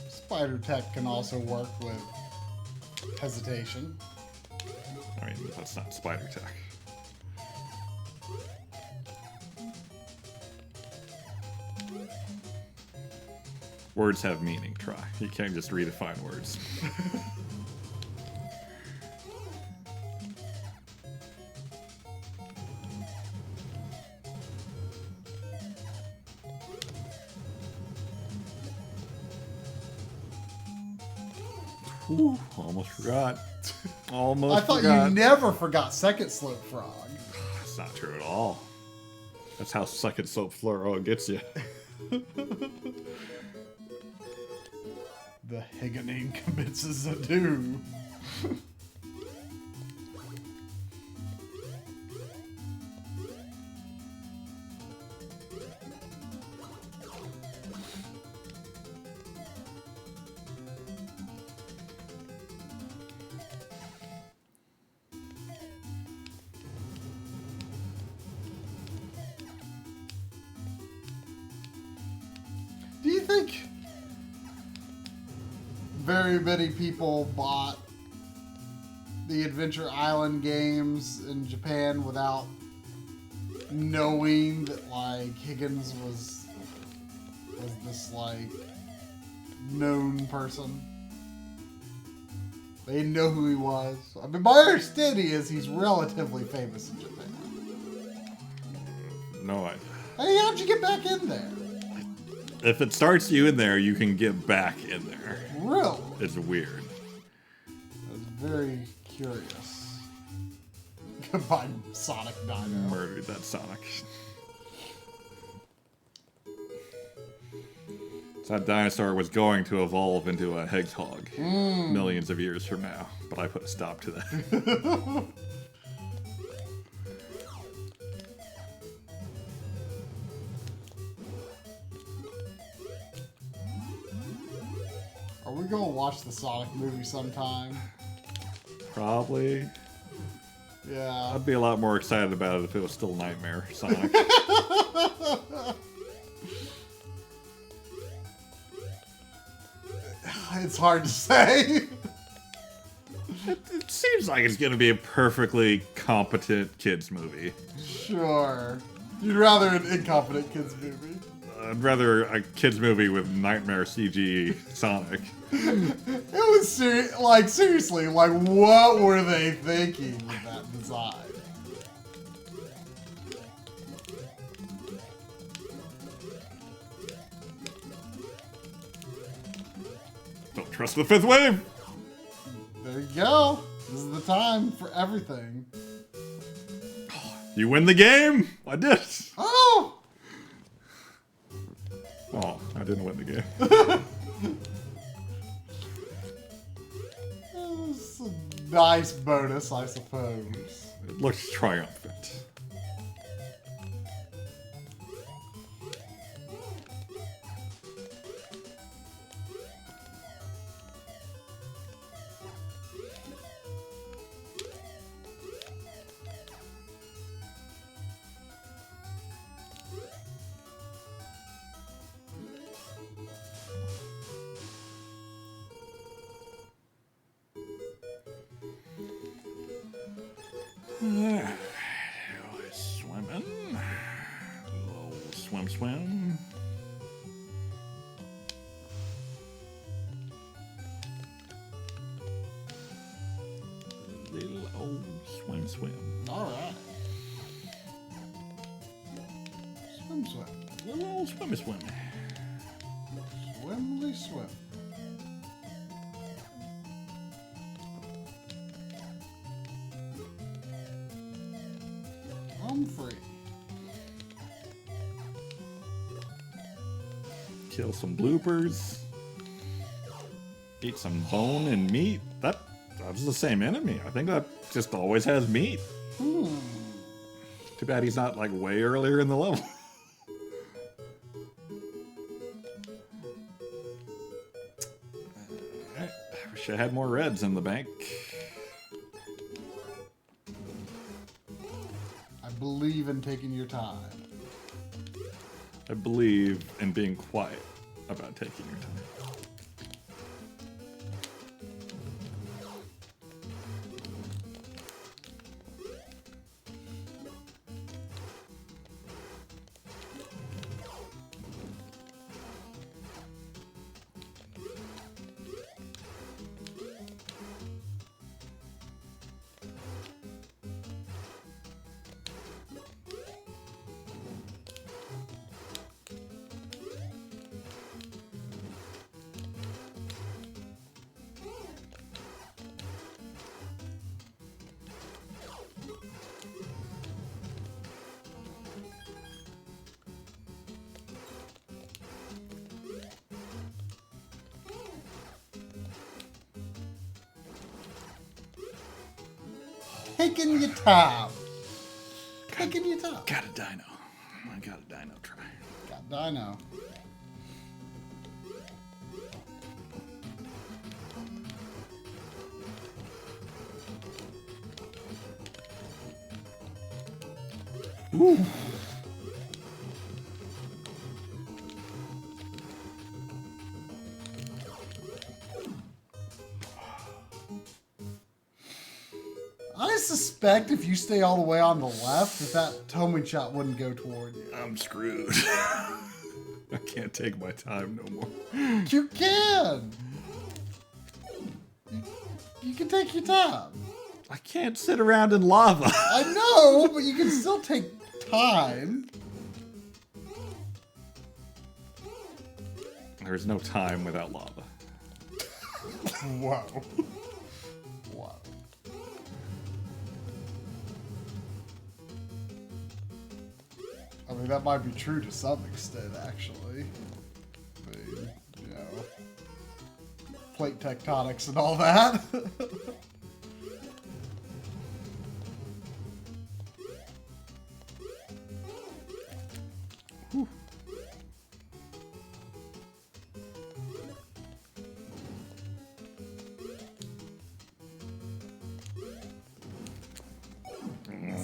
Spider tech can also work with hesitation. I mean, that's not spider tech. Words have meaning, try. You can't just redefine words. Whew, almost forgot. Almost I thought forgot. you never forgot Second Slope Frog. That's not true at all. That's how second slope frog gets you. The Higaning commences adieu. Do you think very many people bought the Adventure Island games in Japan without knowing that, like, Higgins was this, like, known person? They didn't know who he was. I mean, my understanding is he's relatively famous in Japan. No idea. Hey, how'd you get back in there? If it starts you in there, you can get back in there. Really? It's weird. I was very curious. Goodbye, Sonic Dino. Murdered that Sonic. So that dinosaur was going to evolve into a hedgehog millions of years from now, but I put a stop to that. Are we gonna watch the Sonic movie sometime? Probably. Yeah. I'd be a lot more excited about it if it was still Nightmare Sonic. It's hard to say. It seems like it's gonna be a perfectly competent kids movie. Sure. You'd rather an incompetent kids movie. I'd rather a kids movie with Nightmare CG Sonic. It was seriously, like, what were they thinking with that design? Don't trust the fifth wave. There you go. This is the time for everything. You win the game. I did. Oh! Oh, I didn't win the game. It's a nice bonus, I suppose. It looks triumphant. Swimming. Little swim. Little old swim. Alright. Swim. Little old swim. Swimly swim. I'm free. Kill some bloopers. Eat some bone and meat. That was the same enemy. I think that just always has meat. Too bad he's not like way earlier in the level. I wish I had more reds in the bank. I believe in taking your time. I believe in being quiet about taking your time. Taking your time. Taking your time. Got a dino. I got a dino try. Got dino. Ooh. I suspect if you stay all the way on the left, that homing shot wouldn't go toward you. I'm screwed. I can't take my time no more. You can. You can take your time. I can't sit around in lava. I know, but you can still take time. There's no time without lava. Whoa. Wow. I mean, that might be true to some extent, actually. I mean, you know, plate tectonics and all that.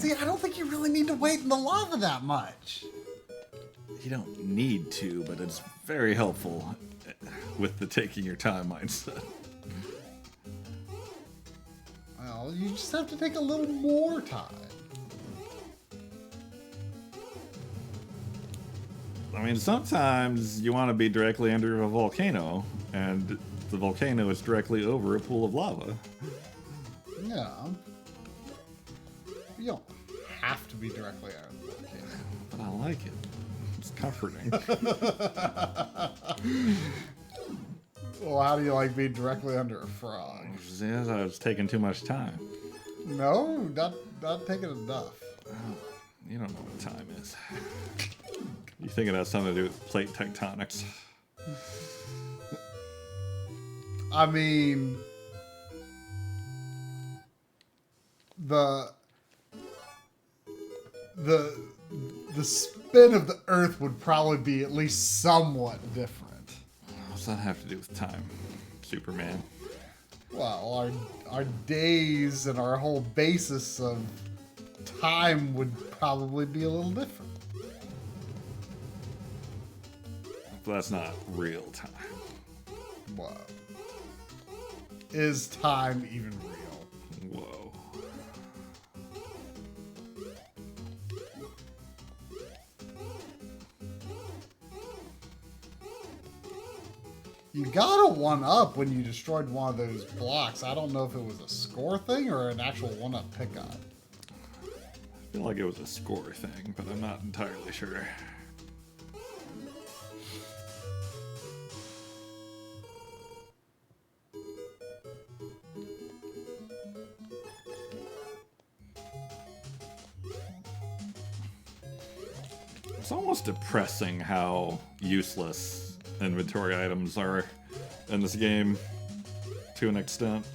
See, I don't think you really need to wait in the lava that much. You don't need to, but it's very helpful with the taking your time mindset. Well, you just have to take a little more time. I mean, sometimes you want to be directly under a volcano, and the volcano is directly over a pool of lava. Yeah. You don't have to be directly under the volcano. But I like it. It's comforting. Well, how do you like being directly under a frog? Yes, I was taking too much time. No, not taking enough. Oh, you don't know what time is. You think it has something to do with plate tectonics? I mean, the spin of the Earth would probably be at least somewhat different. What's that have to do with time, Superman? Well, our days and our whole basis of time would probably be a little different. But that's not real time. What? Is time even real? Whoa. You got a 1-up when you destroyed one of those blocks. I don't know if it was a score thing or an actual 1-up pickup. I feel like it was a score thing, but I'm not entirely sure. It's almost depressing how useless inventory items are in this game to an extent.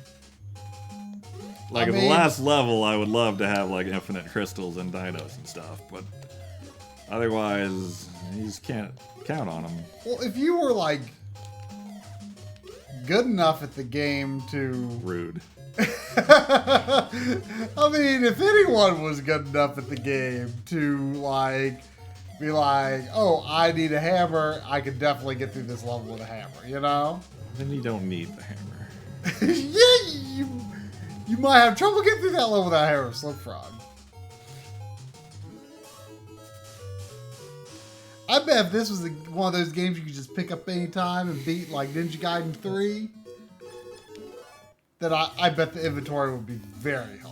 Like, at the last level, I would love to have, like, infinite crystals and dinos and stuff, but otherwise, you just can't count on them. Well, if you were, like, good enough at the game to... Rude. I mean, if anyone was good enough at the game to, like, be like, oh, I need a hammer, I could definitely get through this level with a hammer, you know? Then you don't need the hammer. Yeah, you might have trouble getting through that level without a hammer, Slip Frog. I bet if this was one of those games you could just pick up any time and beat, like Ninja Gaiden 3, that I bet the inventory would be very helpful.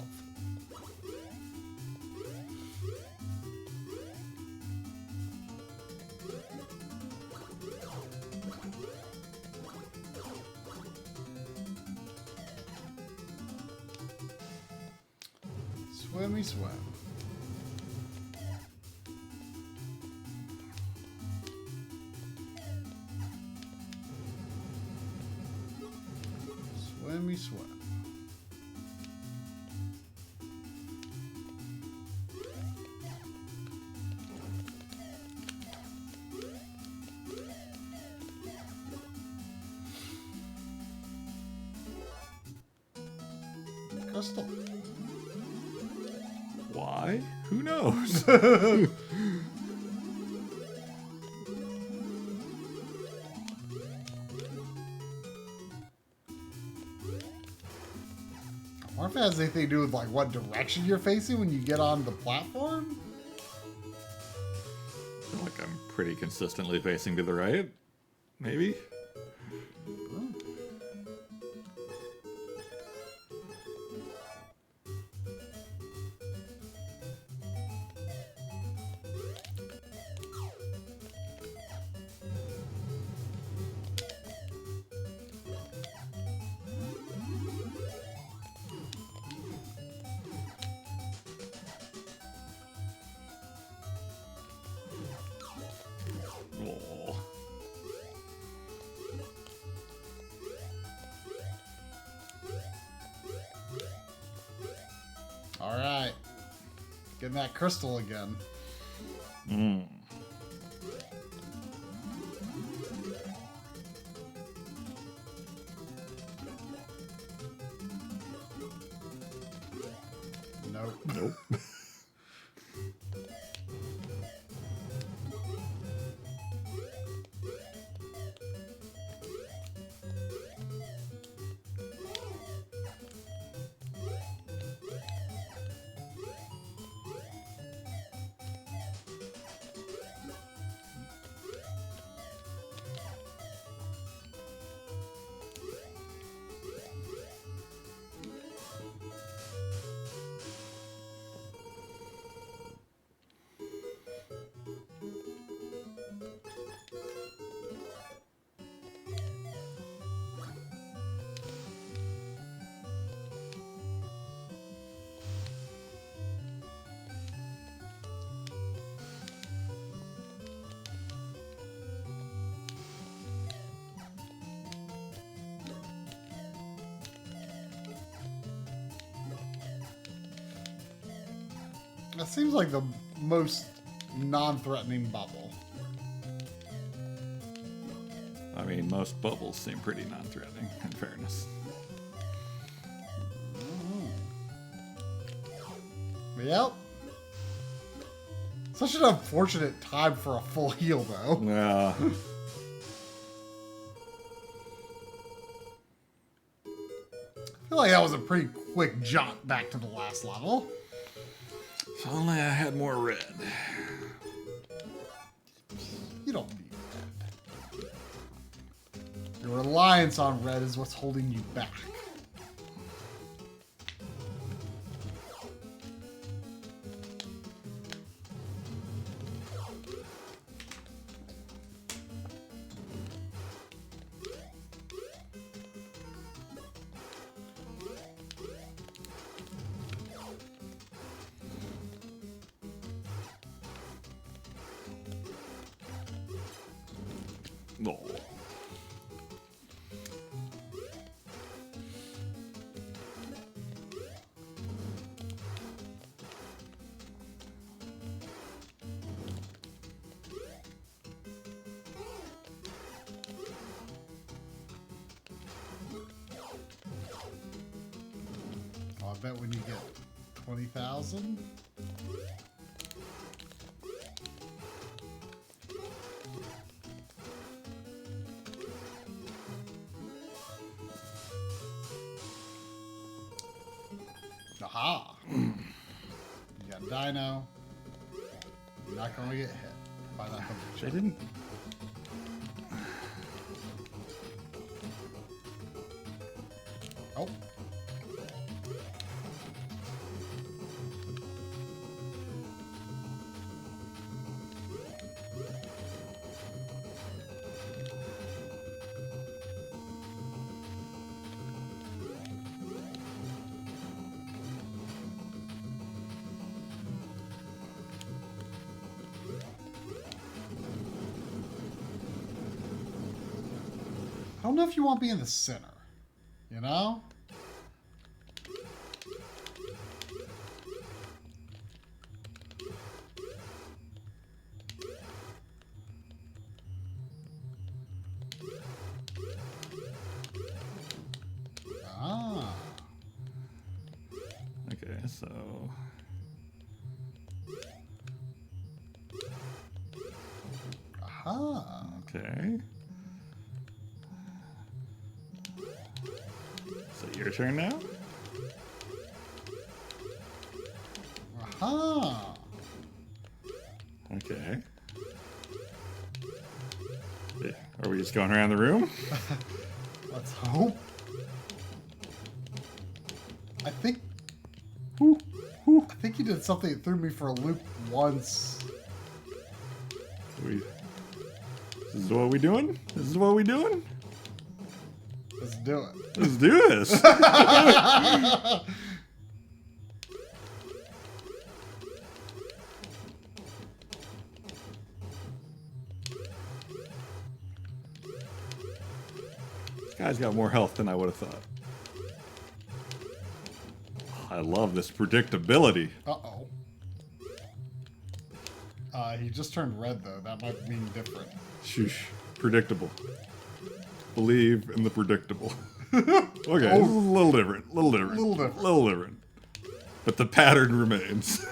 Swimmy swim. Swimmy swim. Crystal. Why? Who knows? I wonder if it has anything to do with like what direction you're facing when you get on the platform? I feel like I'm pretty consistently facing to the right. Maybe? Oh. All right. Getting that crystal again. Mm. Nope. Nope. That seems like the most non-threatening bubble. I mean, most bubbles seem pretty non-threatening, in fairness. Yep. Such an unfortunate time for a full heal, though. Yeah. I feel like that was a pretty quick jump back to the last level. If only I had more red. You don't need red. Your reliance on red is what's holding you back. No. Oh, I bet when you get 20,000. Aha! You got Dino. You're not going to get hit by that hunter They check. didn't. Oh. I don't know if you want to be in the center, you know? Ah. Okay, so. Aha. Okay. So your turn now? Aha. Okay. Yeah, are we just going around the room? Let's hope. I think you did something that threw me for a loop once. This is what we doing? This is what we doing? Let's do it. Let's do this. This guy's got more health than I would have thought. I love this predictability. Uh-oh. He just turned red, though. That might mean different. Shush. Predictable. Believe in the predictable. Okay, this is a little different. Little different. But the pattern remains.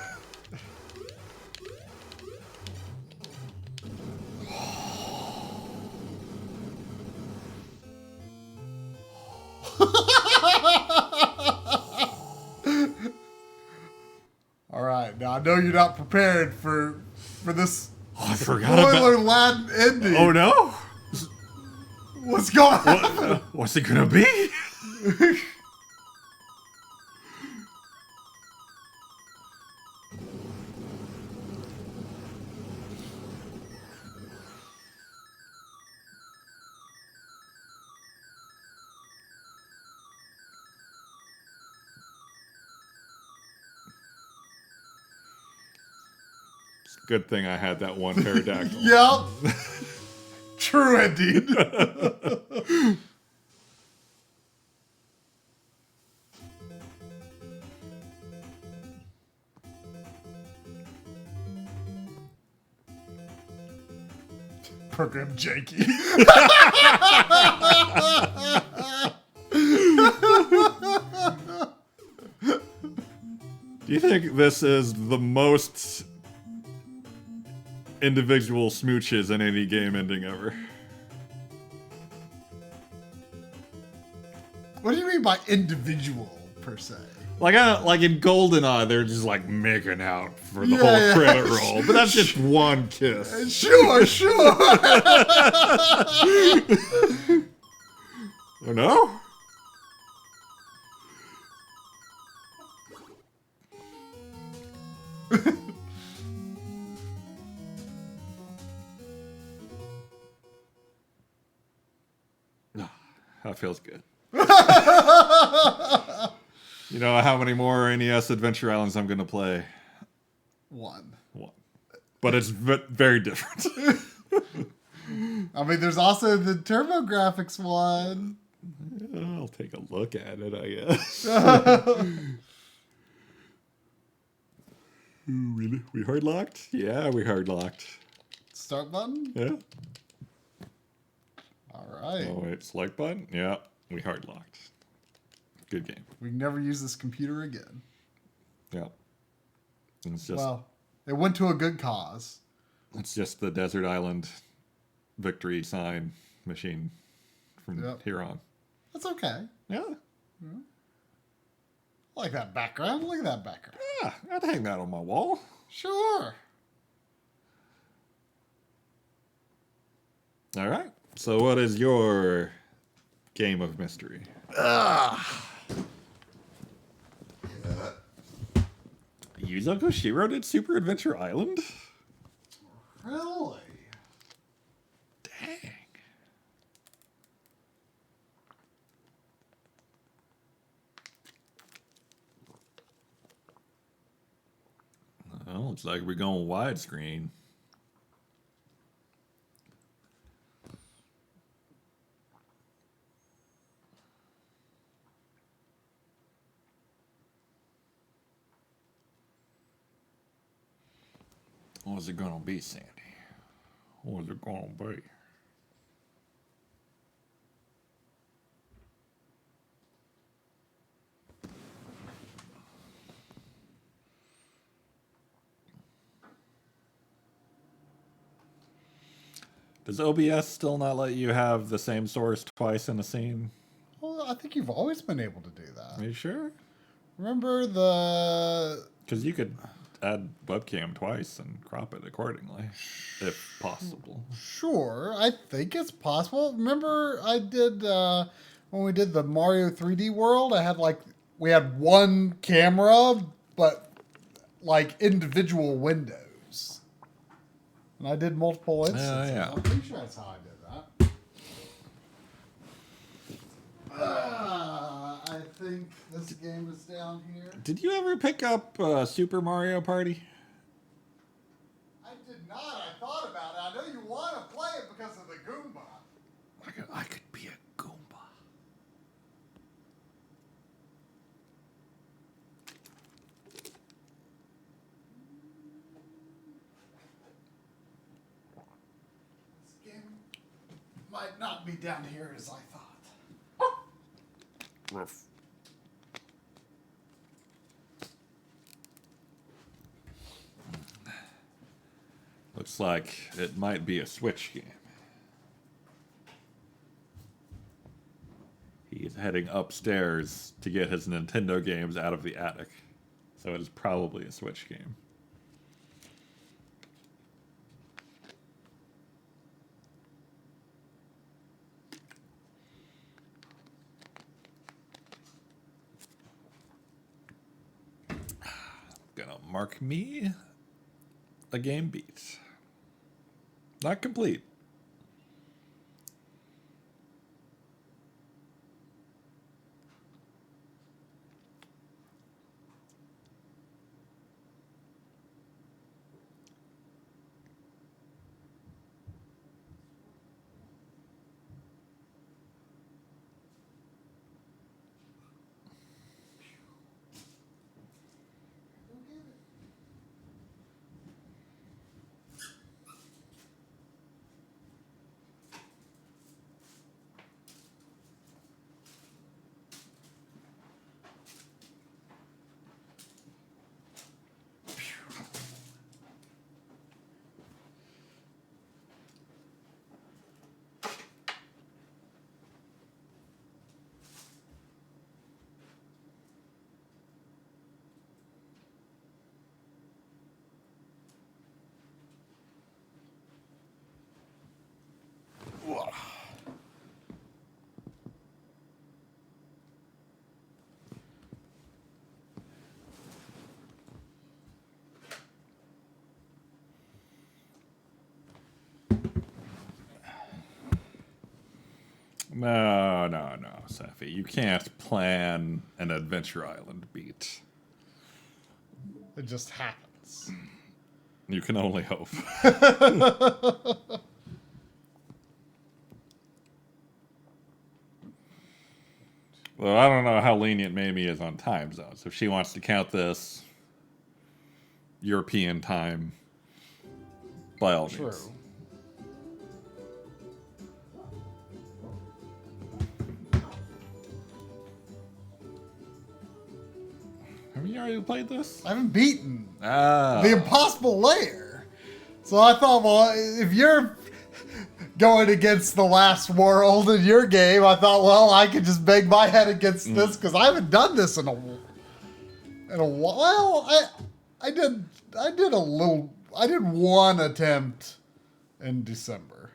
All right, now I know you're not prepared for this Oh, I forgot spoiler about. laden ending. Oh no! What's going on? What's it gonna be? Good thing I had that one pterodactyl. Yep. True indeed. program janky. Do you think this is the most individual smooches in any game ending ever? What do you mean by individual, per se? Like in GoldenEye, they're just like making out for the whole Yeah. credit roll, but that's just one kiss. Sure. Oh no? That feels good. You know how many more NES Adventure Islands I'm gonna play? One. But it's very different. I mean, there's also the TurboGrafx one. I'll take a look at it, I guess. Ooh, really? We hard locked? Yeah, we hard locked. Start button? Yeah. All right. Oh wait, select button? Yeah, we hard locked. Good game. We can never use this computer again. Yeah. It's just Well, it went to a good cause. it's just the Desert Island victory sign machine from Yep. here on. That's okay. Yeah. I like that background. Look at that background. Yeah, I'd hang that on my wall. Sure. All right. So what is your game of mystery? Yuzo Koshiro did Super Adventure Island? Really? Dang. Well, looks like we're going widescreen. What's it gonna be, Sandy? What's it gonna be? Does OBS still not let you have the same source twice in a scene? Well, I think you've always been able to do Are that. you sure? Remember the... Because you could add webcam twice and crop it accordingly, if possible. Sure, I think it's possible. Remember I did, when we did the Mario 3D World, we had one camera, but like individual windows. And I did multiple instances. yeah. I'm pretty sure that's how I did that. I think this game is down here. Did you ever pick up Super Mario Party? I did not. I thought about it. I know you want to play it because of the Goomba. I could be a Goomba. This game might not be down here as I thought. Ruff. Looks like it might be a Switch game. He's heading upstairs to get his Nintendo games out of the attic. So it is probably a Switch game. Gonna mark me a game beat. Not complete. No, Safi. You can't plan an Adventure Island beat. It just happens. You can only hope. Well, I don't know how lenient Mamie is on time zones. If she wants to count this European time, by all True. means. Have you already played this? I haven't beaten Ah. the impossible layer. So I thought, well, if you're going against the last world in your game, I thought, well, I could just bang my head against this because I haven't done this in a while. I did one attempt in December.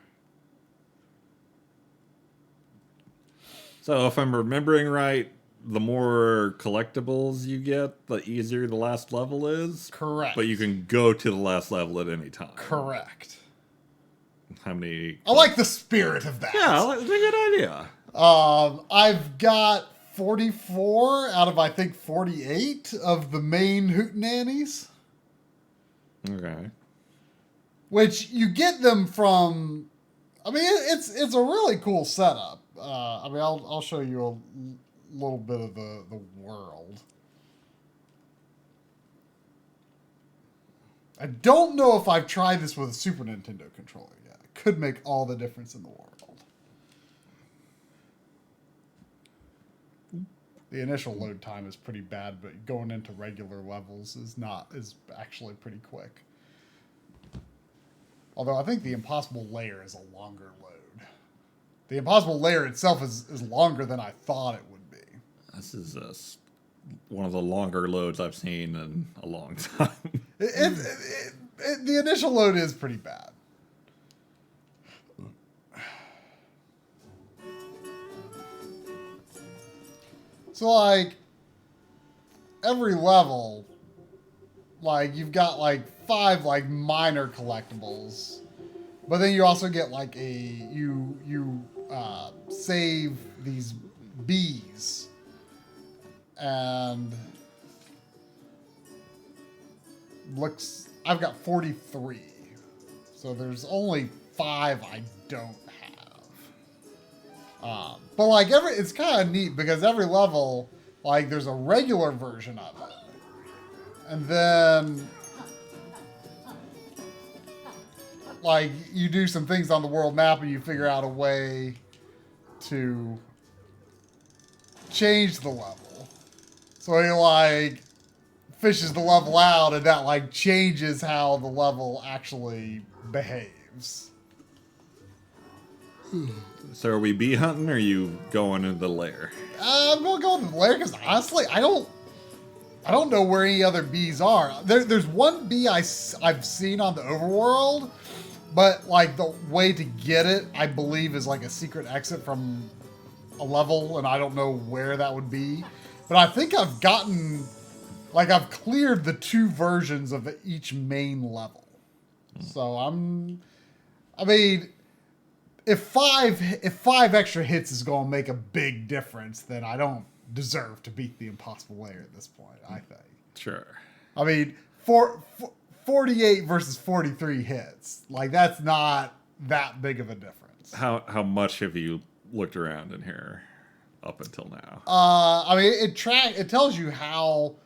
So if I'm remembering right, the more collectibles you get, the easier the last level is. Correct. But you can go to the last level at any time. Correct. How many? I like the spirit of that. Yeah, it's a good idea. I've got 44 out of, I think, 48 of the main hootenannies. Okay. Which you get them from. I mean, it's a really cool setup. I mean, I'll show you a little bit of the world. I don't know if I've tried this with a Super Nintendo controller yet. It could make all the difference in the world. The initial load time is pretty bad, but going into regular levels is actually pretty quick. Although I think the impossible layer is a longer load. The impossible layer itself is longer than I thought it would be. This is one of the longer loads I've seen in a long time. The initial load is pretty bad. So, like, every level, like, you've got, like, 5, like, minor collectibles. But then you also get, like, you save these bees. And I've got 43. So there's only 5 I don't have. But like it's kind of neat because every level, like there's a regular version of it. And then like you do some things on the world map and you figure out a way to change the level. So he like fishes the level out and that like changes how the level actually behaves. So are we bee hunting or are you going into the lair? I'm gonna go with the lair because honestly, I don't know where any other bees are. There's one bee I've seen on the overworld, but like the way to get it, I believe, is like a secret exit from a level, and I don't know where that would be. But I think I've cleared the 2 versions of each main level. So I mean, if 5 extra hits is going to make a big difference, then I don't deserve to beat the impossible layer at this point, I think. Sure. I mean, 48 versus 43 hits. Like, that's not that big of a difference. How much have you looked around in here up until now? I mean, it tells you how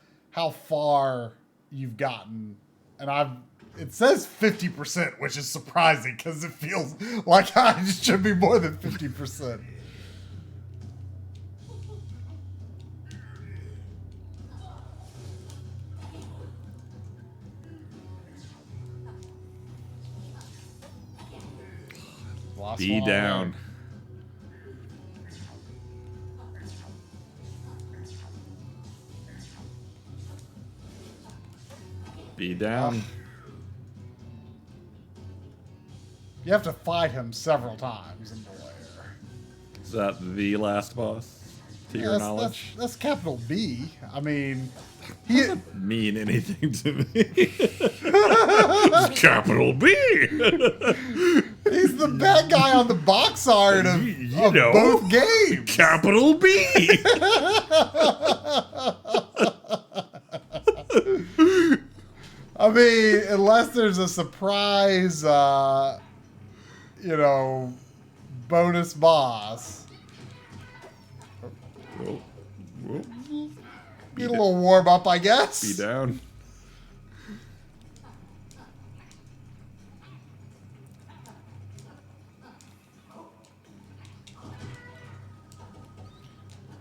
far you've gotten, and it says 50%, which is surprising because it feels like it should be more than 50%. Be down. Be down. You have to fight him several times in the lair. Is that the last boss, to your knowledge? That's capital B. I mean, Doesn't mean anything to me. It's capital B. he's the bad guy on the box art of, You know, both games. Capital B. I mean, unless there's a surprise, bonus boss. Whoa. Whoa. Need a little warm up, I guess. Be down.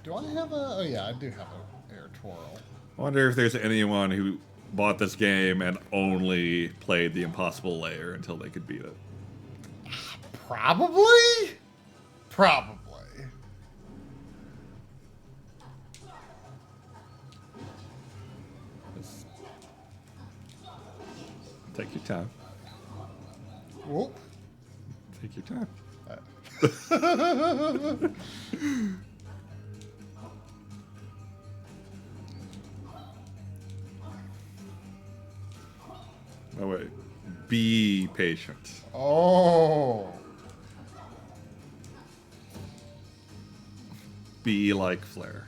Do I have a... Oh, yeah, I do have an air twirl. I wonder if there's anyone who bought this game and only played the impossible layer until they could beat it. Probably? Probably. Just take your time. Whoop. Take your time. Oh, wait. Be patient. Oh. Be like Flare.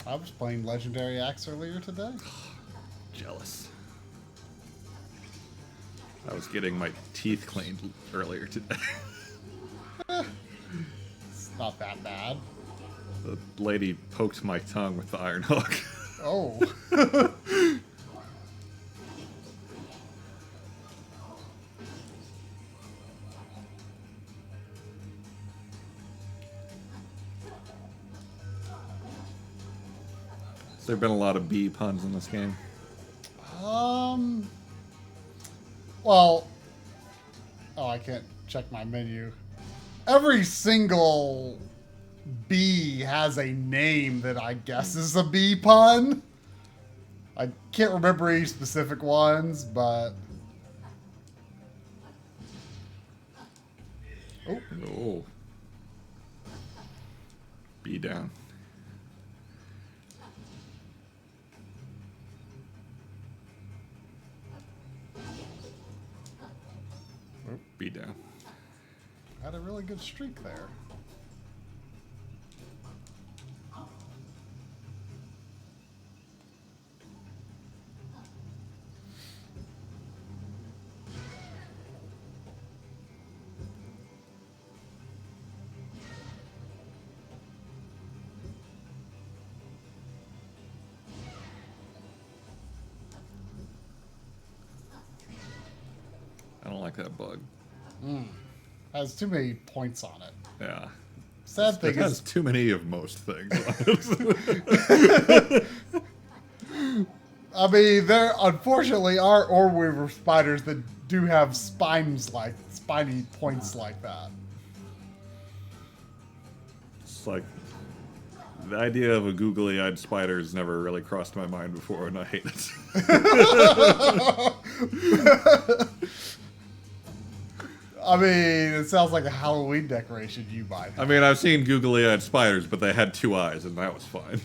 I was playing Legendary Axe earlier today. Jealous. I was getting my teeth cleaned earlier today. It's not that bad. The lady poked my tongue with the iron hook. Oh. Has there been a lot of bee puns in this game? Well, I can't check my menu. Every single bee has a name that I guess is a bee pun. I can't remember any specific ones, but... Oh. Oh. Bee down. Oh, bee down. Had a really good streak there. I don't like that bug. Has too many points on it. Yeah. Sad thing It has is, too many of most things. I mean, there unfortunately are Orweaver spiders that do have spiny points like that. It's like the idea of a googly-eyed spider has never really crossed my mind before, and I hate it. I mean, it sounds like a Halloween decoration you might have. I mean, I've seen googly-eyed spiders, but they had two eyes, and that was fine.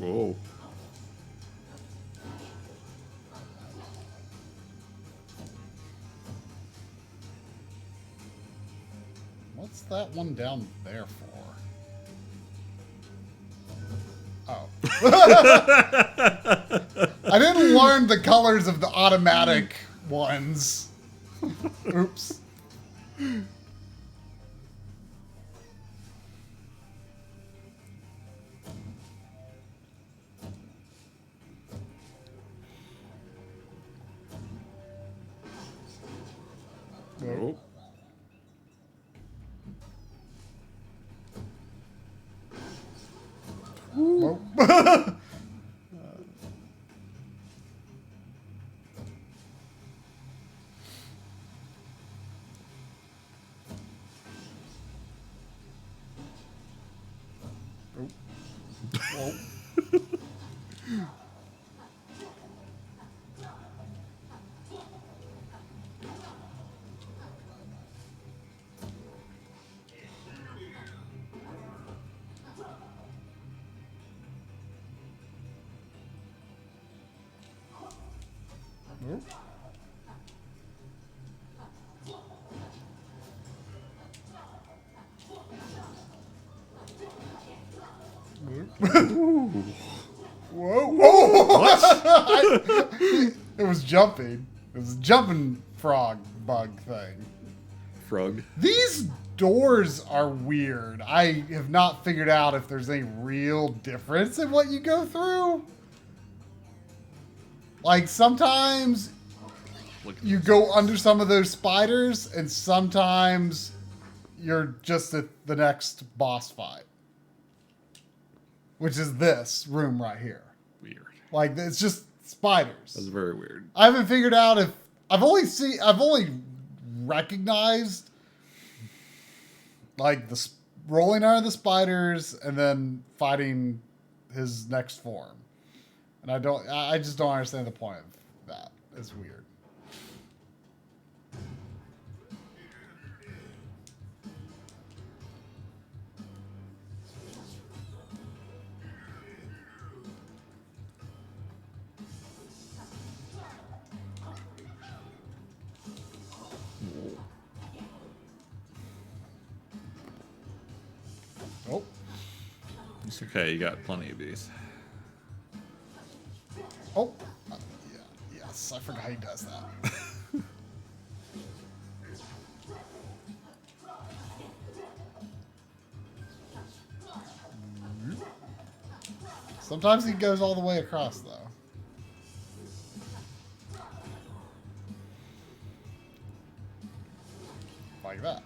Whoa. What's that one down there for? Oh. I didn't learn the colors of the automatic ones. Oops. Oh. Nope. Whoa. Oop. Whoa! What? It was jumping. It was a jumping frog bug thing. Frog. These doors are weird. I have not figured out if there's any real difference in what you go through. Like sometimes you go under some of those spiders, and sometimes you're just at the next boss fight. Which is this room right here. Weird. Like it's just spiders. That's very weird. I haven't figured out if I've only recognized like the rolling out of the spiders and then fighting his next form. And I just don't understand the point of that. It's weird. Oh. It's okay, you got plenty of these. Oh. Yeah. Yes, I forgot he does that. Sometimes he goes all the way across, though. Like that.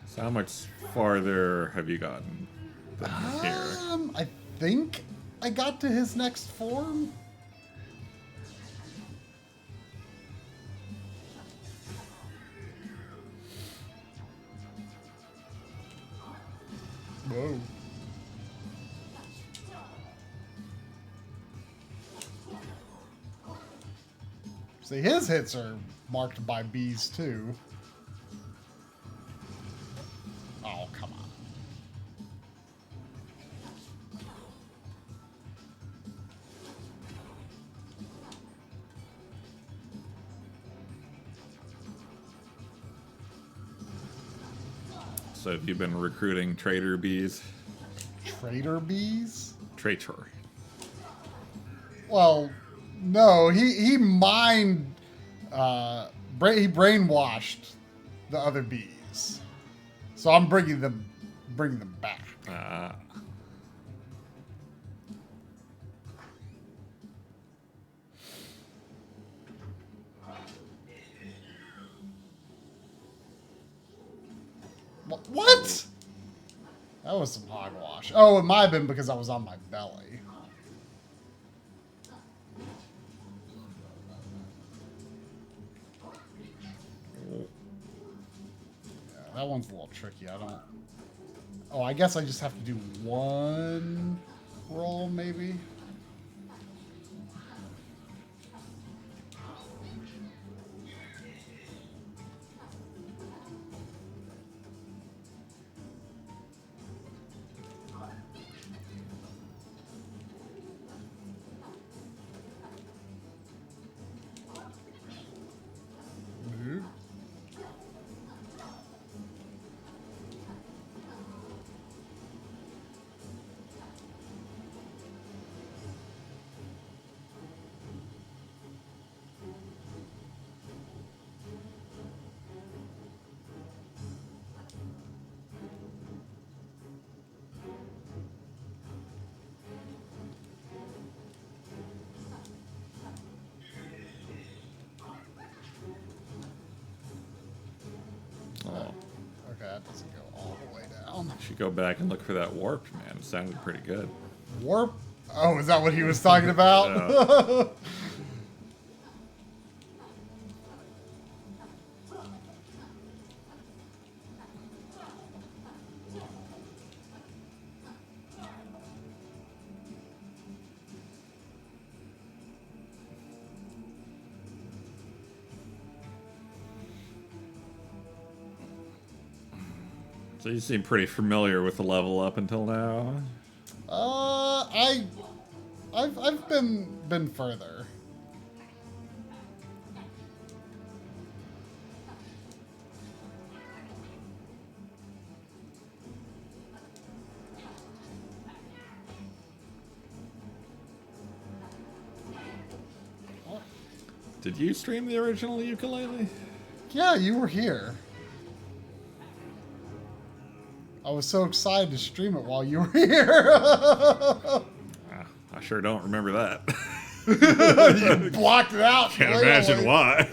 So how much farther have you gotten than here? I think I got to his next form. Whoa. See, his hits are marked by bees, too. Oh, come on. So have you been recruiting trader bees? Trader bees? Traitor. Well, no, he mined, he brainwashed the other bees. So I'm bringing them back. What? That was some hogwash. Oh, it might have been because I was on my belly. Yeah, that one's a little tricky. I don't... Oh, I guess I just have to do one roll, maybe? Okay, that doesn't go all the way down. You should go back and look for that warp, man. It sounded pretty good. Warp? Oh, is that what he was talking about? So you seem pretty familiar with the level up until now. I've been further. Did you stream the original ukulele? Yeah, you were here. I was so excited to stream it while you were here. I sure don't remember that. You blocked it out. Can't clearly. imagine why.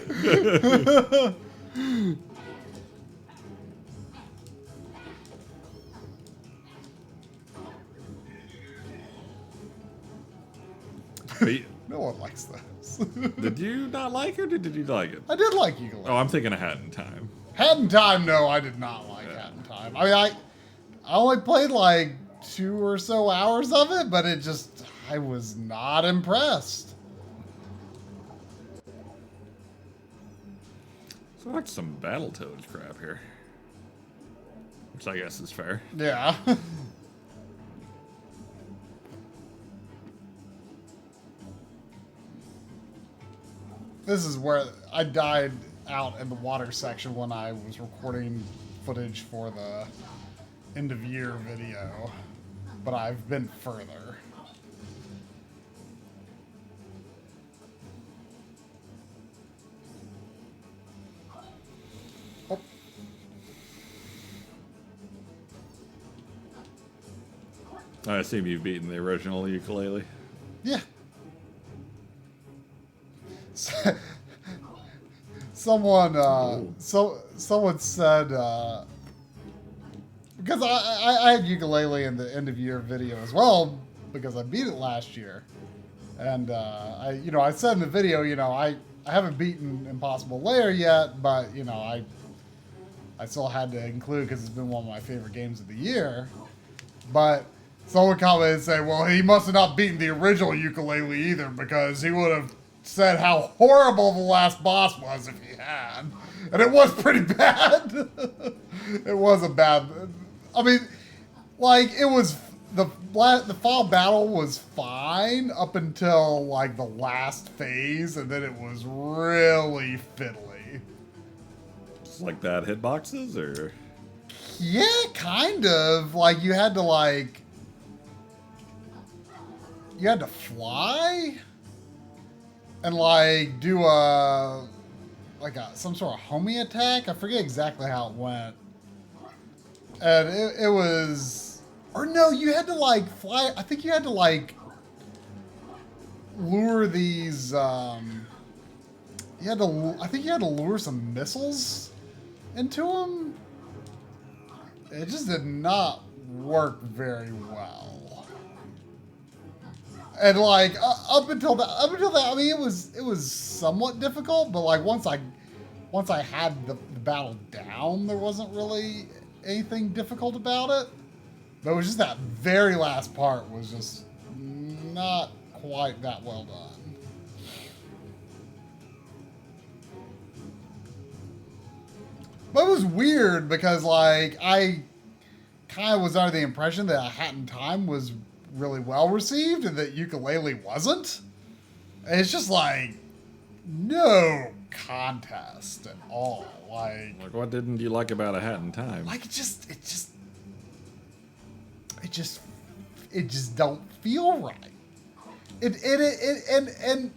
But No one likes this. did you not like it, or did you like it? I did like ukulele. Oh, I'm thinking of Hat in Time. Hat in Time, no, I did not like Hat in Time. I mean, I only played like 2 or so hours of it, but it just, I was not impressed. So like some Battletoads crap here. Which I guess is fair. Yeah. This is where I died out in the water section when I was recording footage for the end of year video, but I've been further. Oh. I assume you've beaten the original ukulele. Yeah. Someone said because I had ukulele in the end of year video as well because I beat it last year, and I said in the video, I haven't beaten Impossible Lair yet, but I still had to include because it's been one of my favorite games of the year. But someone commented and said, well, he must have not beaten the original ukulele either because he would have said how horrible the last boss was if he had. And it was pretty bad. It was a bad... I mean, like, it was... The fall battle was fine up until, like, the last phase, and then it was really fiddly. Just like bad hitboxes, or... Yeah, kind of. Like, you had to, like... You had to fly? And like do some sort of homie attack. I forget exactly how it went. And it was, or no, you had to like fly. I think you had to like lure these. I think you had to lure some missiles into them. It just did not work very well. And like up until that, I mean, it was somewhat difficult. But like once I had the battle down, there wasn't really anything difficult about it. But it was just that very last part was just not quite that well done. But it was weird because like I kind of was under the impression that A Hat in Time was really well received and that ukulele wasn't. And it's just like no contest at all. Like what didn't you like about A Hat in Time? Like it just don't feel right. And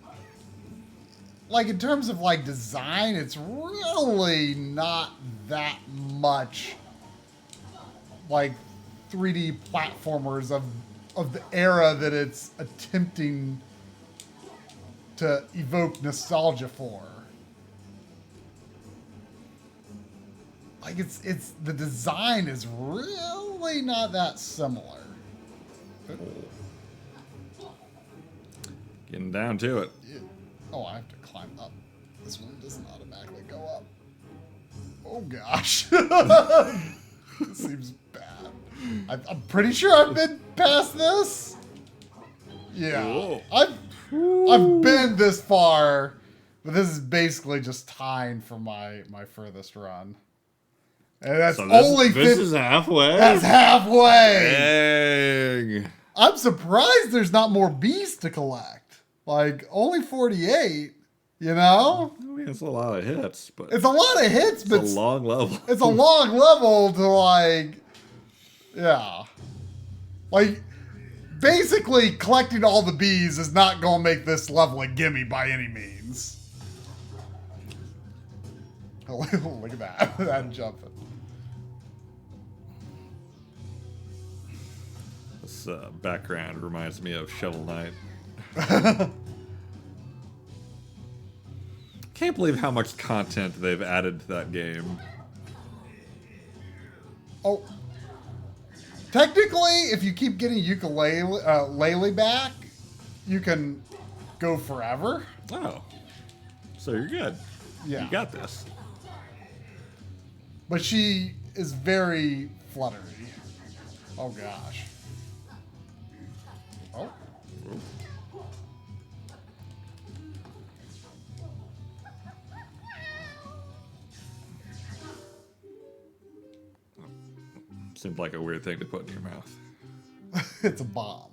like in terms of like design, it's really not that much like 3D platformers of the era that it's attempting to evoke nostalgia for. Like it's the design is really not that similar. Getting down to it. Oh, I have to climb up. This one doesn't automatically go up. Oh gosh. This seems bad. I'm pretty sure I've been past this. Yeah. Whoa. I've been this far, but this is basically just tying for my furthest run. And that's So this is halfway. That's halfway. Dang. I'm surprised there's not more bees to collect. Like only 48, you know? I mean, it's a lot of hits, but It's a lot of hits, but it's a long level. it's a long level to like, yeah. Like, basically collecting all the bees is not going to make this level a gimme by any means. Look at that. That jumping. This background reminds me of Shovel Knight. Can't believe how much content they've added to that game. Oh. Technically, if you keep getting ukulele back, you can go forever. Oh. So you're good. Yeah. You got this. But she is very fluttery. Oh, gosh. Oh. Seemed like a weird thing to put in your mouth. It's a bomb.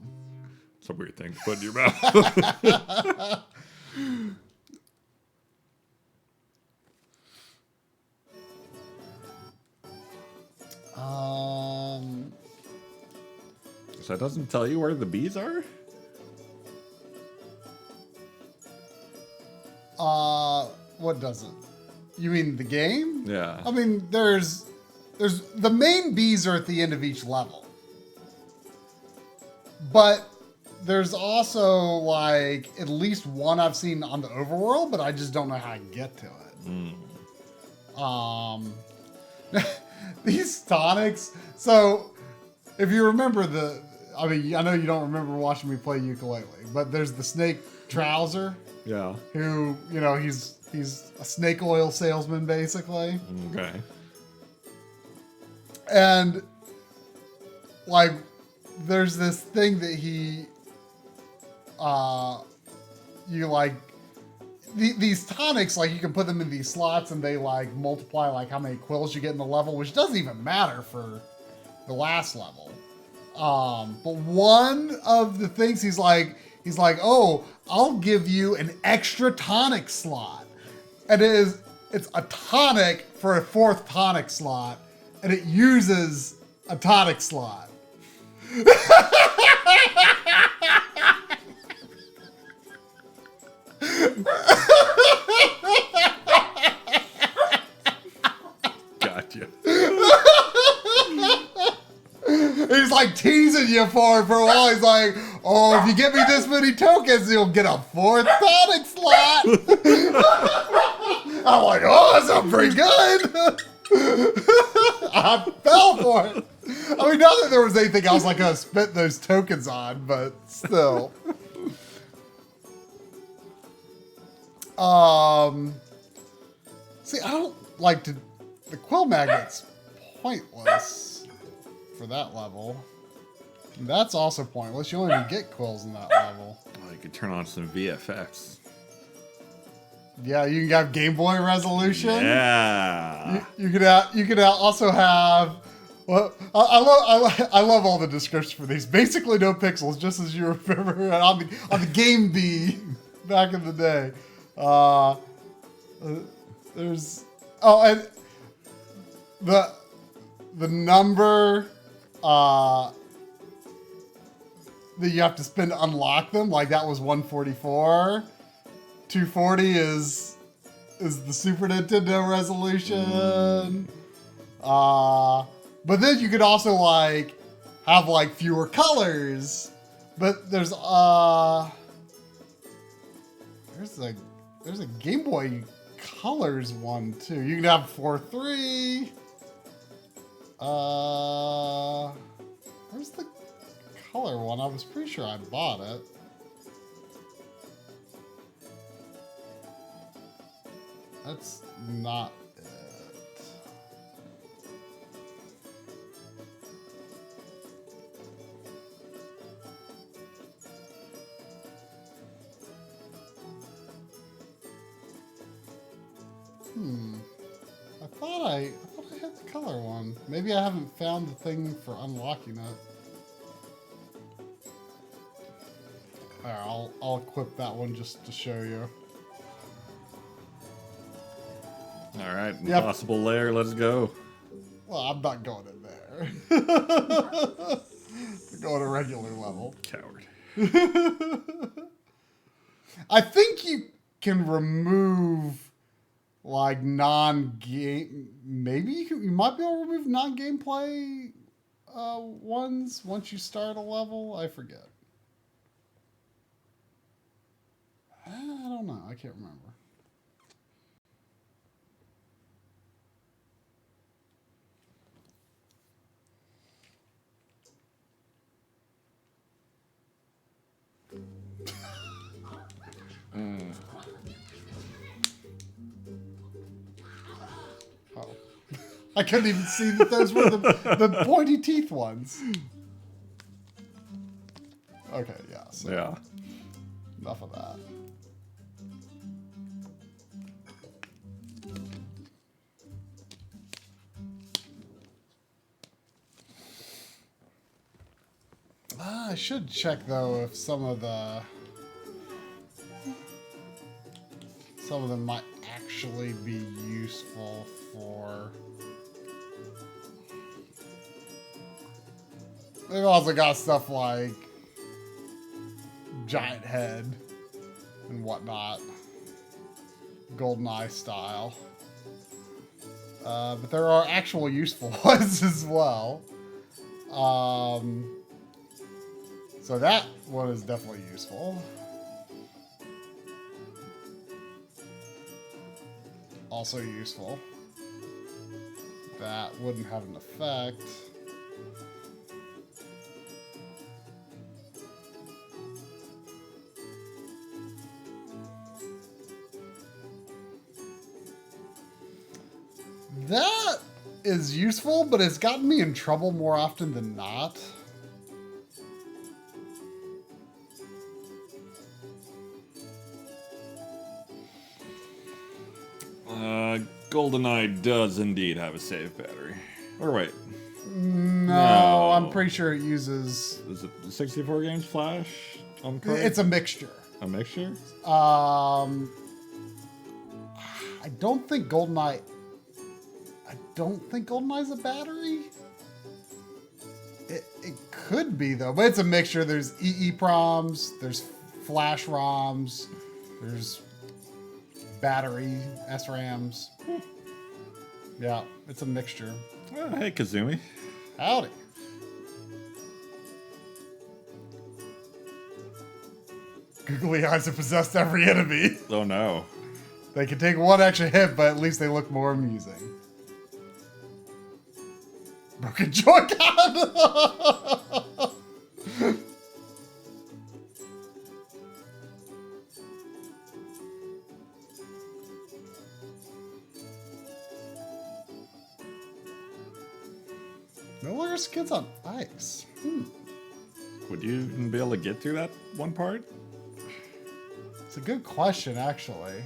It's a weird thing to put in your mouth. So it doesn't tell you where the bees are? What doesn't? You mean the game? Yeah. I mean, there's the main bees are at the end of each level. But there's also like at least one I've seen on the overworld, but I just don't know how to get to it. These tonics. So if you remember I know you don't remember watching me play ukulele, but there's the snake trouser. Yeah. Who, he's a snake oil salesman basically. Okay. And like there's this thing that these tonics, like you can put them in these slots and they like multiply like how many quills you get in the level, which doesn't even matter for the last level. But one of the things he's like, oh, I'll give you an extra tonic slot. And it's a tonic for a 4th tonic slot, and it uses a tonic slot. Gotcha. He's like teasing you for a while. He's like, oh, if you give me this many tokens, you'll get a 4th tonic slot. I'm like, oh, that sounds pretty good. I fell for it. I mean, not that there was anything I was like going to spend those tokens on, but still. See, I don't like to... The quill magnet's pointless for that level. And that's also pointless. You only even get quills in that level. Well, you could turn on some VFX. Yeah, you can have Game Boy resolution. Yeah. You could also have. Well, I love all the descriptions for these. Basically, no pixels, just as you remember on the Game B back in the day. There's and the number that you have to spend to unlock them, like that was 144. 240 is the Super Nintendo resolution. But then you could also like have like fewer colors. But there's a Game Boy Colors one too. You can have 4-3. Where's the color one? I was pretty sure I bought it. That's not it. I thought I had the color one. Maybe I haven't found the thing for unlocking it. Alright, I'll equip that one just to show you. All right, impossible lair, let's go. Well, I'm not going in there. I'm going a regular level. Coward. I think you can remove like non-game. Maybe you might be able to remove non-gameplay ones once you start a level. I forget. I don't know. I can't remember. Oh. I couldn't even see that those were the pointy teeth ones. Okay, yeah. So Yeah. enough of that. I should check though if some of them might actually be useful for. They've also got stuff like giant head and whatnot, GoldenEye style. But there are actual useful ones as well. So that one is definitely useful. Also useful. That wouldn't have an effect. That is useful, but it's gotten me in trouble more often than not. GoldenEye does indeed have a save battery. Or wait. No, I'm pretty sure it uses. Is it 64 games flash on card? It's a mixture. A mixture? I don't think GoldenEye's a battery. It could be though, but it's a mixture. There's EEPROMs, there's flash ROMs, there's battery SRAMs. Yeah, it's a mixture. Oh, hey, Kazumi. Howdy. Googly eyes have possessed every enemy. Oh no. They can take one extra hit, but at least they look more amusing. Broken Joy-Con! No longer skids on ice. Would you even be able to get through that one part? It's a good question, actually.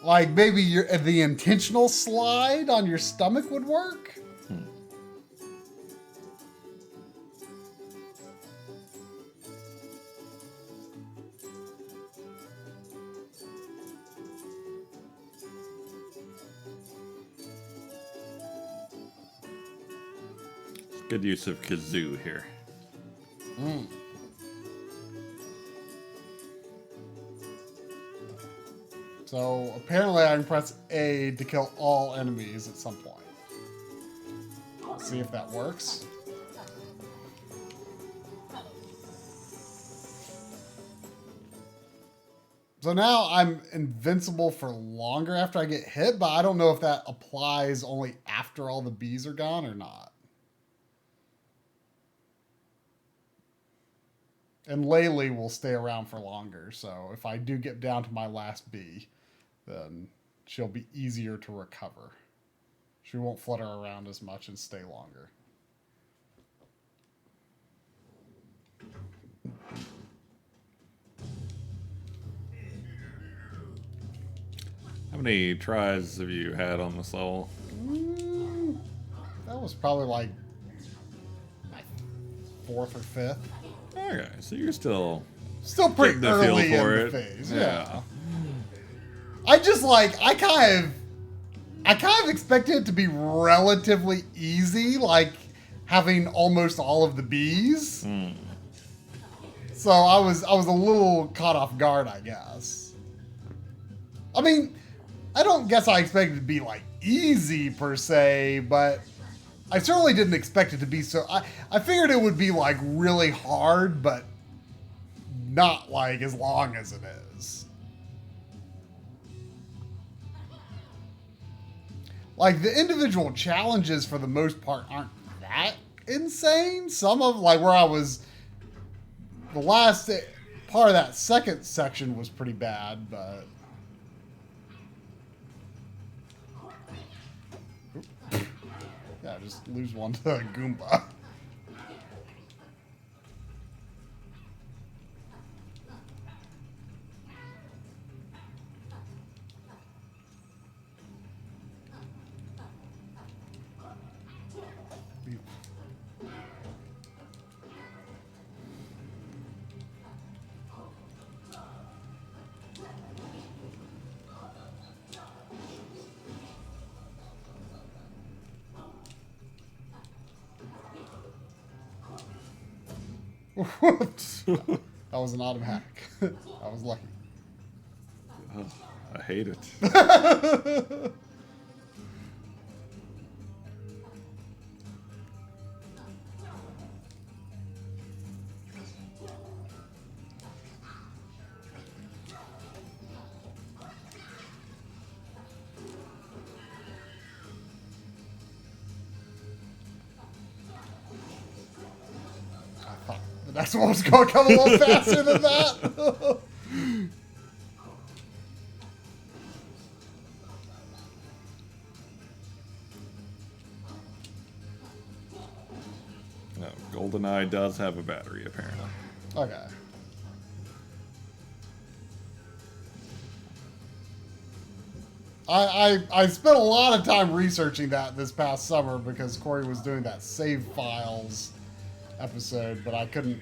Like, maybe the intentional slide on your stomach would work? Good use of kazoo here. So apparently I can press A to kill all enemies at some point. Let's see if that works. So now I'm invincible for longer after I get hit, but I don't know if that applies only after all the bees are gone or not. And Laylee will stay around for longer, so if I do get down to my last bee, then she'll be easier to recover. She won't flutter around as much and stay longer. How many tries have you had on this level? That was probably like my 4th or 5th. Okay, so you're still pretty getting the feel early for in it. the phase. Yeah. I just like I kind of expected it to be relatively easy, like having almost all of the bees. So I was a little caught off guard, I guess. I mean, I don't guess I expected it to be like easy per se, but I certainly didn't expect it to be so. I figured it would be like really hard, but not like as long as it is. Like the individual challenges for the most part aren't that insane. Some of like where I was, the last part of that second section was pretty bad, but. Yeah, just lose one to a Goomba. That was an automatic. I was lucky. Oh, I hate it. The next one was going to come a little faster than that. No, GoldenEye does have a battery, apparently. Okay. I spent a lot of time researching that this past summer because Corey was doing that save files episode, but I couldn't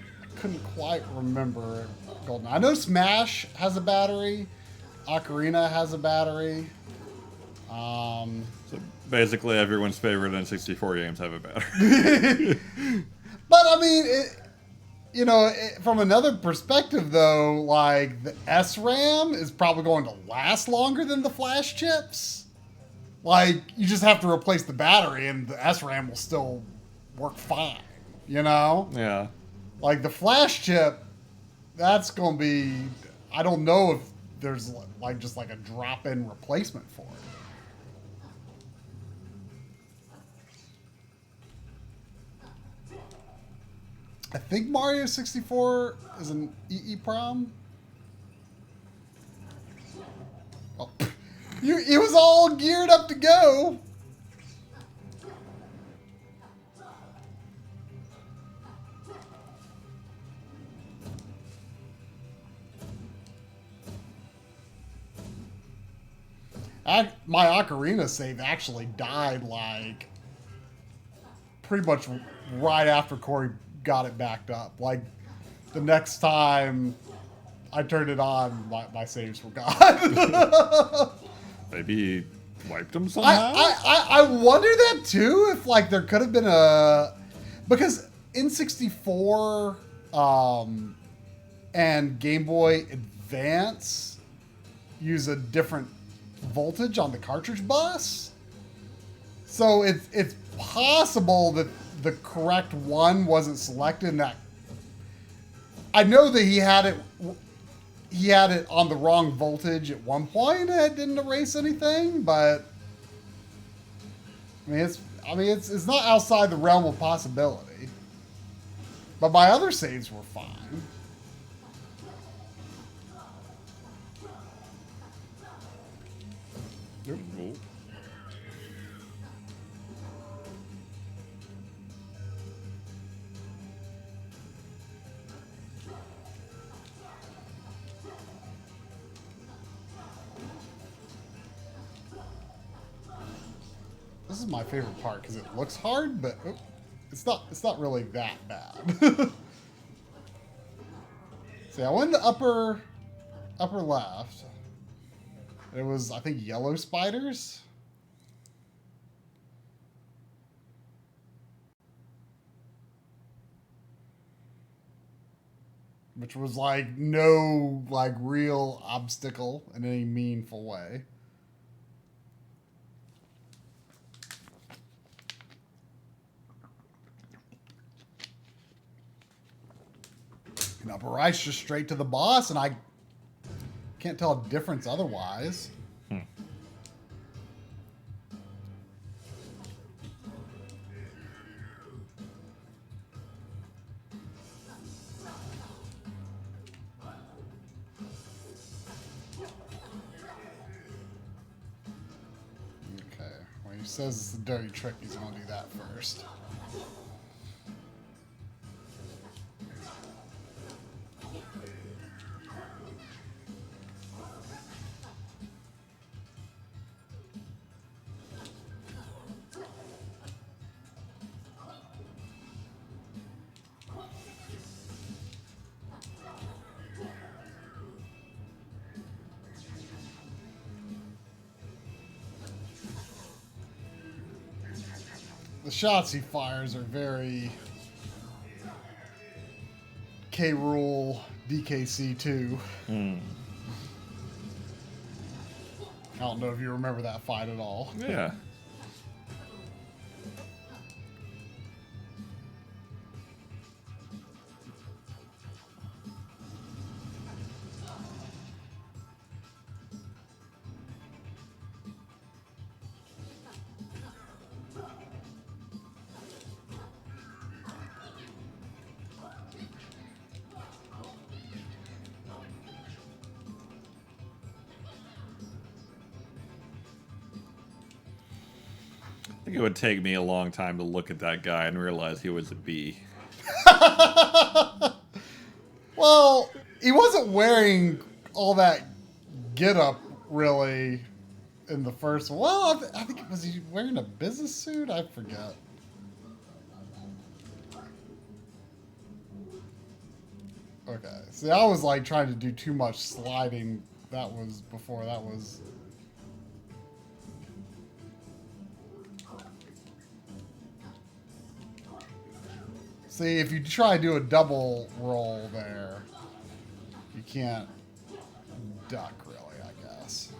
quite remember GoldenEye. I know Smash has a battery. Ocarina has a battery. So basically, everyone's favorite N64 games have a battery. But I mean, from another perspective, though, like the SRAM is probably going to last longer than the flash chips. Like you just have to replace the battery, and the SRAM will still work fine. You know? Yeah. Like the flash chip, that's going to be. I don't know if there's like just like a drop-in replacement for it. I think Mario 64 is an EEPROM. Oh, it was all geared up to go. My Ocarina save actually died like pretty much right after Corey got it backed up. Like the next time I turned it on, my saves were gone. Maybe he wiped them somehow? I wonder that too, if like there could have been a, because N64 and Game Boy Advance use a different voltage on the cartridge bus. So it's possible that the correct one wasn't selected, and that I know that he had it on the wrong voltage at one point and it didn't erase anything, but it's not outside the realm of possibility. But my other saves were fine. Ooh. This is my favorite part because it looks hard, but it's not really that bad. See, I went to upper left. It was, I think, yellow spiders. Which was like no like real obstacle in any meaningful way. an upper right's just straight to the boss, and I can't tell a difference otherwise. Okay, well, he says it's a dirty trick, he's going to do that first. The shots he fires are very K. Rool DKC 2. I don't know if you remember that fight at all. Yeah. I think it would take me a long time to look at that guy and realize he was a bee. Well, he wasn't wearing all that get-up, really, in the first one. Well, I think, was he wearing a business suit? I forget. Okay, see, I was, like, trying to do too much sliding. That was before that was... See, if you try to do a double roll there, you can't duck, really, I guess.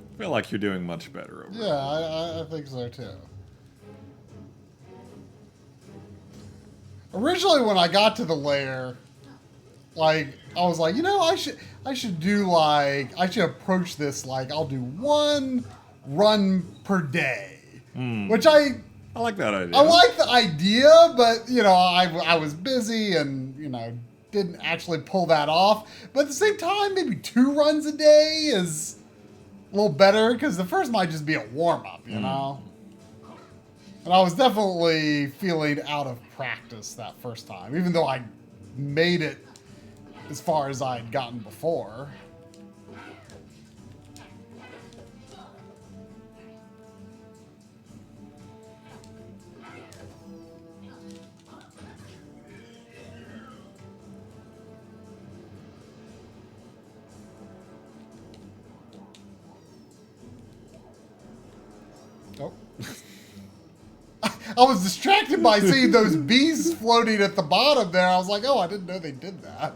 I feel like you're doing much better over Yeah, I think so too. Originally, when I got to the lair, like I was like, you know, I should do like I should approach this like I'll do one run per day, which I like that idea. I like the idea, but you know, I was busy and you know didn't actually pull that off. But at the same time, maybe 2 runs a day is a little better because the first might just be a warm-up, you know? And I was definitely feeling out of practice that first time, even though I made it as far as I had gotten before. Oh. I was distracted by seeing those bees floating at the bottom there. I was like, oh, I didn't know they did that.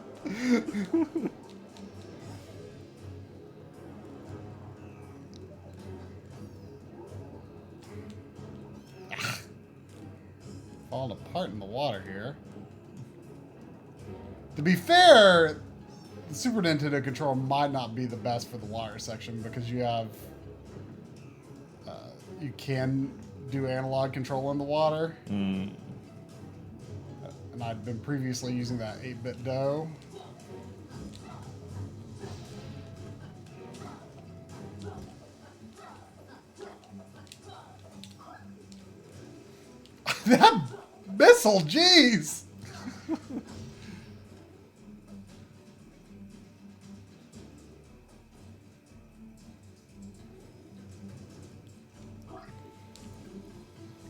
Falling apart in the water here. To be fair, the Super Nintendo controller might not be the best for the water section because you have... you can do analog control in the water. And I'd been previously using that 8-bit DOE. That missile, jeez!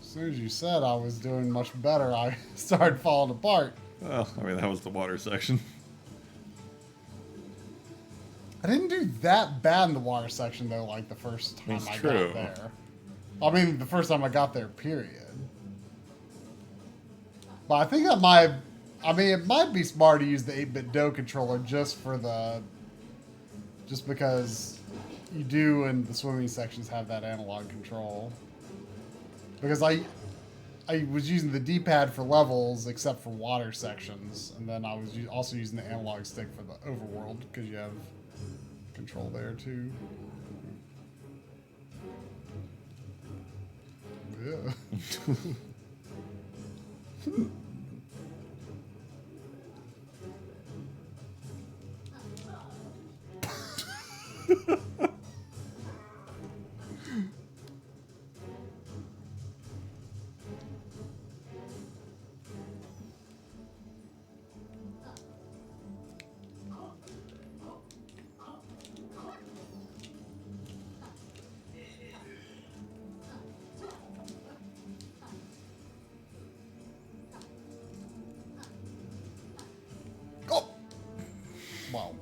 As soon as you said I was doing much better, I started falling apart. Well, I mean, that was the water section. I didn't do that bad in the water section though, like the first time That's I true. got there. I mean, the first time I got there, period. But I think that might, I mean, it might be smart to use the 8-bit dough controller just because you do in the swimming sections have that analog control. Because I was using the D-pad for levels except for water sections, and then I was also using the analog stick for the overworld because you have control there too. Yeah. Oh! Wow.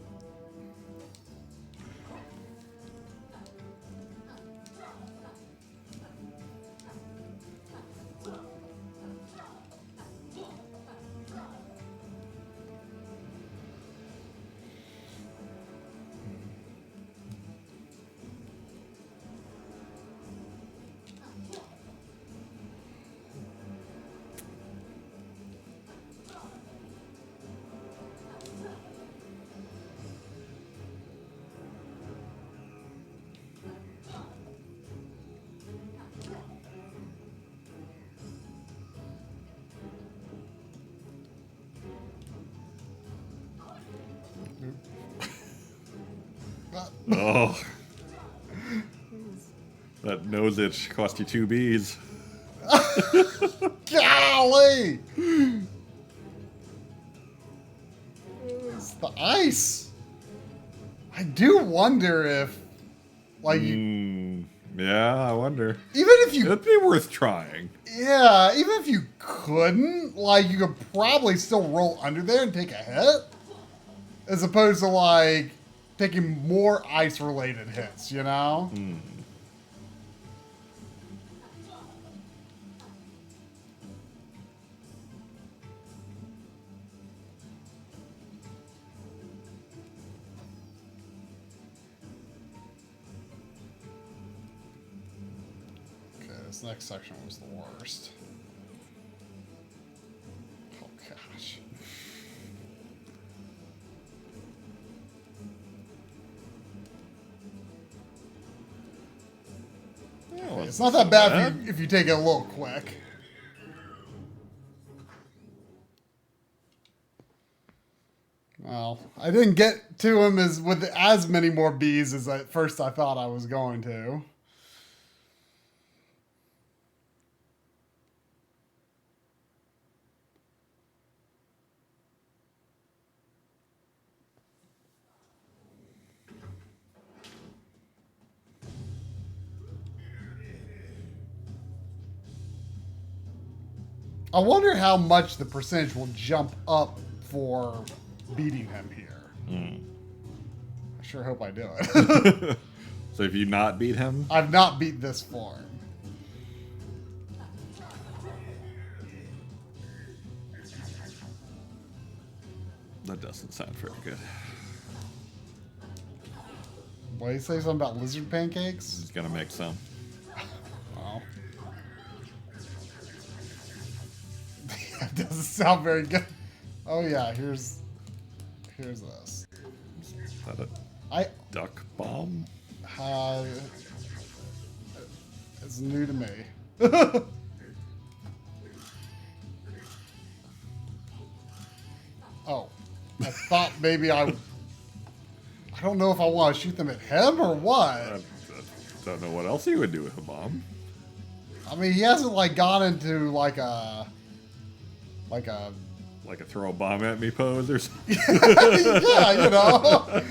Oh. That nose itch cost you 2 bees. Golly! It's the ice. I do wonder if, like, Yeah, I wonder. even if you, It'd be worth trying. yeah, even if you couldn't, like, you could probably still roll under there and take a hit, as opposed to like taking more ice-related hits, you know? Okay, this next section was the worst. Oh gosh. Yeah, It's not that bad if you take it a little quick. Well, I didn't get to him with as many more bees as at first I thought I was going to. I wonder how much the percentage will jump up for beating him here. I sure hope I do it. So if you not beat him, I've not beat this form. that doesn't sound very good. What, you say something about lizard pancakes? He's gonna make some. Oh. That doesn't sound very good. Oh yeah, here's this. Is that a I duck bomb? It's new to me. Oh, I thought maybe I don't know if I want to shoot them at him or what. I don't know what else he would do with a bomb. I mean, he hasn't like gone into like a Like a throw a bomb at me pose or something. yeah, you know.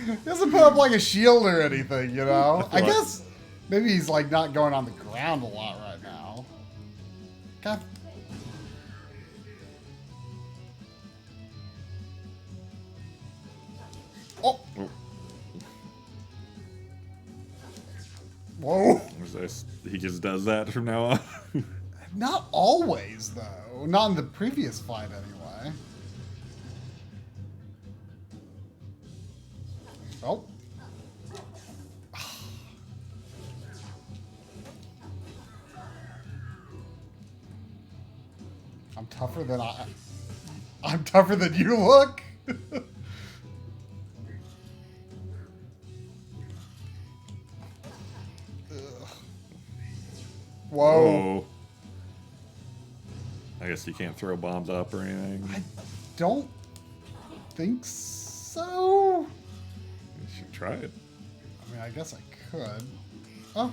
He doesn't put up like a shield or anything, you know. I guess maybe he's like not going on the ground a lot right now. God. Oh. Oh, Whoa. he just does that from now on. Not always, though. Not in the previous fight, anyway. Oh. I'm tougher than I'm tougher than you look. Whoa. Whoa. I guess you can't throw bombs up or anything. I don't think so. You should try it. I mean, I guess I could. Oh.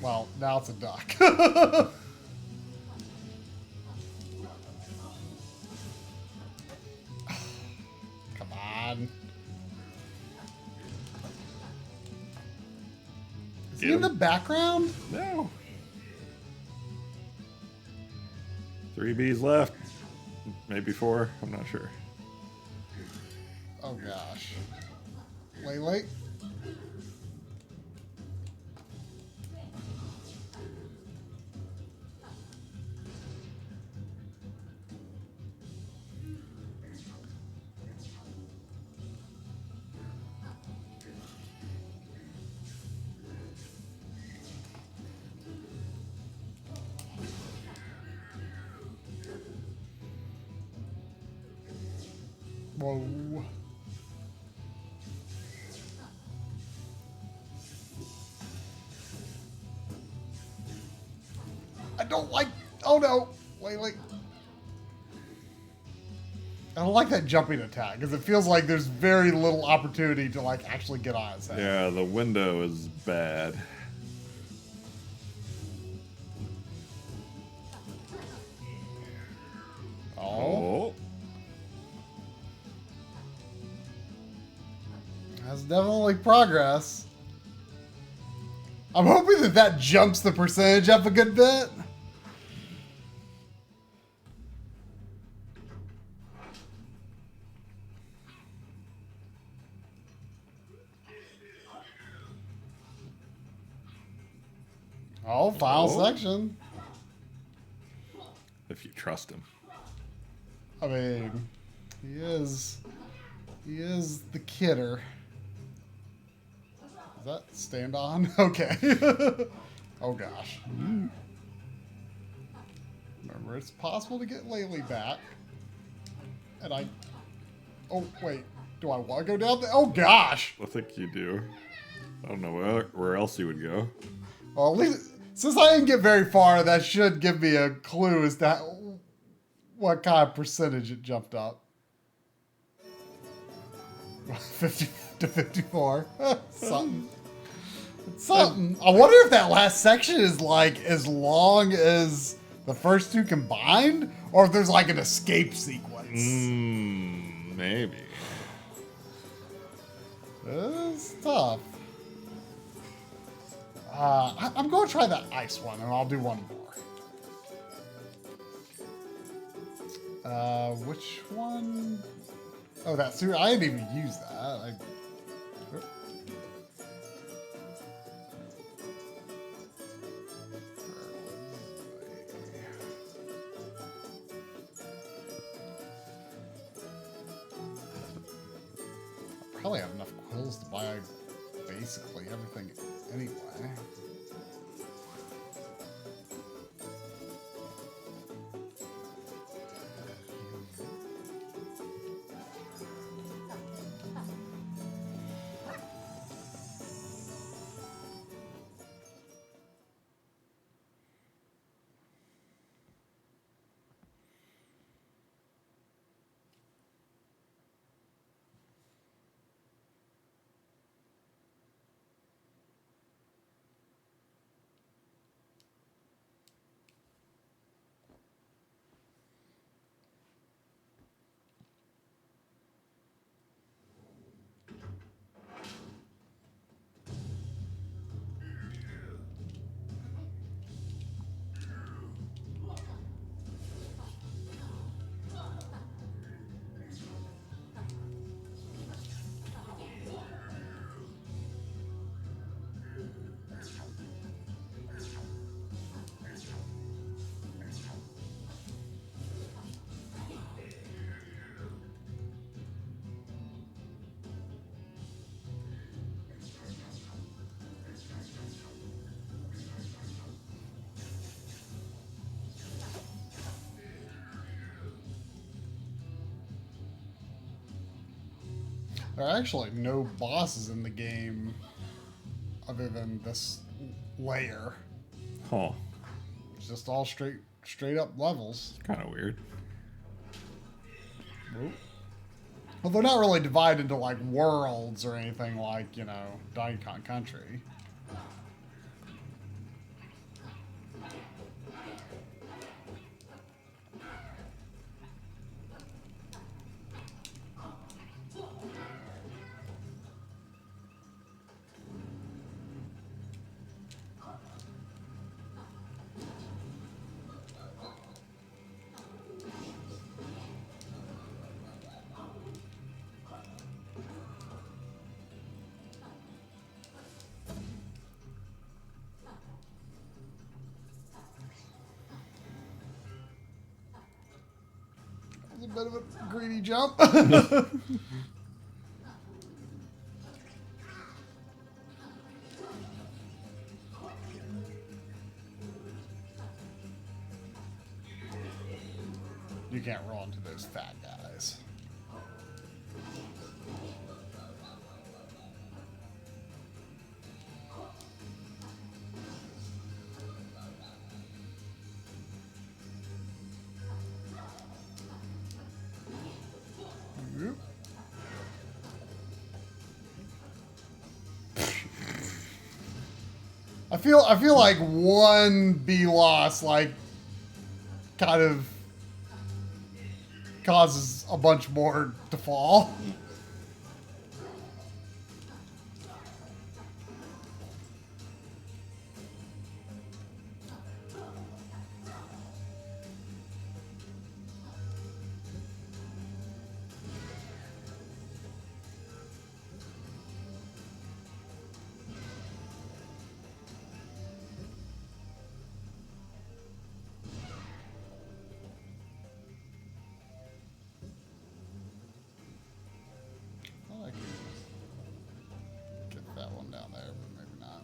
Well, now it's a duck. Come on. Is he in the background? No. 3 Bs left. Maybe 4. I'm not sure. Oh gosh. Wait. Whoa. I don't like... Oh no. Wait. I don't like that jumping attack because it feels like there's very little opportunity to like actually get on his head. Yeah, the window is bad. Oh. That's definitely progress. I'm hoping that jumps the percentage up a good bit. Oh, final section. If you trust him. I mean, he is the kidder. Is that stand on? Okay. Oh gosh. Remember, it's possible to get Laylee back. And oh wait, do I want to go down there? Oh gosh. I think you do. I don't know where else you would go. Well, at least since I didn't get very far, that should give me a clue as to what kind of percentage it jumped up. 50 to 54. Something. Something. I wonder if that last section is like as long as the first two combined, or if there's like an escape sequence. Maybe. It's tough. I'm going to try that ice one, and I'll do one more. Which one? Oh, that sewer. I didn't even use that. Probably have enough quills to buy basically everything anyway. There are actually no bosses in the game other than this layer. Huh. It's just all straight up levels. Kind of weird. Well, they're not really divided into like worlds or anything like, you know, Donkey Kong Country. A bit of a greedy jump. You can't roll into those fat guys. I feel like one B loss like kind of causes a bunch more to fall. I could get that one down there, but maybe not.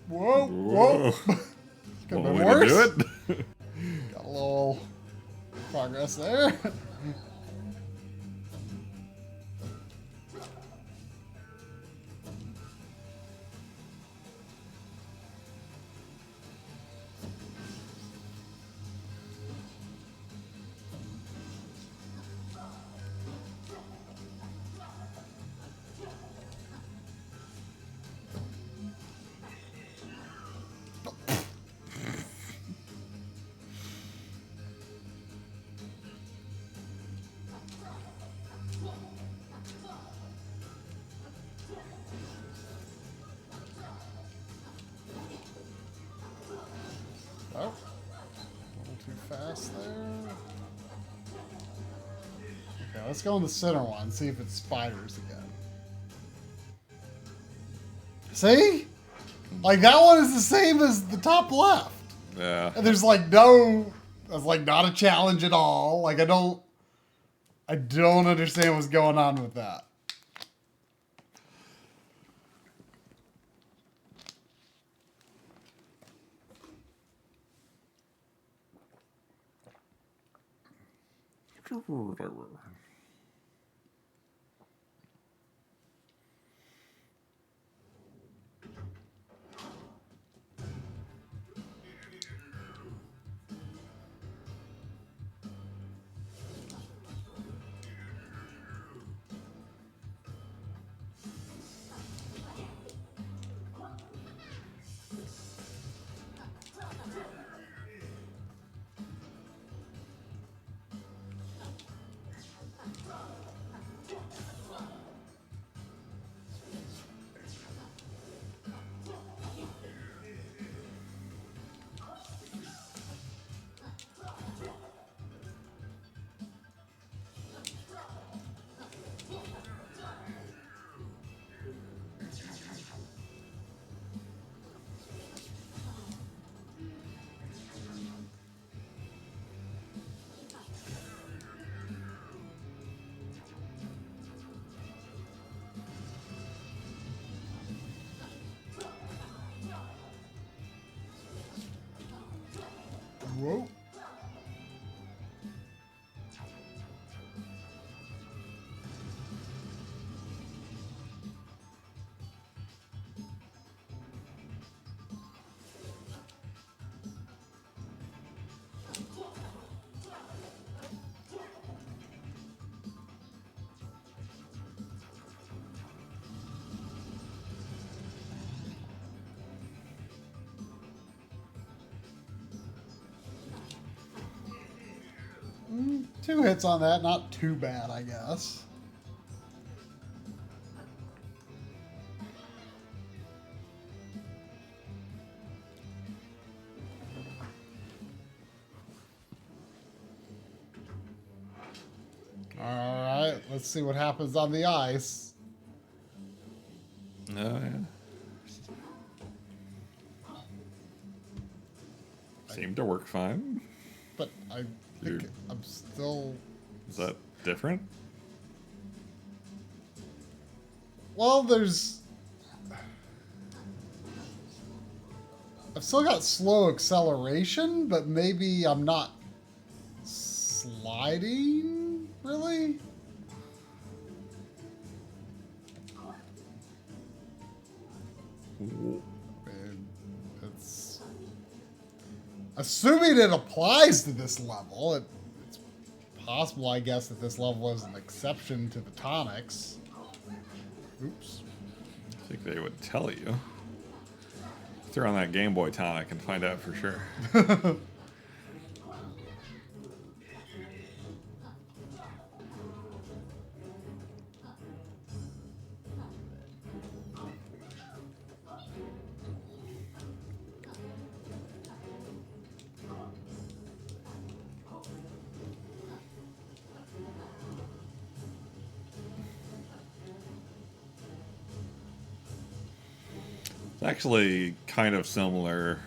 Whoa, whoa. Could have been Way to worse. do it. Got a little progress there. Oh, a little too fast there. Okay, let's go in the center one, see if it's spiders again. See? Like, that one is the same as the top left. Yeah. And there's like no, that's like not a challenge at all. Like, I don't understand what's going on with that. 2 hits on that, not too bad, I guess. Alright, let's see what happens on the ice. Oh, yeah. Seemed to work fine. But I think I'm still... Is that different? Well, there's... I've still got slow acceleration, but maybe I'm not sliding, really? And it's... Assuming it applies to this level, it's possible, I guess, that this level is an exception to the tonics. Oops. I think they would tell you. Throw on that Game Boy tonic and find out for sure. It's actually kind of similar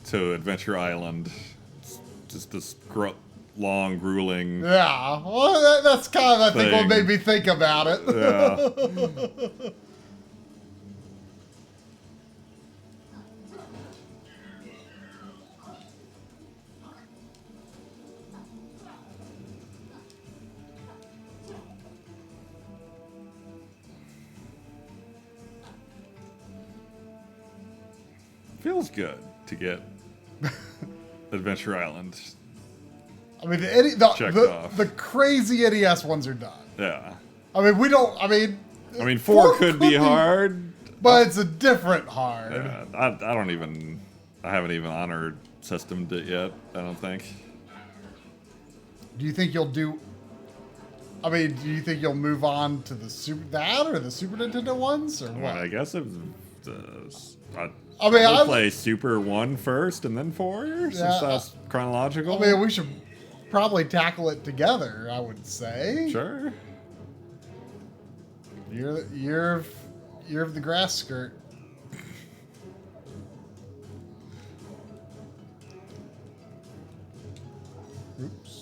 to Adventure Island. It's just this long, grueling. Yeah, well, that's kind of, I think, what thing. made me think about it. Yeah. Feels good to get Adventure Island. I mean, Checked off. the crazy NES ones are done. Yeah. I mean, we don't, I mean, 4 could be hard. but it's a different hard. Yeah, I haven't even honored systemed it yet, I don't think. Do you think you'll do, I mean, do you think you'll move on to the Super Nintendo ones, or what? I guess if I I'll play Super 1 first and then 4, since that's chronological. I mean, we should probably tackle it together, I would say. Sure. Year of the grass skirt. Oops.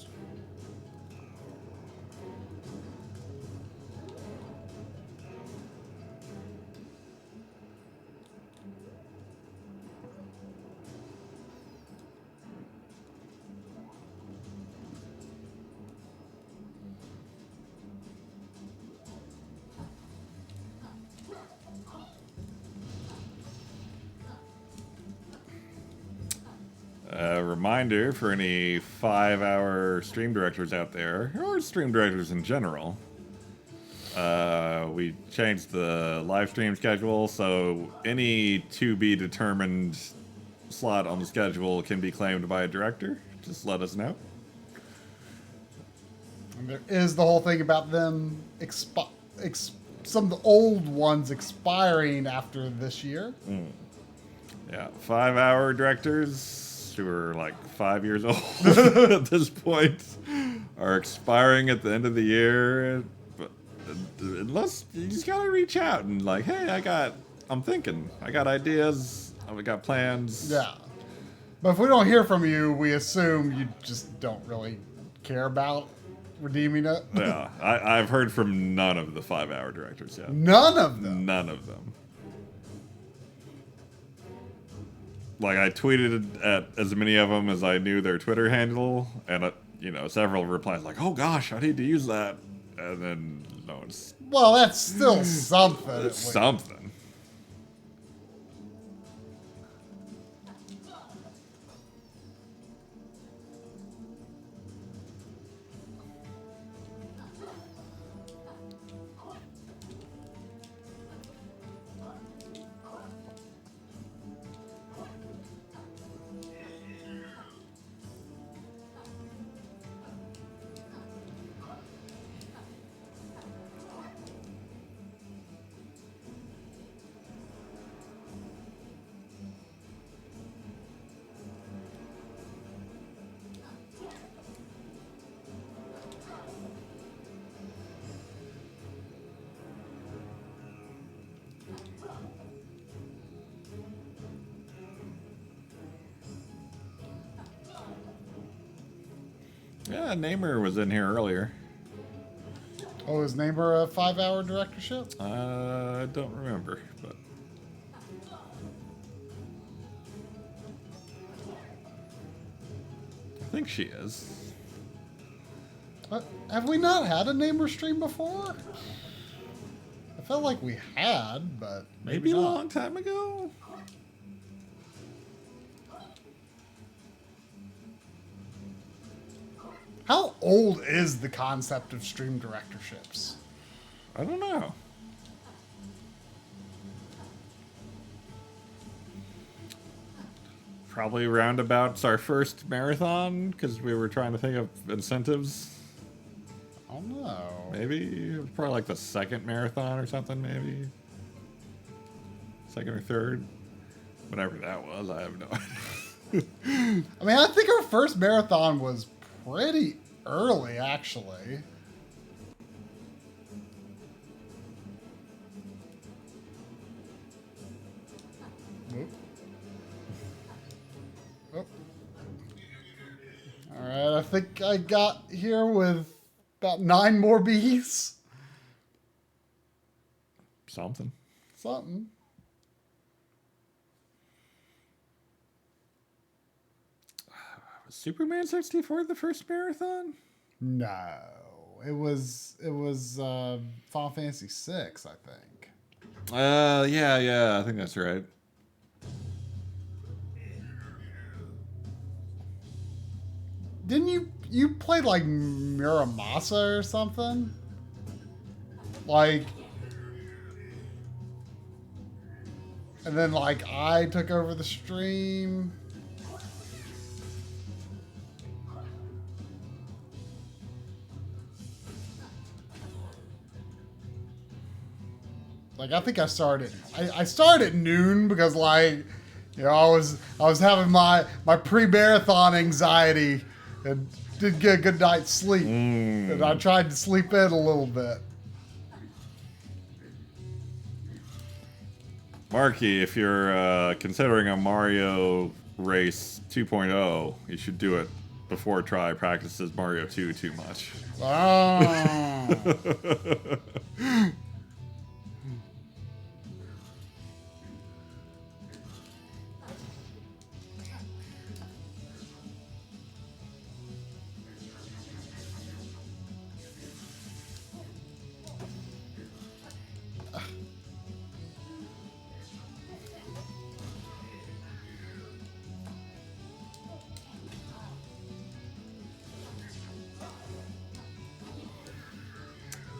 Reminder for any 5-hour stream directors out there, or stream directors in general. We changed the live stream schedule, so any to be determined slot on the schedule can be claimed by a director. Just let us know. And there is the whole thing about them some of the old ones expiring after this year. Yeah, 5-hour directors who are like 5 years old at this point are expiring at the end of the year. But unless you just gotta reach out and like, hey, I got ideas, I got plans. Yeah. But if we don't hear from you, we assume you just don't really care about redeeming it. Yeah, I've heard from none of the 5-hour directors yet. None of them. None of them. Like, I tweeted at as many of them as I knew their Twitter handle, and several replies like, "Oh gosh, I need to use that," and then no one's. Well, that's still something. It's something. Yeah, Namer was in here earlier. Oh, is Namer a 5-hour directorship? I don't remember, but I think she is. Have we not had a Namer stream before? I felt like we had, but Maybe a not. long time ago. How old is the concept of stream directorships? I don't know. Probably roundabouts our first marathon because we were trying to think of incentives. I don't know. Maybe it was probably like the second marathon or something. Maybe second or third, whatever that was. I have no idea. I mean, I think our first marathon was pretty early, actually. Oop. Oh. All right, I think I got here with about 9 more bees. Something. Something. Was Superman 64 the first marathon? No, it was Final Fantasy VI, I think. Yeah, I think that's right. Didn't you played like Muramasa or something? Like, and then like I took over the stream. Like, I think I started at noon because, like, you know, I was having my pre-marathon anxiety and didn't get a good night's sleep. And I tried to sleep in a little bit. Marky, if you're considering a Mario Race 2.0, you should do it before Try practices Mario 2 too much. Oh.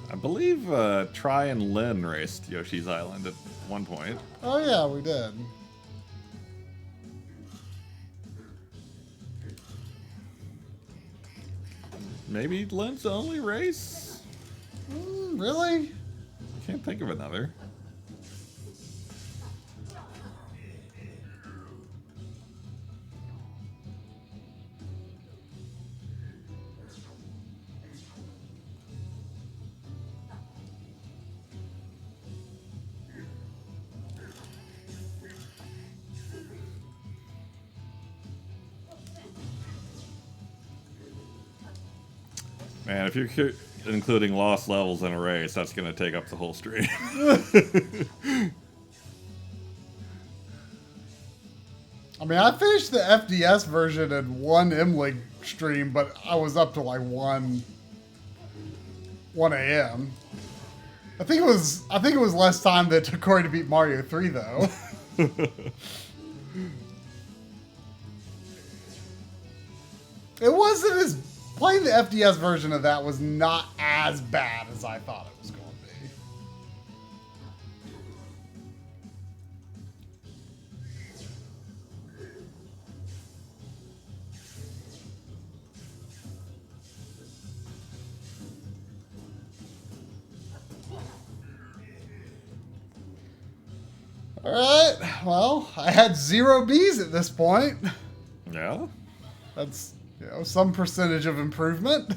I believe Try and Lin raced Yoshi's Island at one point. Oh yeah, we did. Maybe Lin's only race? Really? Can't think of another. Man, if you're including lost levels in a race, that's going to take up the whole stream. I mean, I finished the FDS version in one M-League stream, but I was up to like 1 a.m. I think it was less time than it took Corey to beat Mario 3, though. It wasn't as... Playing the FDS version of that was not as bad as I thought it was going to be. All right. Well, I had 0 bees at this point. Yeah? That's, you know, some percentage of improvement.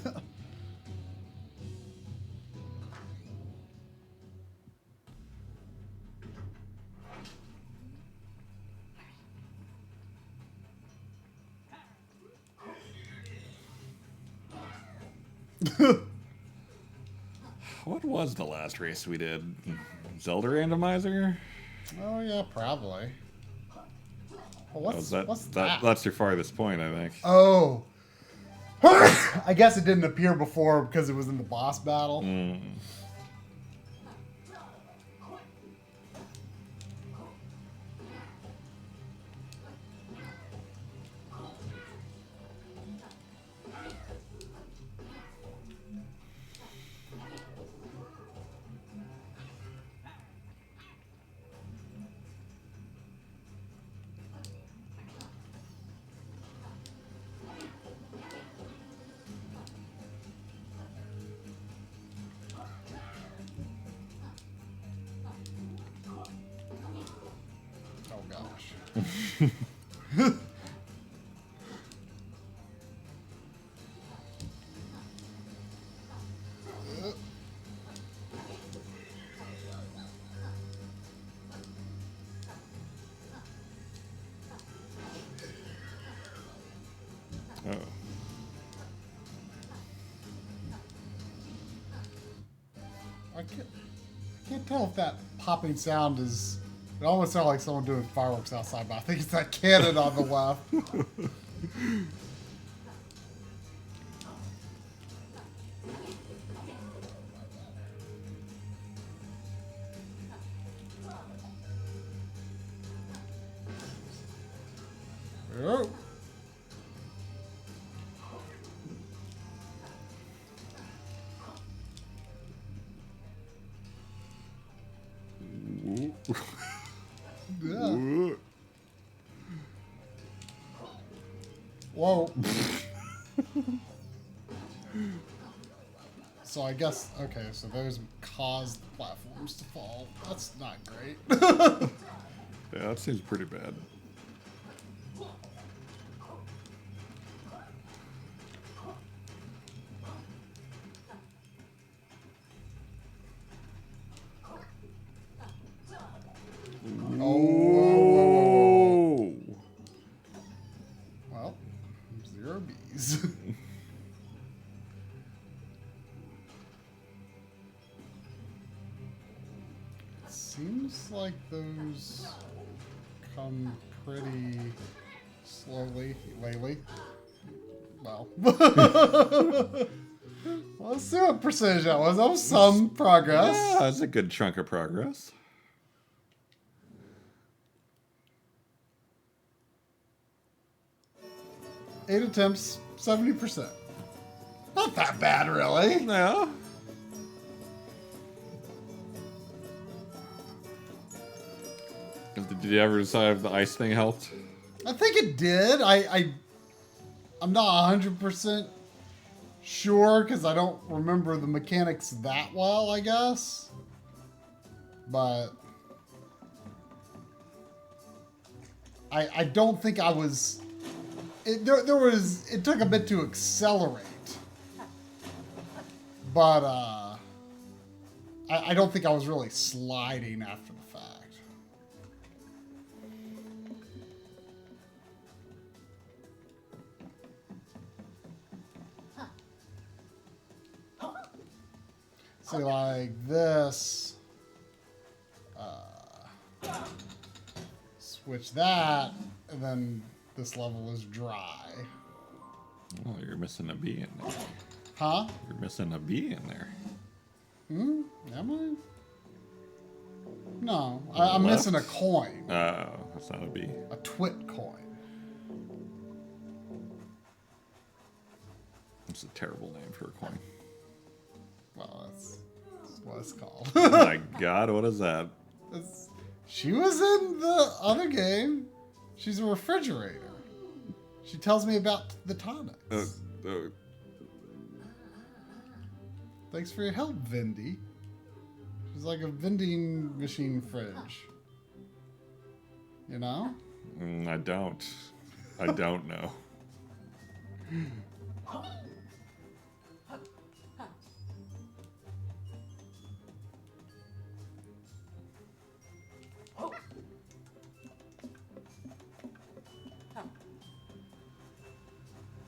What was the last race we did? Zelda randomizer? Oh yeah, probably. Well, what's that? That's your farthest point, I think. Oh. I guess it didn't appear before because it was in the boss battle. Mm. Oh gosh. Oh. I can't tell if that popping sound is. It almost sounds like someone doing fireworks outside, but I think it's that cannon on the left. Oh. Yeah. Whoa. So I guess, okay, so those caused the platforms to fall. That's not great. Yeah, that seems pretty bad. Oh. Well, 0 Bs. Seems like those come pretty slowly lately. Well. Let's see what percentage that was. That was some progress. Yeah, that's a good chunk of progress. Eight attempts, 70%. Not that bad, really. No. Did you ever decide if the ice thing helped? I think it did. I'm not 100% sure because I don't remember the mechanics that well, I guess. But I don't think I was. It took a bit to accelerate, but I don't think I was really sliding after the fact. See, like this, switch that, and then this level is dry. Oh, you're missing a B in there. Huh? You're missing a B in there. Hmm? Am I? No, I'm Left? missing a coin. Oh, that's not a B. A twit coin. That's a terrible name for a coin. Well, that's what it's called. Oh my god, what is that? She was in the other game. She's a refrigerator. She tells me about the tonics. Thanks for your help, Vindy. She's like a vending machine fridge. You know? I don't. I don't know.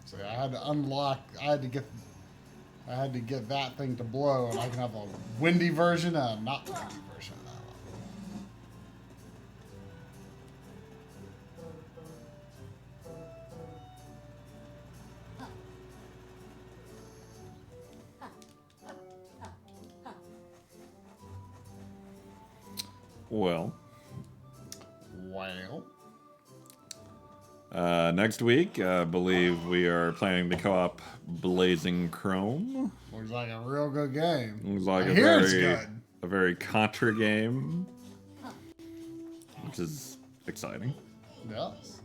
So I had to unlock. I had to get I had to get that thing to blow, and I can have a windy version and a not windy version of that Well, Well, next week, I believe we are planning to co-op Blazing Chrome. looks like a real good game. Looks like I hear it's good. a very Contra game, which is exciting. Yes.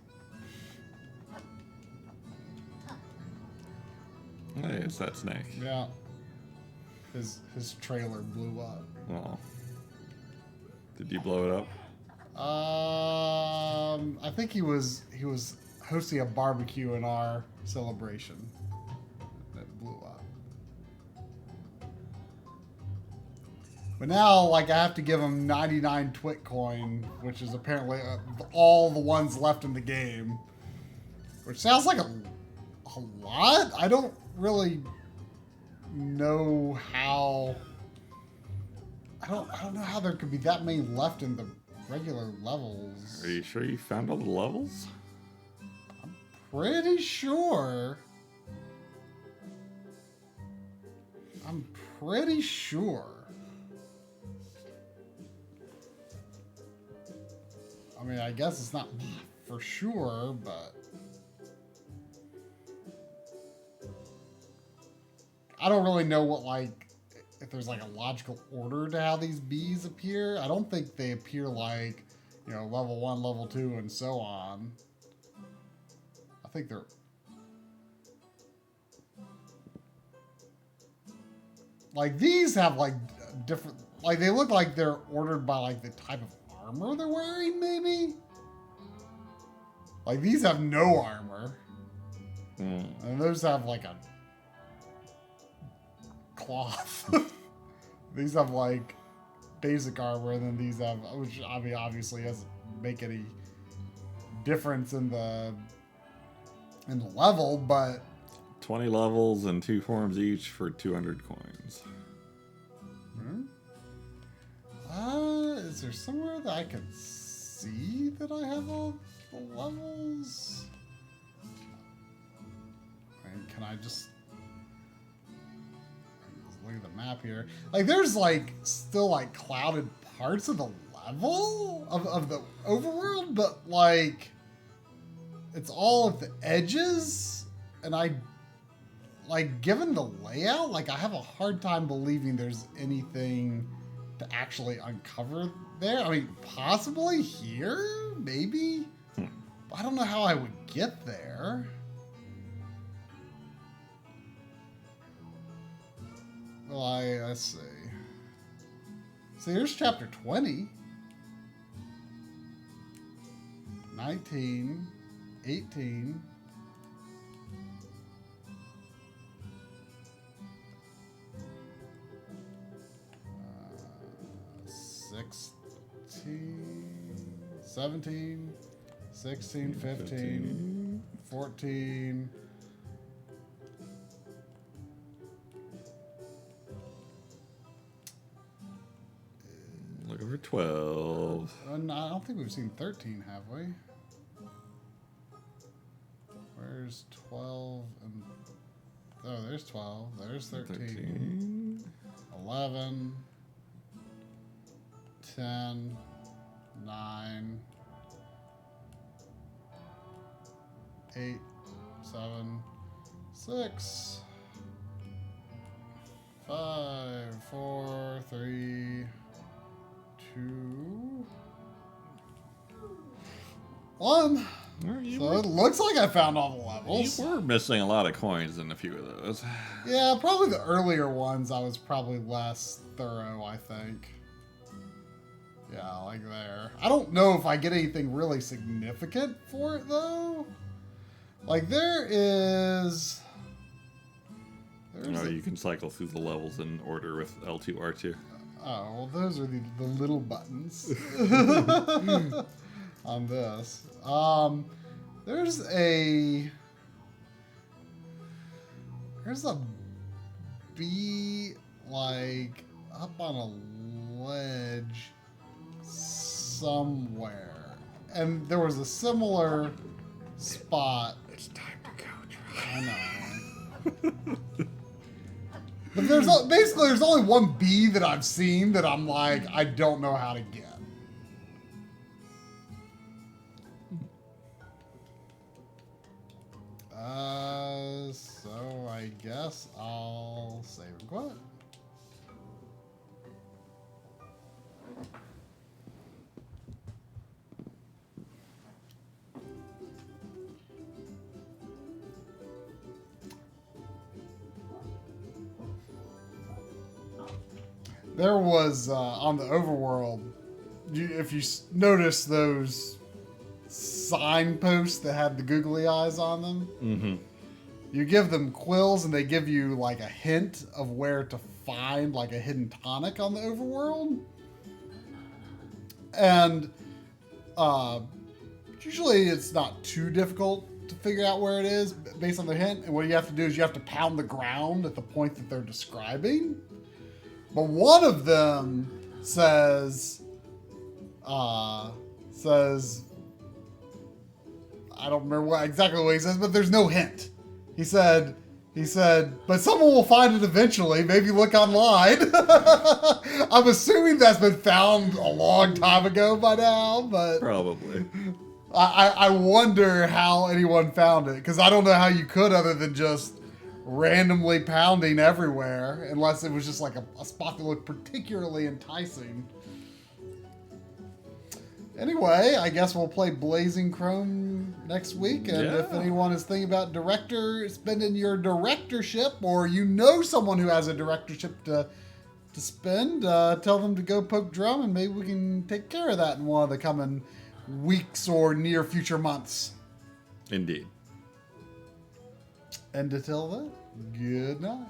Hey, it's that snake. Yeah. His trailer blew up. Oh. Did you blow it up? I think he was hosting a barbecue in our celebration. That blew up. But now, like, I have to give him 99 Twitcoin, which is apparently all the ones left in the game. Which sounds like a lot. I don't really know how. I don't know how there could be that many left in the regular levels. Are you sure you found all the levels? Pretty sure. I'm pretty sure. I mean, I guess it's not for sure, but I don't really know what, like, if there's like a logical order to how these bees appear. I don't think they appear like, you know, level 1, level 2, and so on. I think they're... Like, these have, like, different... Like, they look like they're ordered by, like, the type of armor they're wearing, maybe? Like, these have no armor. And those have, like, a cloth. These have, like, basic armor, and then these have... Which, I mean, obviously doesn't make any difference in the level, but... 20 levels and 2 forms each for 200 coins. Is there somewhere that I can see that I have all the levels? I mean, can I just look at the map here? Like, there's, like, still, like, clouded parts of the level of the overworld, but, like, it's all at the edges, and like, given the layout, like, I have a hard time believing there's anything to actually uncover there. I mean, possibly here, maybe? But I don't know how I would get there. Well, let's see. So here's chapter 20. 19, 18, 16, 17, 16, 15, 14. Looking for 12. No, I don't think we've seen 13, have we? Where's 12? Oh, there's 12. There's 13. 11. 10, 9, 8, 7, 6, 5, 4, 3, 2, 1. So it looks like I found all the levels. You were missing a lot of coins in a few of those. Yeah, probably the earlier ones I was probably less thorough, I think. Yeah, like there. I don't know if I get anything really significant for it, though. Like, there's Oh, you can cycle through the levels in order with L2, R2. Oh, well, those are the little buttons on this. There's a be like up on a ledge somewhere. And there was a similar spot. It's time to go, Troy. I know. But basically there's only one bee that I've seen that I'm like, I don't know how to get. So I guess I'll save and quit. There was, on the overworld, if you notice those signposts that had the googly eyes on them, Mm-hmm. you give them quills and they give you like a hint of where to find like a hidden tonic on the overworld. And usually it's not too difficult to figure out where it is based on the hint. And what you have to do is you have to pound the ground at the point that they're describing. But one of them says, I don't remember exactly what he says, but there's no hint. He said, but someone will find it eventually. Maybe look online. I'm assuming that's been found a long time ago by now, but Probably. I wonder how anyone found it, because I don't know how you could other than just randomly pounding everywhere, unless it was just like a spot that looked particularly enticing. Anyway, I guess we'll play Blazing Chrome next week, and if anyone is thinking about spending your directorship, or you know someone who has a directorship to spend, tell them to go poke drum, and maybe we can take care of that in one of the coming weeks or near future months. Indeed. And until then, good night.